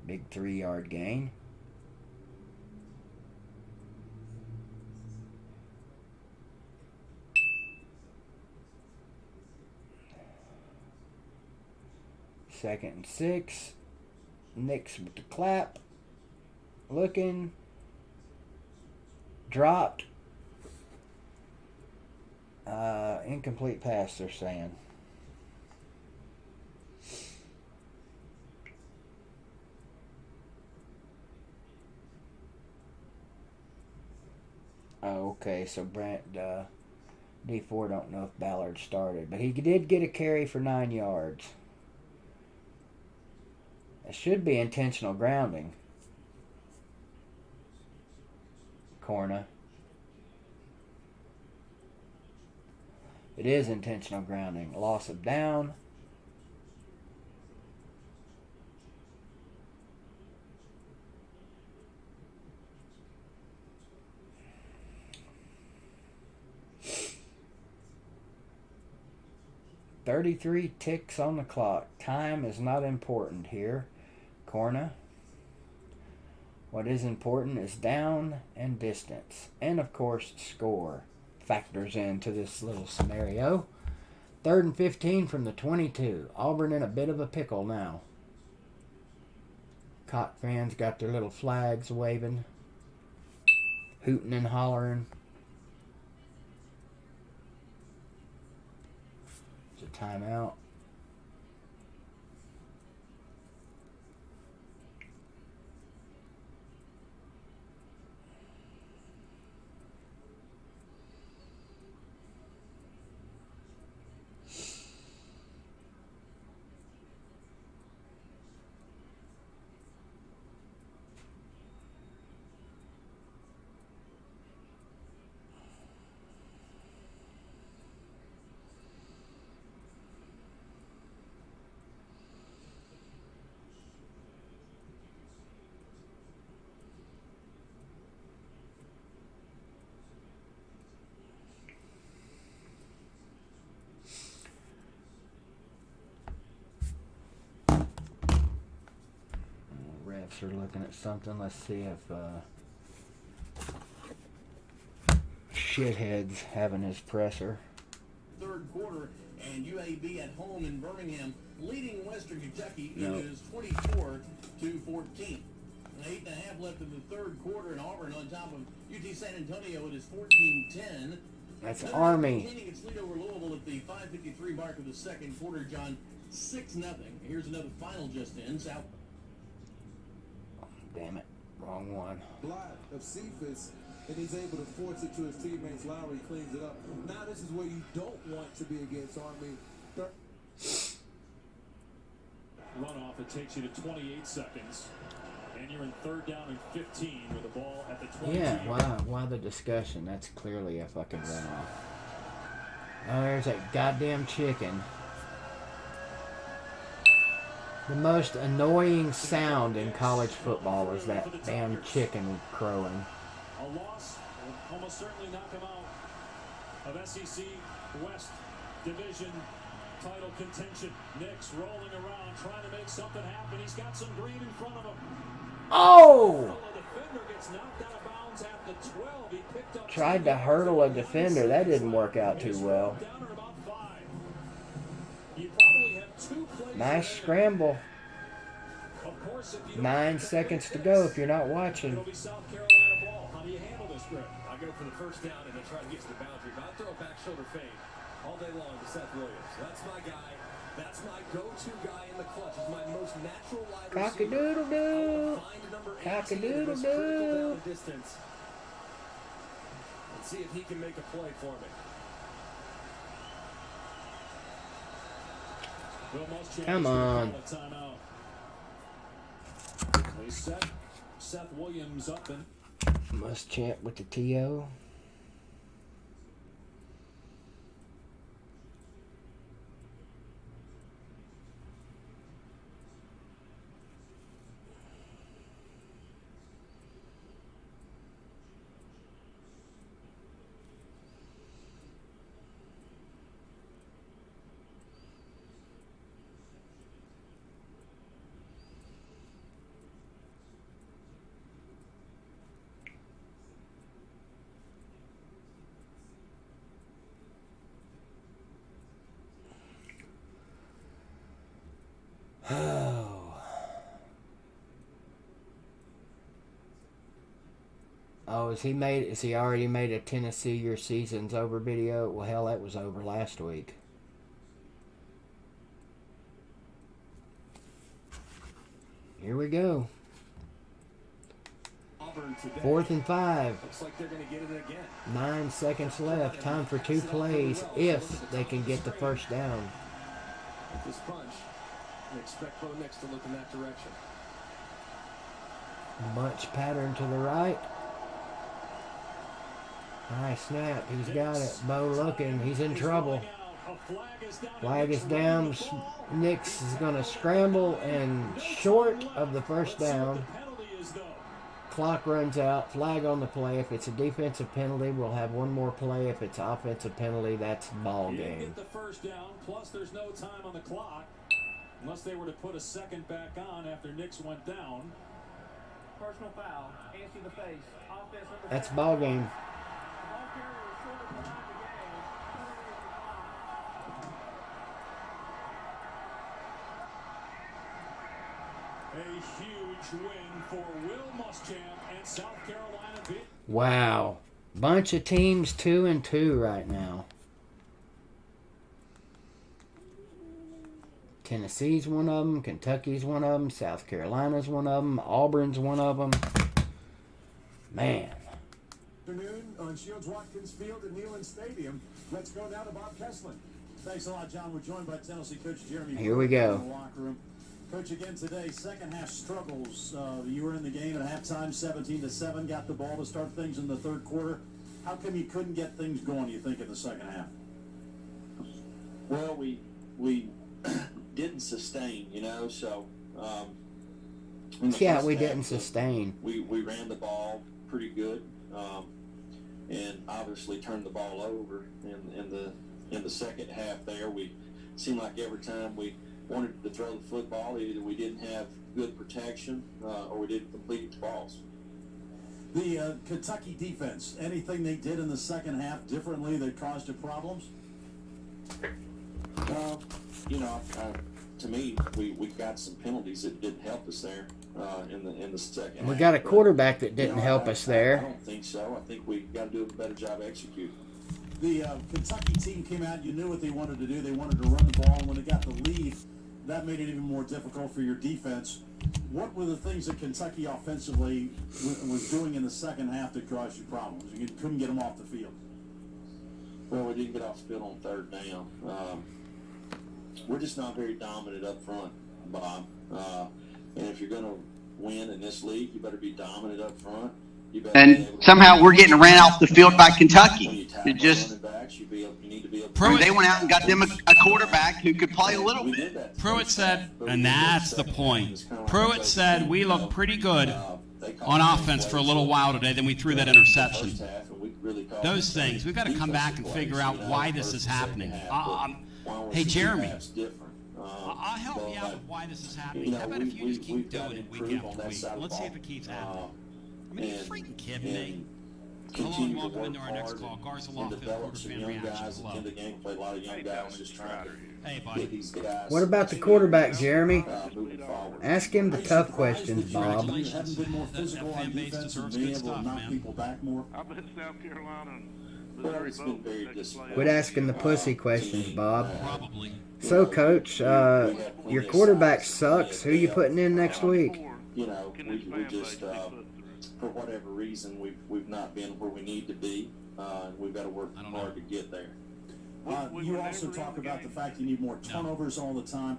[SPEAKER 3] Big 3-yard gain. Second and 6. Nick's with the clap. Looking. Dropped. Incomplete pass, they're saying. Oh, okay, so Brant D4 don't know if Ballard started, but he did get a carry for 9 yards. It should be intentional grounding. Corner. It is intentional grounding. Loss of down. .33 ticks on the clock. Time is not important here. Corner. What is important is down and distance. And of course, score factors into this little scenario. 3rd and 15 from the 22. Auburn in a bit of a pickle now. Cock fans got their little flags waving, hooting and hollering. It's a timeout. Refs are looking at something. Let's see if Shithead's having his presser.
[SPEAKER 19] Third quarter, and UAB at home in Birmingham, leading Western Kentucky.
[SPEAKER 3] No.
[SPEAKER 19] It is 24-14. 8.5 left in the third quarter, and Auburn on top of UT San Antonio. It is 14-10.
[SPEAKER 3] That's
[SPEAKER 19] Notre
[SPEAKER 3] Army.
[SPEAKER 19] Dame maintaining its lead over Louisville at the 5:53 mark of the second quarter. John, 6-0. Here's another final just in. South.
[SPEAKER 3] Damn it. Wrong one.
[SPEAKER 5] Block of Cephas, and he's able to force it to his teammates. Lowry cleans it up. Now this is where you don't want to be against Army.
[SPEAKER 2] Runoff, it takes you to 28 seconds. And you're in 3rd down and 15 with the ball at the 22.
[SPEAKER 3] Yeah, why the discussion? That's clearly a fucking runoff. Oh, there's that goddamn chicken. The most annoying sound in college football is that damn chicken crowing.
[SPEAKER 2] A loss will almost certainly knock him out of SEC West Division title contention. Nick's rolling around, trying to make something happen. He's got some green in front of him.
[SPEAKER 3] Oh!
[SPEAKER 2] The defender gets knocked out of bounds at the 12. He picked up.
[SPEAKER 3] Tried to hurdle a defender. That didn't work out too well.
[SPEAKER 2] You probably have 2 plays.
[SPEAKER 3] Nice scramble. 9 seconds to go if you're not watching.
[SPEAKER 2] It'll be South Carolina ball. How do you handle this, Greg?
[SPEAKER 11] I go for the first down and I try to get to the boundary. But I throw a back shoulder fade all day long to Seth Williams. That's my guy. That's my go-to guy in the clutch. He's my most natural wide receiver.
[SPEAKER 3] Cock-a-doodle-doo. Cock-a-doodle-doo.
[SPEAKER 11] Distance. And see if he can make a play for me.
[SPEAKER 3] Come on.
[SPEAKER 2] They set Seth Williams up and
[SPEAKER 3] Muschamp with the TO. Oh, has he already made a Tennessee your season's over video? Well, hell, that was over last week. Here we go. 4th and 5.
[SPEAKER 4] Looks like they're going to get it again.
[SPEAKER 3] 9 seconds left. Time for 2 plays if they can get the first down.
[SPEAKER 4] With this bunch, I expect Bo Nix to look in that direction.
[SPEAKER 3] Bunch pattern to the right. Nice snap. He's got it. Bo looking. He's in trouble. Flag is down. Nix is going to scramble and short of the first down. Clock runs out. Flag on the play. If it's a defensive penalty, we'll have one more play. If it's offensive penalty, that's ball game.
[SPEAKER 4] Get the first down, plus there's no time on the clock. Unless they were to put a second back on after Nix went down.
[SPEAKER 8] Personal foul. Hands to the face. Offense number
[SPEAKER 3] That's ball game.
[SPEAKER 4] A huge win for Will Muschamp and South Carolina.
[SPEAKER 3] Wow. Bunch of teams 2-2 right now. Tennessee's one of them. Kentucky's one of them. South Carolina's one of them. Auburn's one of them. Man.
[SPEAKER 19] Afternoon on Shields Watkins Field at Neyland Stadium. Let's go now to Bob Kesslin. Thanks a lot, John. We're joined by Tennessee coach Jeremy.
[SPEAKER 3] Here we go.
[SPEAKER 19] In the locker room. Coach, again today, second half struggles. You were in the game at halftime, 17-7. Got the ball to start things in the third quarter. How come you couldn't get things going, you think, in the second half?
[SPEAKER 21] Well, we didn't sustain, so
[SPEAKER 3] yeah, we didn't sustain.
[SPEAKER 21] We ran the ball pretty good, and obviously turned the ball over in the second half. There, we seemed like every time we wanted to throw the football, either we didn't have good protection or we didn't complete the balls.
[SPEAKER 19] The Kentucky defense, anything they did in the second half differently that caused you problems?
[SPEAKER 21] To me, we got some penalties that didn't help us there in the second half.
[SPEAKER 3] We got a quarterback that didn't help us there.
[SPEAKER 21] I don't think so. I think we got to do a better job executing.
[SPEAKER 19] The Kentucky team came out, you knew what they wanted to do. They wanted to run the ball, and when they got the lead, that made it even more difficult for your defense. What were the things that Kentucky offensively was doing in the second half that caused you problems? You couldn't get them off the field.
[SPEAKER 21] Well, we didn't get off the field on third down. We're just not very dominant up front, Bob. And if you're going to win in this league, you better be dominant up front.
[SPEAKER 23] And somehow we're getting ran off the field by Kentucky. It just they went out and got them a quarterback who could play a little bit.
[SPEAKER 24] Pruitt said, and that's the point. Pruitt said we looked pretty good on offense for a little while today. Then we threw that interception. Those things we've got to come back and figure out why this is happening. Hey, Jeremy. I'll help you out with why this is happening. How about if you just keep doing it week after week? Let's see if it keeps happening. I mean, you freaking kidding me? Hello and welcome into our next call. Garza Lofton, Quarter Fan Reactions. Hey, buddy.
[SPEAKER 3] What about the quarterback, Jeremy? Ask him the tough questions, Bob.
[SPEAKER 24] That fan base deserves good stuff, man.
[SPEAKER 25] I've been in South Carolina.
[SPEAKER 3] Quit asking the pussy questions, Bob.
[SPEAKER 24] Probably.
[SPEAKER 3] So, Coach, your quarterback sucks. Who you putting in next week?
[SPEAKER 21] We just, for whatever reason, we've not been where we need to be. We've got to work hard to get there.
[SPEAKER 19] You also talk about the fact you need more turnovers all the time.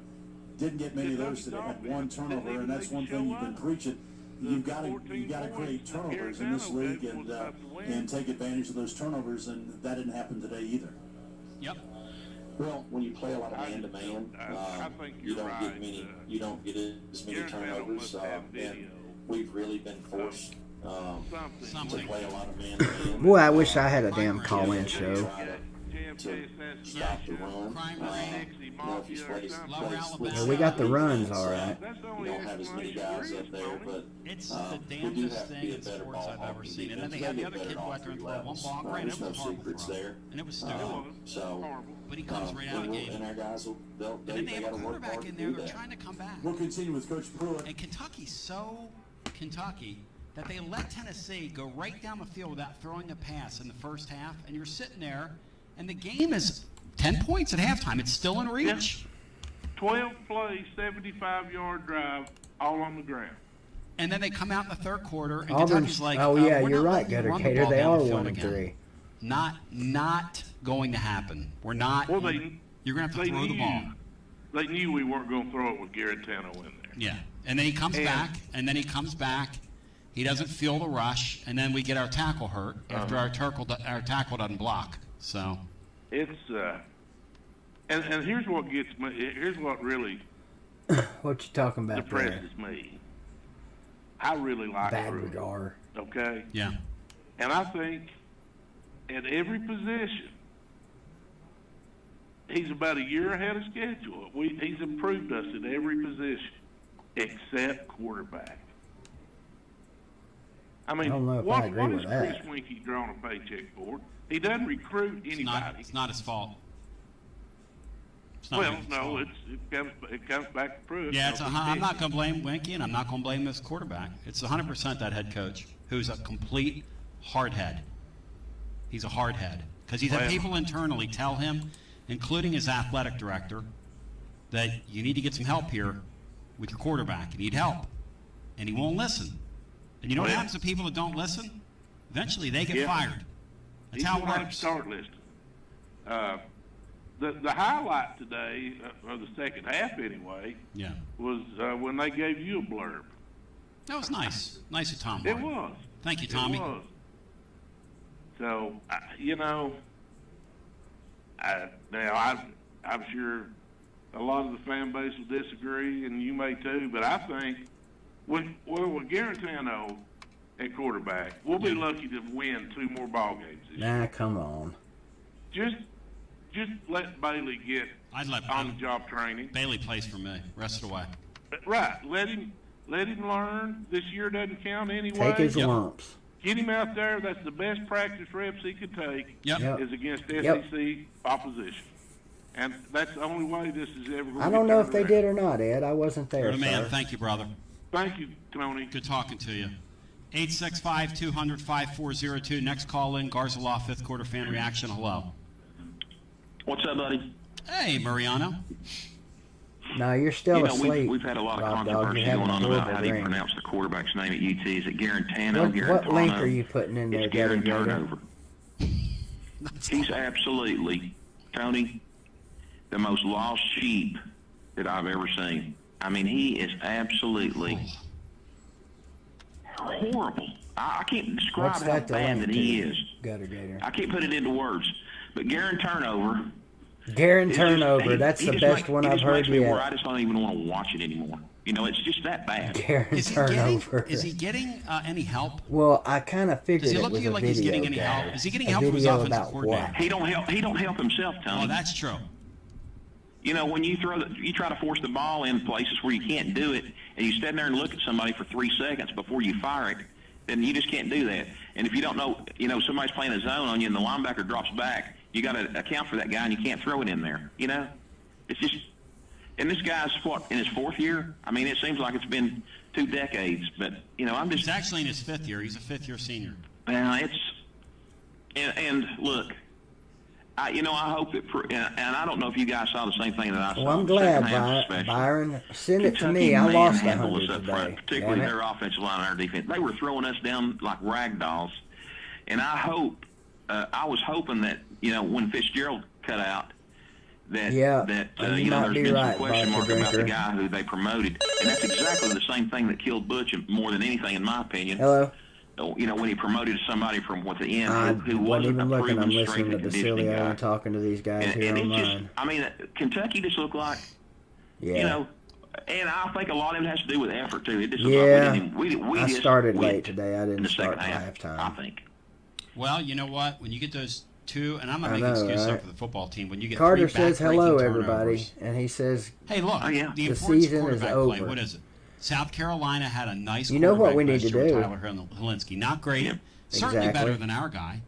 [SPEAKER 19] Didn't get many of those today. Had one turnover, and that's one thing you've been preaching. You've got to create turnovers in this league and take advantage of those turnovers, and that didn't happen today either.
[SPEAKER 24] Yep.
[SPEAKER 21] Well, when you play a lot of man-to-man, you don't get as many turnovers, and we've really been forced to play a lot of man-to-man.
[SPEAKER 3] Boy, I wish I had a damn call-in show.
[SPEAKER 21] To stop the run. If you play
[SPEAKER 3] Yeah, we got the runs, all right.
[SPEAKER 21] You don't have as many guys up there, but
[SPEAKER 24] it's the damnedest thing in sports I've ever seen. And then they had the other kid go out there and throw one ball. Granted, it was a horrible throw. And it was stupid. But he comes right out of the game.
[SPEAKER 21] And our guys will,
[SPEAKER 24] and then they have a quarterback in there. They're trying to come back.
[SPEAKER 19] We'll continue with Coach Pruitt.
[SPEAKER 24] And Kentucky's so Kentucky that they let Tennessee go right down the field without throwing a pass in the first half, and you're sitting there, and the game is 10 points at halftime. It's still in reach.
[SPEAKER 25] 12 plays, 75-yard drive, all on the ground.
[SPEAKER 24] And then they come out in the third quarter, and
[SPEAKER 3] Auburn's,
[SPEAKER 24] Kentucky's like,
[SPEAKER 3] oh yeah,
[SPEAKER 24] we're
[SPEAKER 3] you're
[SPEAKER 24] not
[SPEAKER 3] right,
[SPEAKER 24] letting you
[SPEAKER 3] Gutter
[SPEAKER 24] run the
[SPEAKER 3] Gator.
[SPEAKER 24] ball
[SPEAKER 3] They
[SPEAKER 24] down
[SPEAKER 3] are
[SPEAKER 24] the field
[SPEAKER 3] 1 and
[SPEAKER 24] again.
[SPEAKER 3] 3.
[SPEAKER 24] Not going to happen. We're not.
[SPEAKER 25] Well,
[SPEAKER 24] you're going to have to throw the ball.
[SPEAKER 25] They knew we weren't going to throw it with Garantano in there.
[SPEAKER 24] Yeah, and then he comes back, He doesn't feel the rush, and then we get our tackle hurt after our tackle doesn't block. So
[SPEAKER 25] it's and here's what gets me. Here's what really
[SPEAKER 3] what you talking about?
[SPEAKER 25] Depresses me. I really like
[SPEAKER 3] Badwagar.
[SPEAKER 25] Okay.
[SPEAKER 24] Yeah.
[SPEAKER 25] And I think at every position, he's about a year ahead of schedule. He's improved us at every position except quarterback. I mean, what is Chris Winkie drawing a paycheck for? He doesn't recruit anybody.
[SPEAKER 24] It's not his fault.
[SPEAKER 25] It comes back to Pruitt.
[SPEAKER 24] Yeah, I'm not going to blame Winkie, and I'm not going to blame this quarterback. It's 100% that head coach, who's a complete hardhead. He's a hardhead. Because he's had people internally tell him, including his athletic director, that you need to get some help here with your quarterback. You need help. And he won't listen. And you know what happens to people that don't listen? Eventually they get fired. That's how it works.
[SPEAKER 25] Start listening. The highlight today, or the second half anyway, was when they gave you a blurb.
[SPEAKER 24] That was nice. Nice of Tom.
[SPEAKER 25] It was.
[SPEAKER 24] Thank you, Tommy.
[SPEAKER 25] It was. So, I'm sure a lot of the fan base will disagree, and you may too, but I think with Garantano at quarterback, we'll be lucky to win 2 more ball games this year.
[SPEAKER 3] Come on.
[SPEAKER 25] Just let Bailey get on-the-job training.
[SPEAKER 24] Bailey plays for me. Rest of the way.
[SPEAKER 25] Right. Let him learn. This year doesn't count anyway.
[SPEAKER 3] Take his lumps.
[SPEAKER 25] Get him out there. That's the best practice reps he could take is against SEC opposition. And that's the only way this is ever going to be.
[SPEAKER 3] I don't know if they did or not, Ed. I wasn't there,
[SPEAKER 24] You're the man. Thank you, brother.
[SPEAKER 25] Thank you, Tony.
[SPEAKER 24] Good talking to you. 865-200-5402. Next call in. Garza Law, 5th quarter fan reaction. Hello.
[SPEAKER 12] What's up, buddy?
[SPEAKER 24] Hey, Mariano.
[SPEAKER 3] No, you're still asleep.
[SPEAKER 12] We've had a lot of controversy going on about how do you pronounce the quarterback's name at UT. Is it Garantano?
[SPEAKER 3] What link are you putting in there?
[SPEAKER 12] It's Garantano. He's absolutely, Tony, the most lost sheep that I've ever seen. I mean, he is absolutely horrible. I can't describe how bad that he is. I can't put it into words. But Garantano,
[SPEAKER 3] that's the best one I've heard yet.
[SPEAKER 12] I just don't even want to watch it anymore. It's just that bad.
[SPEAKER 24] Is he getting any help?
[SPEAKER 3] Well, I kind of figured it was a video.
[SPEAKER 24] Does he look like he's getting any help? Is he getting help from his offensive coordinator?
[SPEAKER 12] He don't help himself, Tony.
[SPEAKER 24] Oh, that's true.
[SPEAKER 12] When you try to force the ball in places where you can't do it, and you stand there and look at somebody for 3 seconds before you fire it, then you just can't do that. And if you don't know, somebody's playing a zone on you and the linebacker drops back, you got to account for that guy, and you can't throw it in there. It's just, and this guy's in his 4th year. I mean, it seems like it's been 2 decades, but I'm just.
[SPEAKER 24] He's actually in his 5th year. He's a 5th-year senior.
[SPEAKER 12] Well, and look, I hope that, and I don't know if you guys saw the same thing that I saw.
[SPEAKER 3] Well, I'm glad, Byron. Send it to me. I lost 100 today.
[SPEAKER 12] Particularly their offensive line and our defense. They were throwing us down like rag dolls, and I was hoping that when Fitzgerald cut out, there's been some question mark about the guy who they promoted, and that's exactly the same thing that killed Butch more than anything, in my opinion.
[SPEAKER 3] Hello.
[SPEAKER 12] When he promoted somebody from the end who wasn't
[SPEAKER 3] even
[SPEAKER 12] a
[SPEAKER 3] looking. I'm
[SPEAKER 12] proven
[SPEAKER 3] listening to
[SPEAKER 12] strength and
[SPEAKER 3] Basilio
[SPEAKER 12] conditioning guy.
[SPEAKER 3] and talking to these guys here
[SPEAKER 12] and
[SPEAKER 3] online.
[SPEAKER 12] I mean, Kentucky just looked like, and I think a lot of it has to do with effort too. It just looked like
[SPEAKER 3] I started late today. I didn't start till halftime.
[SPEAKER 12] I think.
[SPEAKER 24] Well, you know what? When you get those 2, and I'm not making excuses for the football team. When you get
[SPEAKER 3] Carter
[SPEAKER 24] 3
[SPEAKER 3] says hello,
[SPEAKER 24] turnovers,
[SPEAKER 3] everybody, and he says,
[SPEAKER 24] "Hey, look, the
[SPEAKER 3] season is over."
[SPEAKER 24] Play, what is it? South Carolina had a nice.
[SPEAKER 3] You know what we need to do?
[SPEAKER 24] Tyler Helinski, not great, certainly better than our guy.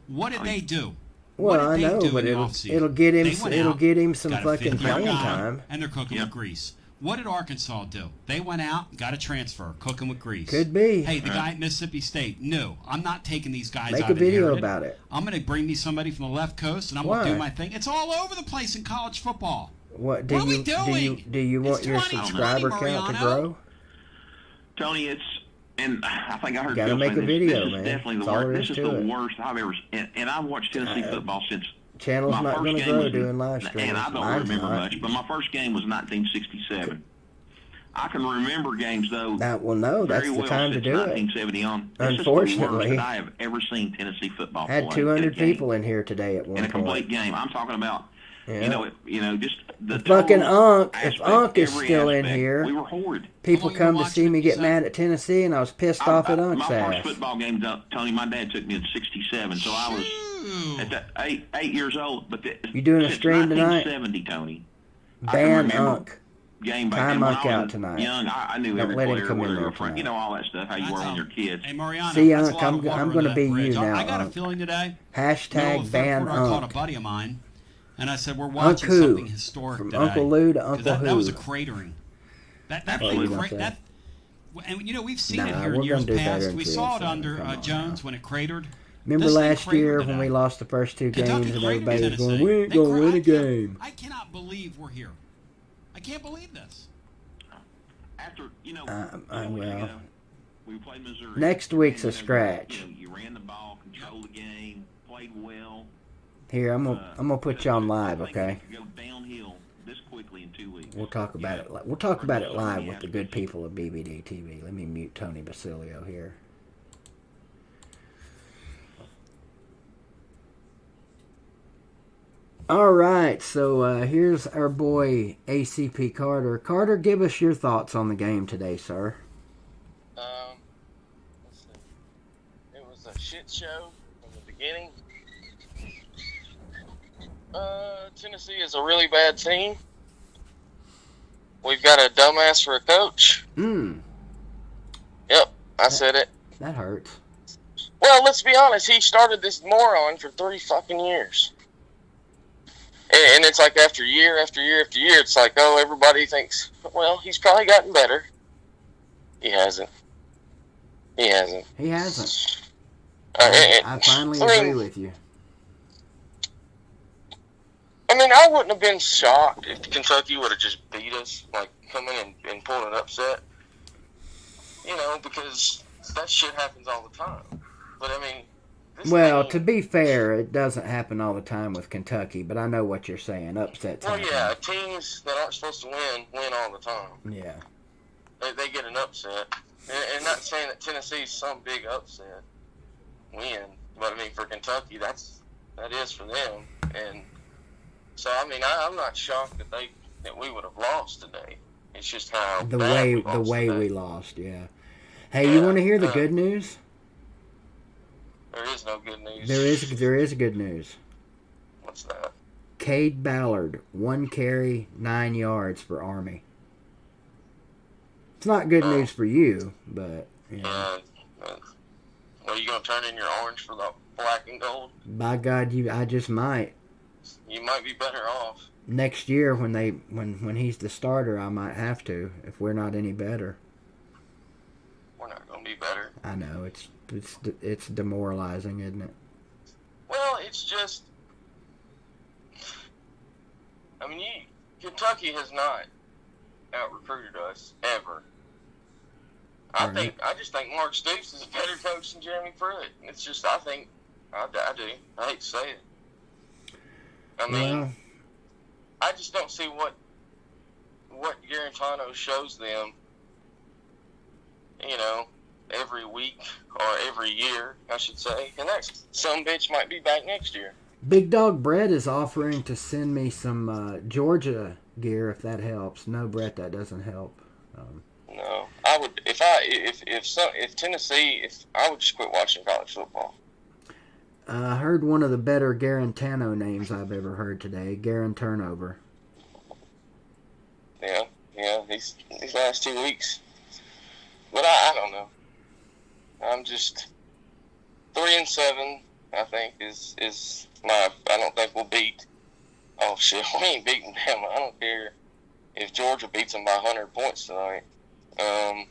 [SPEAKER 24] What did they do?
[SPEAKER 3] Well, I know, but it'll get him some fucking playing time.
[SPEAKER 24] And they're cooking with grease. What did Arkansas do? They went out and got a transfer, cooking with grease.
[SPEAKER 3] Could be.
[SPEAKER 24] Hey, the guy at Mississippi State, no, I'm not taking these guys
[SPEAKER 3] Make
[SPEAKER 24] I've
[SPEAKER 3] a video
[SPEAKER 24] inherited.
[SPEAKER 3] about it.
[SPEAKER 24] I'm going to bring me somebody from the left coast, and I'm going to do my thing. It's all over the place in college football.
[SPEAKER 3] What are we doing? Do you want your subscriber count to grow?
[SPEAKER 12] Tony, and I think I heard
[SPEAKER 3] Gotta
[SPEAKER 12] Phil
[SPEAKER 3] make
[SPEAKER 12] say
[SPEAKER 3] a video,
[SPEAKER 12] this
[SPEAKER 3] man.
[SPEAKER 12] is definitely the
[SPEAKER 3] That's all
[SPEAKER 12] worst.
[SPEAKER 3] there
[SPEAKER 12] This
[SPEAKER 3] is
[SPEAKER 12] is
[SPEAKER 3] to
[SPEAKER 12] the
[SPEAKER 3] it.
[SPEAKER 12] worst I've ever seen. And I've watched Tennessee football since
[SPEAKER 3] Channel's
[SPEAKER 12] my
[SPEAKER 3] not
[SPEAKER 12] first
[SPEAKER 3] going to
[SPEAKER 12] game
[SPEAKER 3] grow
[SPEAKER 12] was,
[SPEAKER 3] doing live streams.
[SPEAKER 12] and I don't
[SPEAKER 3] Mine's
[SPEAKER 12] remember
[SPEAKER 3] not.
[SPEAKER 12] much, but my first game was 1967. I can remember games, though,
[SPEAKER 3] No, that's
[SPEAKER 12] very
[SPEAKER 3] the
[SPEAKER 12] well
[SPEAKER 3] time to
[SPEAKER 12] since
[SPEAKER 3] do it.
[SPEAKER 12] 1970 on. This is the
[SPEAKER 3] Unfortunately,
[SPEAKER 12] worst that I have ever seen Tennessee football
[SPEAKER 3] had
[SPEAKER 12] play
[SPEAKER 3] 200
[SPEAKER 12] in a game.
[SPEAKER 3] people in here today at one
[SPEAKER 12] In a
[SPEAKER 3] point.
[SPEAKER 12] complete game. I'm talking about,
[SPEAKER 3] Yeah.
[SPEAKER 12] just the
[SPEAKER 3] Fucking
[SPEAKER 12] total
[SPEAKER 3] Unk. If
[SPEAKER 12] aspect,
[SPEAKER 3] Unk is
[SPEAKER 12] every
[SPEAKER 3] still in
[SPEAKER 12] aspect.
[SPEAKER 3] here,
[SPEAKER 12] We were horrid.
[SPEAKER 3] people come to see me get mad at Tennessee, and I was pissed off at Unk's
[SPEAKER 12] My
[SPEAKER 3] ass.
[SPEAKER 12] first football game, Tony, my dad took me in '67, so I was at that eight years old. But
[SPEAKER 3] You doing a
[SPEAKER 12] since
[SPEAKER 3] stream tonight?
[SPEAKER 12] 1970, Tony.
[SPEAKER 3] Ban Unk.
[SPEAKER 12] Game by
[SPEAKER 3] Time
[SPEAKER 12] game. When
[SPEAKER 3] Unk
[SPEAKER 12] I
[SPEAKER 3] out
[SPEAKER 12] was
[SPEAKER 3] tonight.
[SPEAKER 12] young, I knew
[SPEAKER 3] Don't
[SPEAKER 12] every
[SPEAKER 3] let him
[SPEAKER 12] player,
[SPEAKER 3] come in
[SPEAKER 12] where they
[SPEAKER 3] there
[SPEAKER 12] were from. You know, all that stuff, how you were when you're kids.
[SPEAKER 24] Hey, Mariano,
[SPEAKER 3] See,
[SPEAKER 24] that's a
[SPEAKER 3] Unk,
[SPEAKER 24] lot of water
[SPEAKER 3] I'm
[SPEAKER 24] over
[SPEAKER 3] going to
[SPEAKER 24] that
[SPEAKER 3] be
[SPEAKER 24] bridge.
[SPEAKER 3] you now,
[SPEAKER 24] I got a
[SPEAKER 3] Unk.
[SPEAKER 24] feeling today.
[SPEAKER 3] Hashtag
[SPEAKER 24] middle of the third
[SPEAKER 3] ban
[SPEAKER 24] quarter, I called a
[SPEAKER 3] Unk.
[SPEAKER 24] buddy of mine, and I said, we're
[SPEAKER 3] Unk
[SPEAKER 24] watching
[SPEAKER 3] who?
[SPEAKER 24] something historic
[SPEAKER 3] From
[SPEAKER 24] today.
[SPEAKER 3] Uncle Lou to
[SPEAKER 24] 'Cause
[SPEAKER 3] Uncle
[SPEAKER 24] that was
[SPEAKER 3] who?
[SPEAKER 24] a cratering. That
[SPEAKER 3] Oh, you don't say.
[SPEAKER 24] that, and you know, we've seen it
[SPEAKER 3] Nah,
[SPEAKER 24] here
[SPEAKER 3] we're
[SPEAKER 24] in years
[SPEAKER 3] gonna do better
[SPEAKER 24] past.
[SPEAKER 3] than
[SPEAKER 24] We
[SPEAKER 3] this,
[SPEAKER 24] saw it
[SPEAKER 3] so
[SPEAKER 24] under
[SPEAKER 3] come on
[SPEAKER 24] Jones when it cratered.
[SPEAKER 3] Remember
[SPEAKER 24] This thing
[SPEAKER 3] last year
[SPEAKER 24] cratered
[SPEAKER 3] when we
[SPEAKER 24] today.
[SPEAKER 3] lost the first two
[SPEAKER 24] Kentucky
[SPEAKER 3] games and
[SPEAKER 24] cratered
[SPEAKER 3] everybody was going,
[SPEAKER 24] Tennessee.
[SPEAKER 3] we ain't
[SPEAKER 24] They
[SPEAKER 3] going to
[SPEAKER 24] cra-
[SPEAKER 3] win a game?
[SPEAKER 24] I cannot believe we're here. I can't believe this.
[SPEAKER 12] After,
[SPEAKER 3] Well,
[SPEAKER 12] we played Missouri.
[SPEAKER 3] next week's a scratch.
[SPEAKER 12] You ran the ball, controlled the game, played well.
[SPEAKER 3] Here, I'm gonna put you on live, okay?
[SPEAKER 12] You go downhill this quickly in 2 weeks.
[SPEAKER 3] We'll talk about it. We'll talk about it live with the good people of BBD TV. Let me mute Tony Basilio here. All right, so here's our boy ACP Carter. Carter, give us your thoughts on the game today, sir.
[SPEAKER 13] Let's see. It was a shit show from the beginning. Tennessee is a really bad team. We've got a dumbass for a coach. Yep, I said it.
[SPEAKER 3] That hurts.
[SPEAKER 13] Well, let's be honest. He started this moron for 3 fucking years. And it's like after year after year after year, it's like, oh, everybody thinks, well, he's probably gotten better. He hasn't. He hasn't.
[SPEAKER 3] He hasn't. I finally agree with you.
[SPEAKER 13] I mean, I wouldn't have been shocked if Kentucky would have just beat us, like come in and pulled an upset. You know, because that shit happens all the time. But I mean,
[SPEAKER 3] Well, to be fair, it doesn't happen all the time with Kentucky, but I know what you're saying. Upsets
[SPEAKER 13] well,
[SPEAKER 3] happen.
[SPEAKER 13] yeah, teams that aren't supposed to win all the time.
[SPEAKER 3] Yeah.
[SPEAKER 13] They get an upset. And not saying that Tennessee's some big upset win, but I mean for Kentucky, that is for them. And so I mean, I'm not shocked that we would have lost today. It's just how
[SPEAKER 3] The
[SPEAKER 13] bad
[SPEAKER 3] way
[SPEAKER 13] we lost today.
[SPEAKER 3] we lost, yeah. Hey, you want to hear the good news?
[SPEAKER 13] There is no good news.
[SPEAKER 3] There is good news.
[SPEAKER 13] What's that?
[SPEAKER 3] Cade Ballard, 1 carry, 9 yards for Army. It's not good news for you, but you know.
[SPEAKER 13] Are you gonna turn in your orange for the black and gold?
[SPEAKER 3] By God, I just might.
[SPEAKER 13] You might be better off.
[SPEAKER 3] Next year when he's the starter, I might have to if we're not any better.
[SPEAKER 13] We're not gonna be better.
[SPEAKER 3] I know it's demoralizing, isn't it?
[SPEAKER 13] Well, it's just, I mean, Kentucky has not out-recruited us ever. I just think Mark Stoops is a better coach than Jeremy Pruitt. It's just, I think, I do. I hate to say it. I mean, I just don't see what Garantano shows them, you know, every week or every year, I should say. And that some bitch might be back next year.
[SPEAKER 3] Big Dog Brett is offering to send me some Georgia gear if that helps. No, Brett, that doesn't help.
[SPEAKER 13] No, I would if Tennessee, I would just quit watching college football.
[SPEAKER 3] I heard one of the better Garantano names I've ever heard today, Garant Turnover.
[SPEAKER 13] Yeah, these last 2 weeks. But I don't know. I'm just 3-7. I think is my. I don't think we'll beat. Oh shit, we ain't beating Bama. I don't care. if Georgia beats them by 100 points tonight. And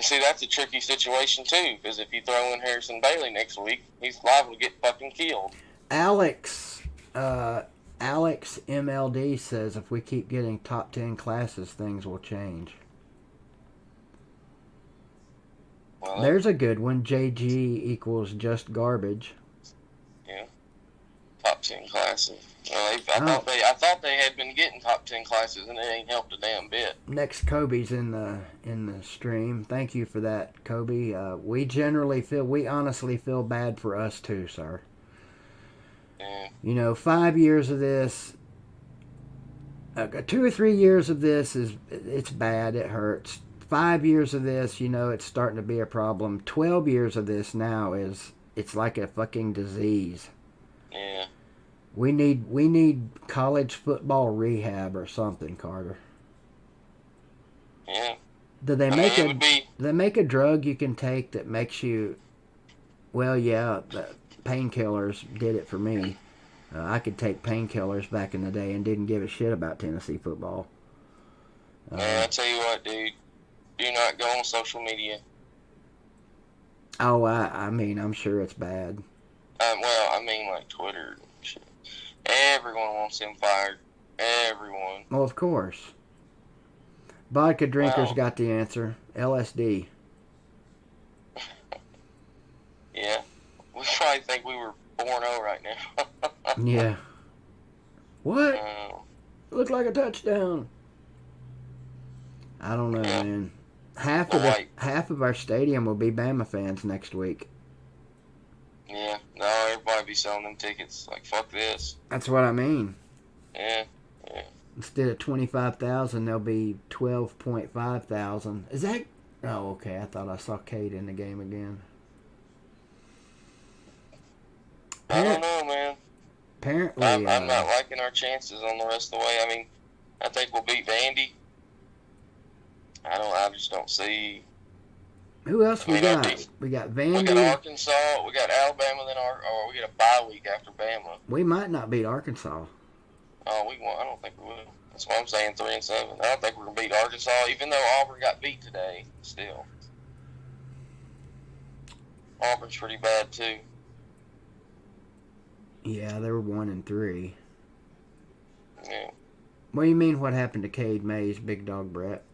[SPEAKER 13] see, that's a tricky situation too, because if you throw in Harrison Bailey next week, he's liable to get fucking killed.
[SPEAKER 3] Alex MLD says if we keep getting top 10 classes, things will change.
[SPEAKER 13] Well,
[SPEAKER 3] there's a good one. JG equals just garbage.
[SPEAKER 13] Yeah. Top 10 classes. I thought they had been getting top 10 classes, and it ain't helped a damn bit.
[SPEAKER 3] Next, Kobe's in the stream. Thank you for that, Kobe. We honestly feel bad for us too, sir.
[SPEAKER 13] Yeah.
[SPEAKER 3] You know, 5 years of this, 2 or 3 years of this it's bad. It hurts. 5 years of this, you know, it's starting to be a problem. 12 years of this now it's like a fucking disease.
[SPEAKER 13] Yeah.
[SPEAKER 3] We need college football rehab or something, Carter.
[SPEAKER 13] Yeah.
[SPEAKER 3] Do they make a drug you can take that makes you? Well, yeah, the painkillers did it for me. I could take painkillers back in the day and didn't give a shit about Tennessee football.
[SPEAKER 13] Man, I tell you what, dude. Do not go on social media.
[SPEAKER 3] Oh, I mean, I'm sure it's bad.
[SPEAKER 13] Well, I mean, like Twitter and shit. Everyone wants him fired. Everyone.
[SPEAKER 3] Well, of course. Vodka drinkers got the answer. LSD.
[SPEAKER 13] Yeah. We probably think we were 4-0 right now.
[SPEAKER 3] Yeah. What? Looked like a touchdown. I don't know, man. Half of our stadium will be Bama fans next week.
[SPEAKER 13] Yeah, no, everybody be selling them tickets. Like, fuck this.
[SPEAKER 3] That's what I mean.
[SPEAKER 13] Yeah.
[SPEAKER 3] Instead of 25,000, there'll be 12,500. Is that? Oh, okay. I thought I saw Kate in the game again.
[SPEAKER 13] I don't know, man.
[SPEAKER 3] Apparently,
[SPEAKER 13] I'm not liking our chances on the rest of the way. I mean, I think we'll beat Vandy. I just don't see.
[SPEAKER 3] Who else we got? We got Vandy.
[SPEAKER 13] We got Arkansas. We got Alabama. Then or we get a bye week after Bama.
[SPEAKER 3] We might not beat Arkansas.
[SPEAKER 13] Oh, we won't. I don't think we will. That's why I'm saying 3-7. I don't think we're gonna beat Arkansas, even though Auburn got beat today. Still, Auburn's pretty bad too.
[SPEAKER 3] Yeah, they were 1-3.
[SPEAKER 13] Yeah.
[SPEAKER 3] What do you mean? What happened to Cade Mays, Big Dog Brett?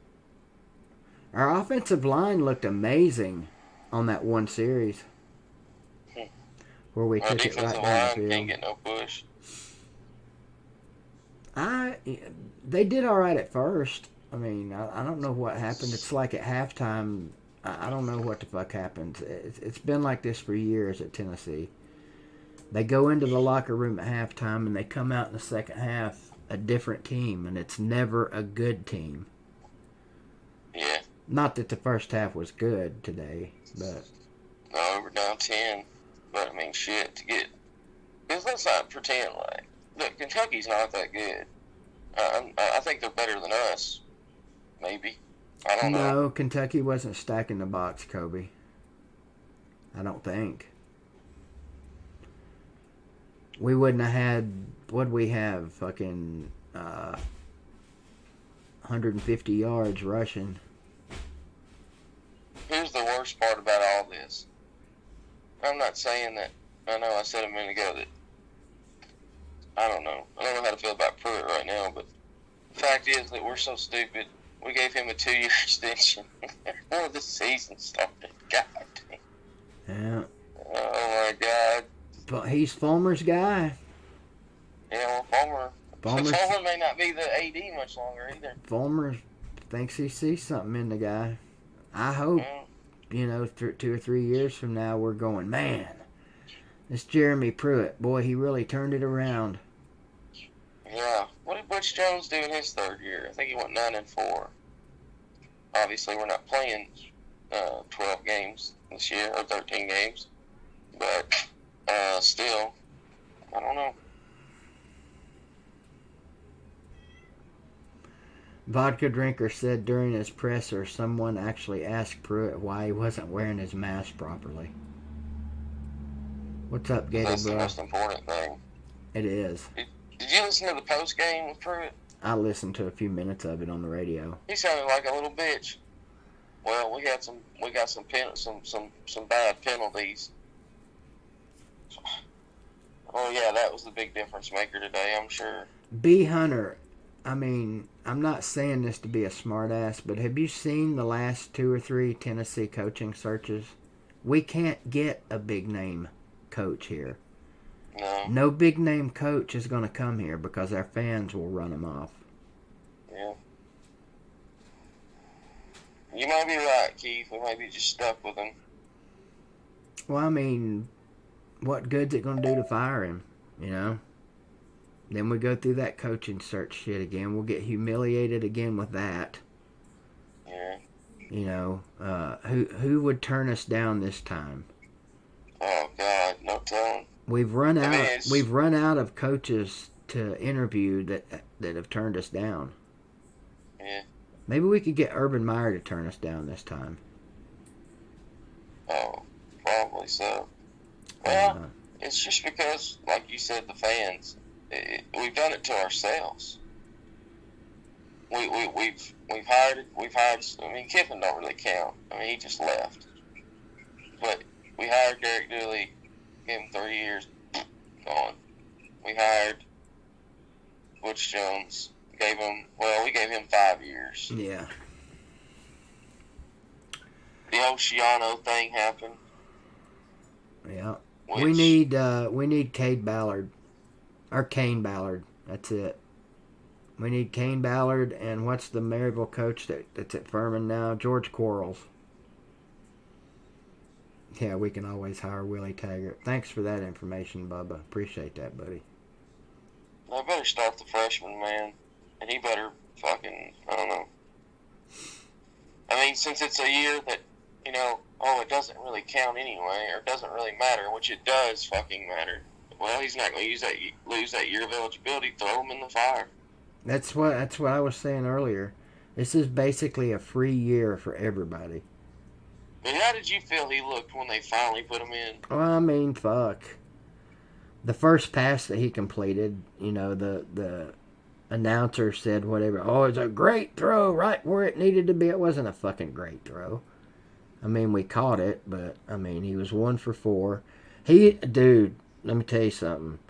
[SPEAKER 3] Our offensive line looked amazing on that one series where we took it right down the field.
[SPEAKER 13] Can't get no push.
[SPEAKER 3] They did all right at first. I mean, I don't know what happened. It's like at halftime, I don't know what the fuck happened. It's been like this for years at Tennessee. They go into the locker room at halftime and they come out in the second half a different team, and it's never a good team.
[SPEAKER 13] Yeah.
[SPEAKER 3] Not that the first half was good today, but...
[SPEAKER 13] No, we're down 10. But, I mean, shit, to get... Because let's not pretend like... Look, Kentucky's not that good. I think they're better than us. Maybe. I don't know.
[SPEAKER 3] No, Kentucky wasn't stacking the box, Kobe. I don't think. We wouldn't have had... What'd we have? Fucking... 150 yards rushing.
[SPEAKER 13] Here's the worst part about all this. I'm not saying that. I know I said a minute ago that. I don't know how to feel about Pruitt right now, but the fact is that we're so stupid. We gave him a 2-year extension before the season started. God damn.
[SPEAKER 3] Yeah.
[SPEAKER 13] Oh my God.
[SPEAKER 3] But he's Fulmer's guy.
[SPEAKER 13] Yeah, well, Fulmer may not be the AD much longer either.
[SPEAKER 3] Fulmer thinks he sees something in the guy. I hope, 2 or 3 years from now, we're going, man, this Jeremy Pruitt, boy, he really turned it around.
[SPEAKER 13] Yeah. What did Butch Jones do in his third year? I think he went 9-4. Obviously, we're not playing 12 games this year, or 13 games. But still, I don't know.
[SPEAKER 3] Vodka Drinker said during his presser, someone actually asked Pruitt why he wasn't wearing his mask properly. What's up, Gator
[SPEAKER 13] That's
[SPEAKER 3] Bro?
[SPEAKER 13] the most important thing.
[SPEAKER 3] It is.
[SPEAKER 13] Did you listen to the post game with Pruitt?
[SPEAKER 3] I listened to a few minutes of it on the radio.
[SPEAKER 13] He sounded like a little bitch. Well, we got some bad penalties. Oh yeah, that was the big difference maker today, I'm sure.
[SPEAKER 3] B. Hunter, I mean, I'm not saying this to be a smartass, but have you seen the last 2 or 3 Tennessee coaching searches? We can't get a big name coach here.
[SPEAKER 13] No.
[SPEAKER 3] No big name coach is going to come here because our fans will run them off.
[SPEAKER 13] Yeah. You might be right, Keith. We might be just stuck with him.
[SPEAKER 3] Well, I mean, what good's it going to do to fire him, you know? Then we go through that coaching search shit again. We'll get humiliated again with that.
[SPEAKER 13] Yeah.
[SPEAKER 3] You know, who would turn us down this time?
[SPEAKER 13] Oh God, no telling.
[SPEAKER 3] We've run out of coaches to interview that have turned us down.
[SPEAKER 13] Yeah.
[SPEAKER 3] Maybe we could get Urban Meyer to turn us down this time.
[SPEAKER 13] Oh, probably so. Well, it's just because, like you said, the fans. We've done it to ourselves. We've hired. I mean, Kiffin don't really count. I mean, he just left. But we hired Derek Dooley, gave him 3 years, gone. We hired Butch Jones, we gave him 5 years.
[SPEAKER 3] Yeah.
[SPEAKER 13] The Oceano thing happened.
[SPEAKER 3] Yeah. We need Cade Ballard. Or Kane Ballard. That's it. We need Kane Ballard, and what's the Maryville coach that's at Furman now? George Quarles. Yeah, we can always hire Willie Taggart. Thanks for that information, Bubba. Appreciate that, buddy.
[SPEAKER 13] I better start the freshman, man. And he better fucking, I don't know. I mean, since it's a year that, you know, it doesn't really count anyway, or it doesn't really matter, which it does fucking matter. Well, he's not going to lose that year of eligibility. Throw him in the fire.
[SPEAKER 3] That's what I was saying earlier. This is basically a free year for everybody.
[SPEAKER 13] But how did you feel he looked when they finally put him in?
[SPEAKER 3] Well, I mean, fuck. The first pass that he completed, you know, the announcer said whatever. Oh, it's a great throw right where it needed to be. It wasn't a fucking great throw. I mean, we caught it, but, I mean, he was 1 for 4. Dude, let me tell you something.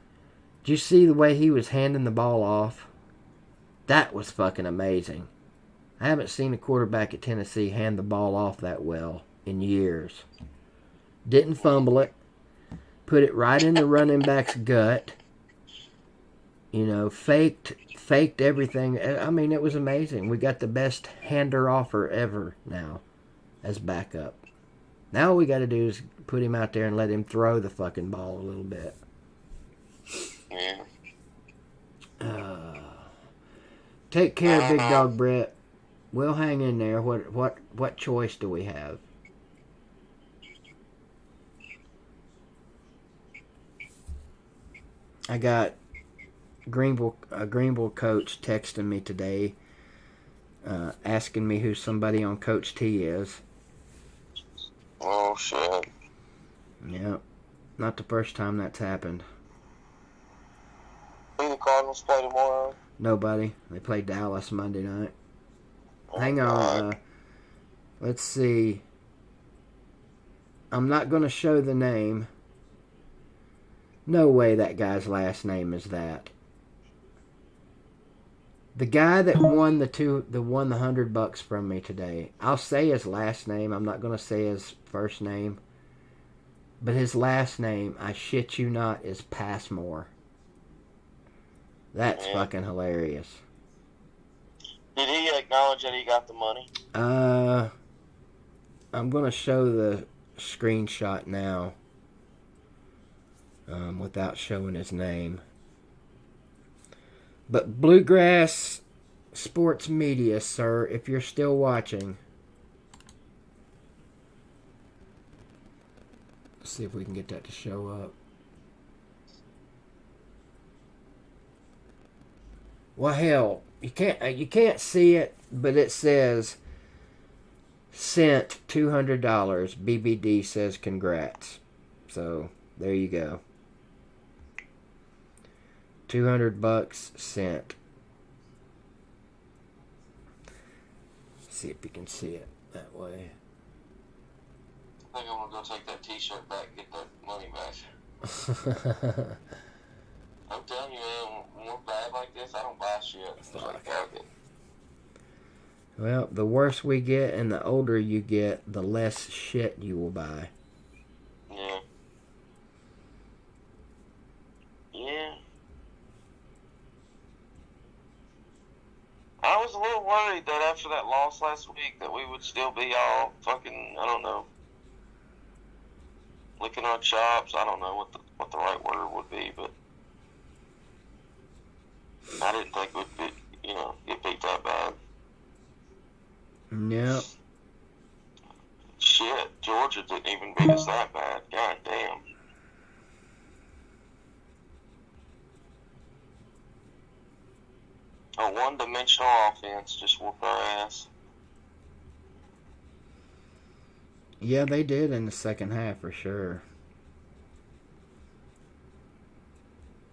[SPEAKER 3] Did you see the way he was handing the ball off? That was fucking amazing. I haven't seen a quarterback at Tennessee hand the ball off that well in years. Didn't fumble it. Put it right in the running back's gut. You know, faked everything. I mean, it was amazing. We got the best hander offer ever now as backup. Now all we got to do is put him out there and let him throw the fucking ball a little bit.
[SPEAKER 13] Yeah.
[SPEAKER 3] Take care, Big Dog Brett. We'll hang in there. What choice do we have? I got a Greenville coach texting me today, asking me who somebody on Coach T is.
[SPEAKER 13] Oh, shit.
[SPEAKER 3] Yep. Not the first time that's happened.
[SPEAKER 13] Who the Cardinals play tomorrow?
[SPEAKER 3] Nobody. They play Dallas Monday night. Hang on. Let's see. I'm not going to show the name. No way that guy's last name is that. The guy that won the $100 from me today. I'll say his last name. I'm not going to say his first name. But his last name, I shit you not, is Passmore. That's fucking hilarious.
[SPEAKER 13] Did he acknowledge that he got the money?
[SPEAKER 3] I'm going to show the screenshot now. Without showing his name. But Bluegrass Sports Media, sir, if you're still watching. Let's see if we can get that to show up. Well, hell, you can't see it, but it says sent $200. BBD says congrats. So there you go. $200 sent. see if you can see it that way.
[SPEAKER 13] I think I'm gonna go take that T-shirt back and get that money back. I'm telling you, man, when we're bad like this, I don't buy shit. It's like that.
[SPEAKER 3] Well, the worse we get and the older you get, the less shit you will buy.
[SPEAKER 13] Yeah. Yeah. I was a little worried that after that loss last week that we would still be all fucking, I don't know, licking our chops. I don't know what the right word would be, but I didn't think we'd be, get beat that bad.
[SPEAKER 3] Yep.
[SPEAKER 13] Shit, Georgia didn't even beat us that bad. God damn. A one-dimensional offense just whooped our ass.
[SPEAKER 3] Yeah, they did in the second half for sure.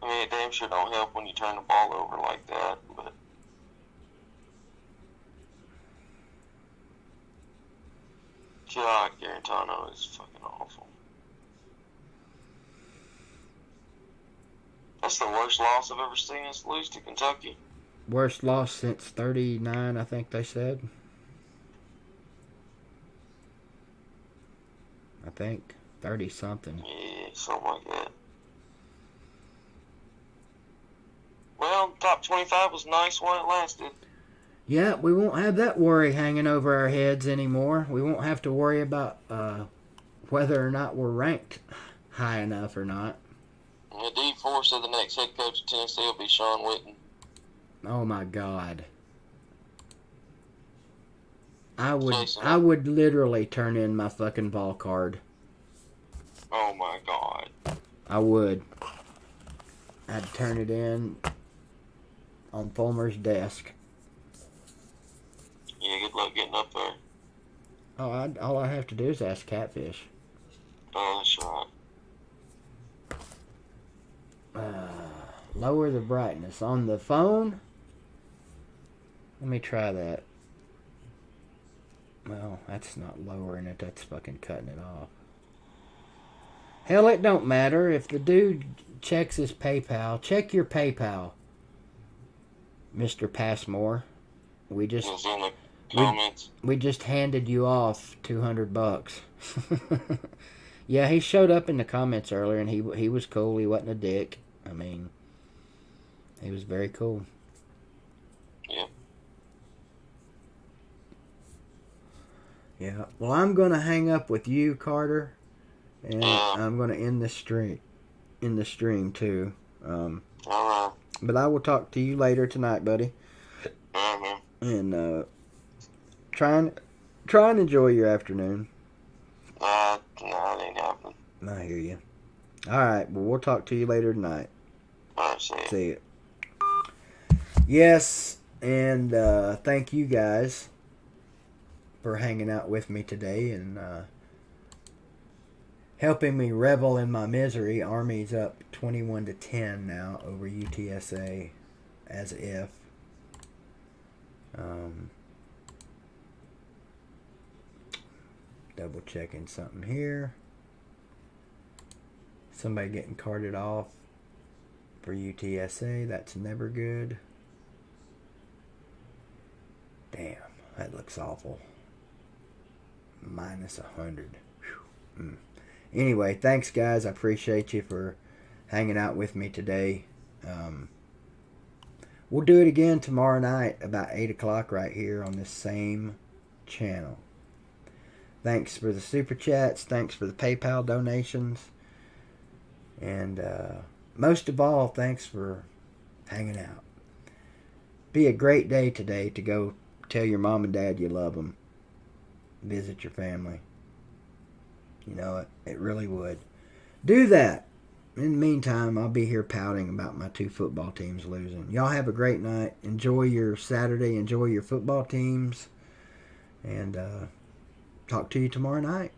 [SPEAKER 13] I mean, it damn sure don't help when you turn the ball over like that, but God, Garantano is fucking awful. That's the worst loss I've ever seen us lose to Kentucky.
[SPEAKER 3] Worst loss since 39, I think they said. I think 30 something.
[SPEAKER 13] Yeah, something like that. Well, top 25 was nice while it lasted.
[SPEAKER 3] Yeah, we won't have that worry hanging over our heads anymore. We won't have to worry about whether or not we're ranked high enough or not.
[SPEAKER 13] The D4 said the next head coach of Tennessee will be Sean Witten.
[SPEAKER 3] Oh my God. I would literally turn in my fucking ball card.
[SPEAKER 13] Oh my God.
[SPEAKER 3] I would. I'd turn it in on Fulmer's desk.
[SPEAKER 13] Yeah, good luck getting up there.
[SPEAKER 3] Oh, all I have to do is ask Catfish.
[SPEAKER 13] Oh, that's right.
[SPEAKER 3] Lower the brightness on the phone. Let me try that. Well, that's not lowering it. That's fucking cutting it off. Hell, it don't matter. If the dude checks his PayPal, check your PayPal, Mr. Passmore. We just handed you off $200. Yeah, he showed up in the comments earlier, and he was cool. He wasn't a dick. I mean, he was very cool.
[SPEAKER 13] Yeah.
[SPEAKER 3] Yeah. Well, I'm gonna hang up with you, Carter, and I'm gonna end the stream. Too.
[SPEAKER 13] Alright.
[SPEAKER 3] But I will talk to you later tonight, buddy.
[SPEAKER 13] Alright,
[SPEAKER 3] man. And try and enjoy your afternoon.
[SPEAKER 13] No, it ain't happening.
[SPEAKER 3] I hear you. All right. Well, we'll talk to you later tonight.
[SPEAKER 13] Alright,
[SPEAKER 3] see you. Yes, and thank you guys for hanging out with me today and helping me revel in my misery. Army's up 21-10 now over UTSA, as if. Double checking something here. Somebody getting carted off for UTSA. That's never good. Damn, that looks awful. Minus 100. Anyway, thanks guys. I appreciate you for hanging out with me today. We'll do it again tomorrow night about 8 o'clock right here on this same channel. Thanks for the super chats. Thanks for the PayPal donations. And most of all, thanks for hanging out. Be a great day today to go tell your mom and dad you love them. Visit your family. You know, it really would. Do that. In the meantime, I'll be here pouting about my 2 football teams losing. Y'all have a great night. Enjoy your Saturday. Enjoy your football teams. And talk to you tomorrow night.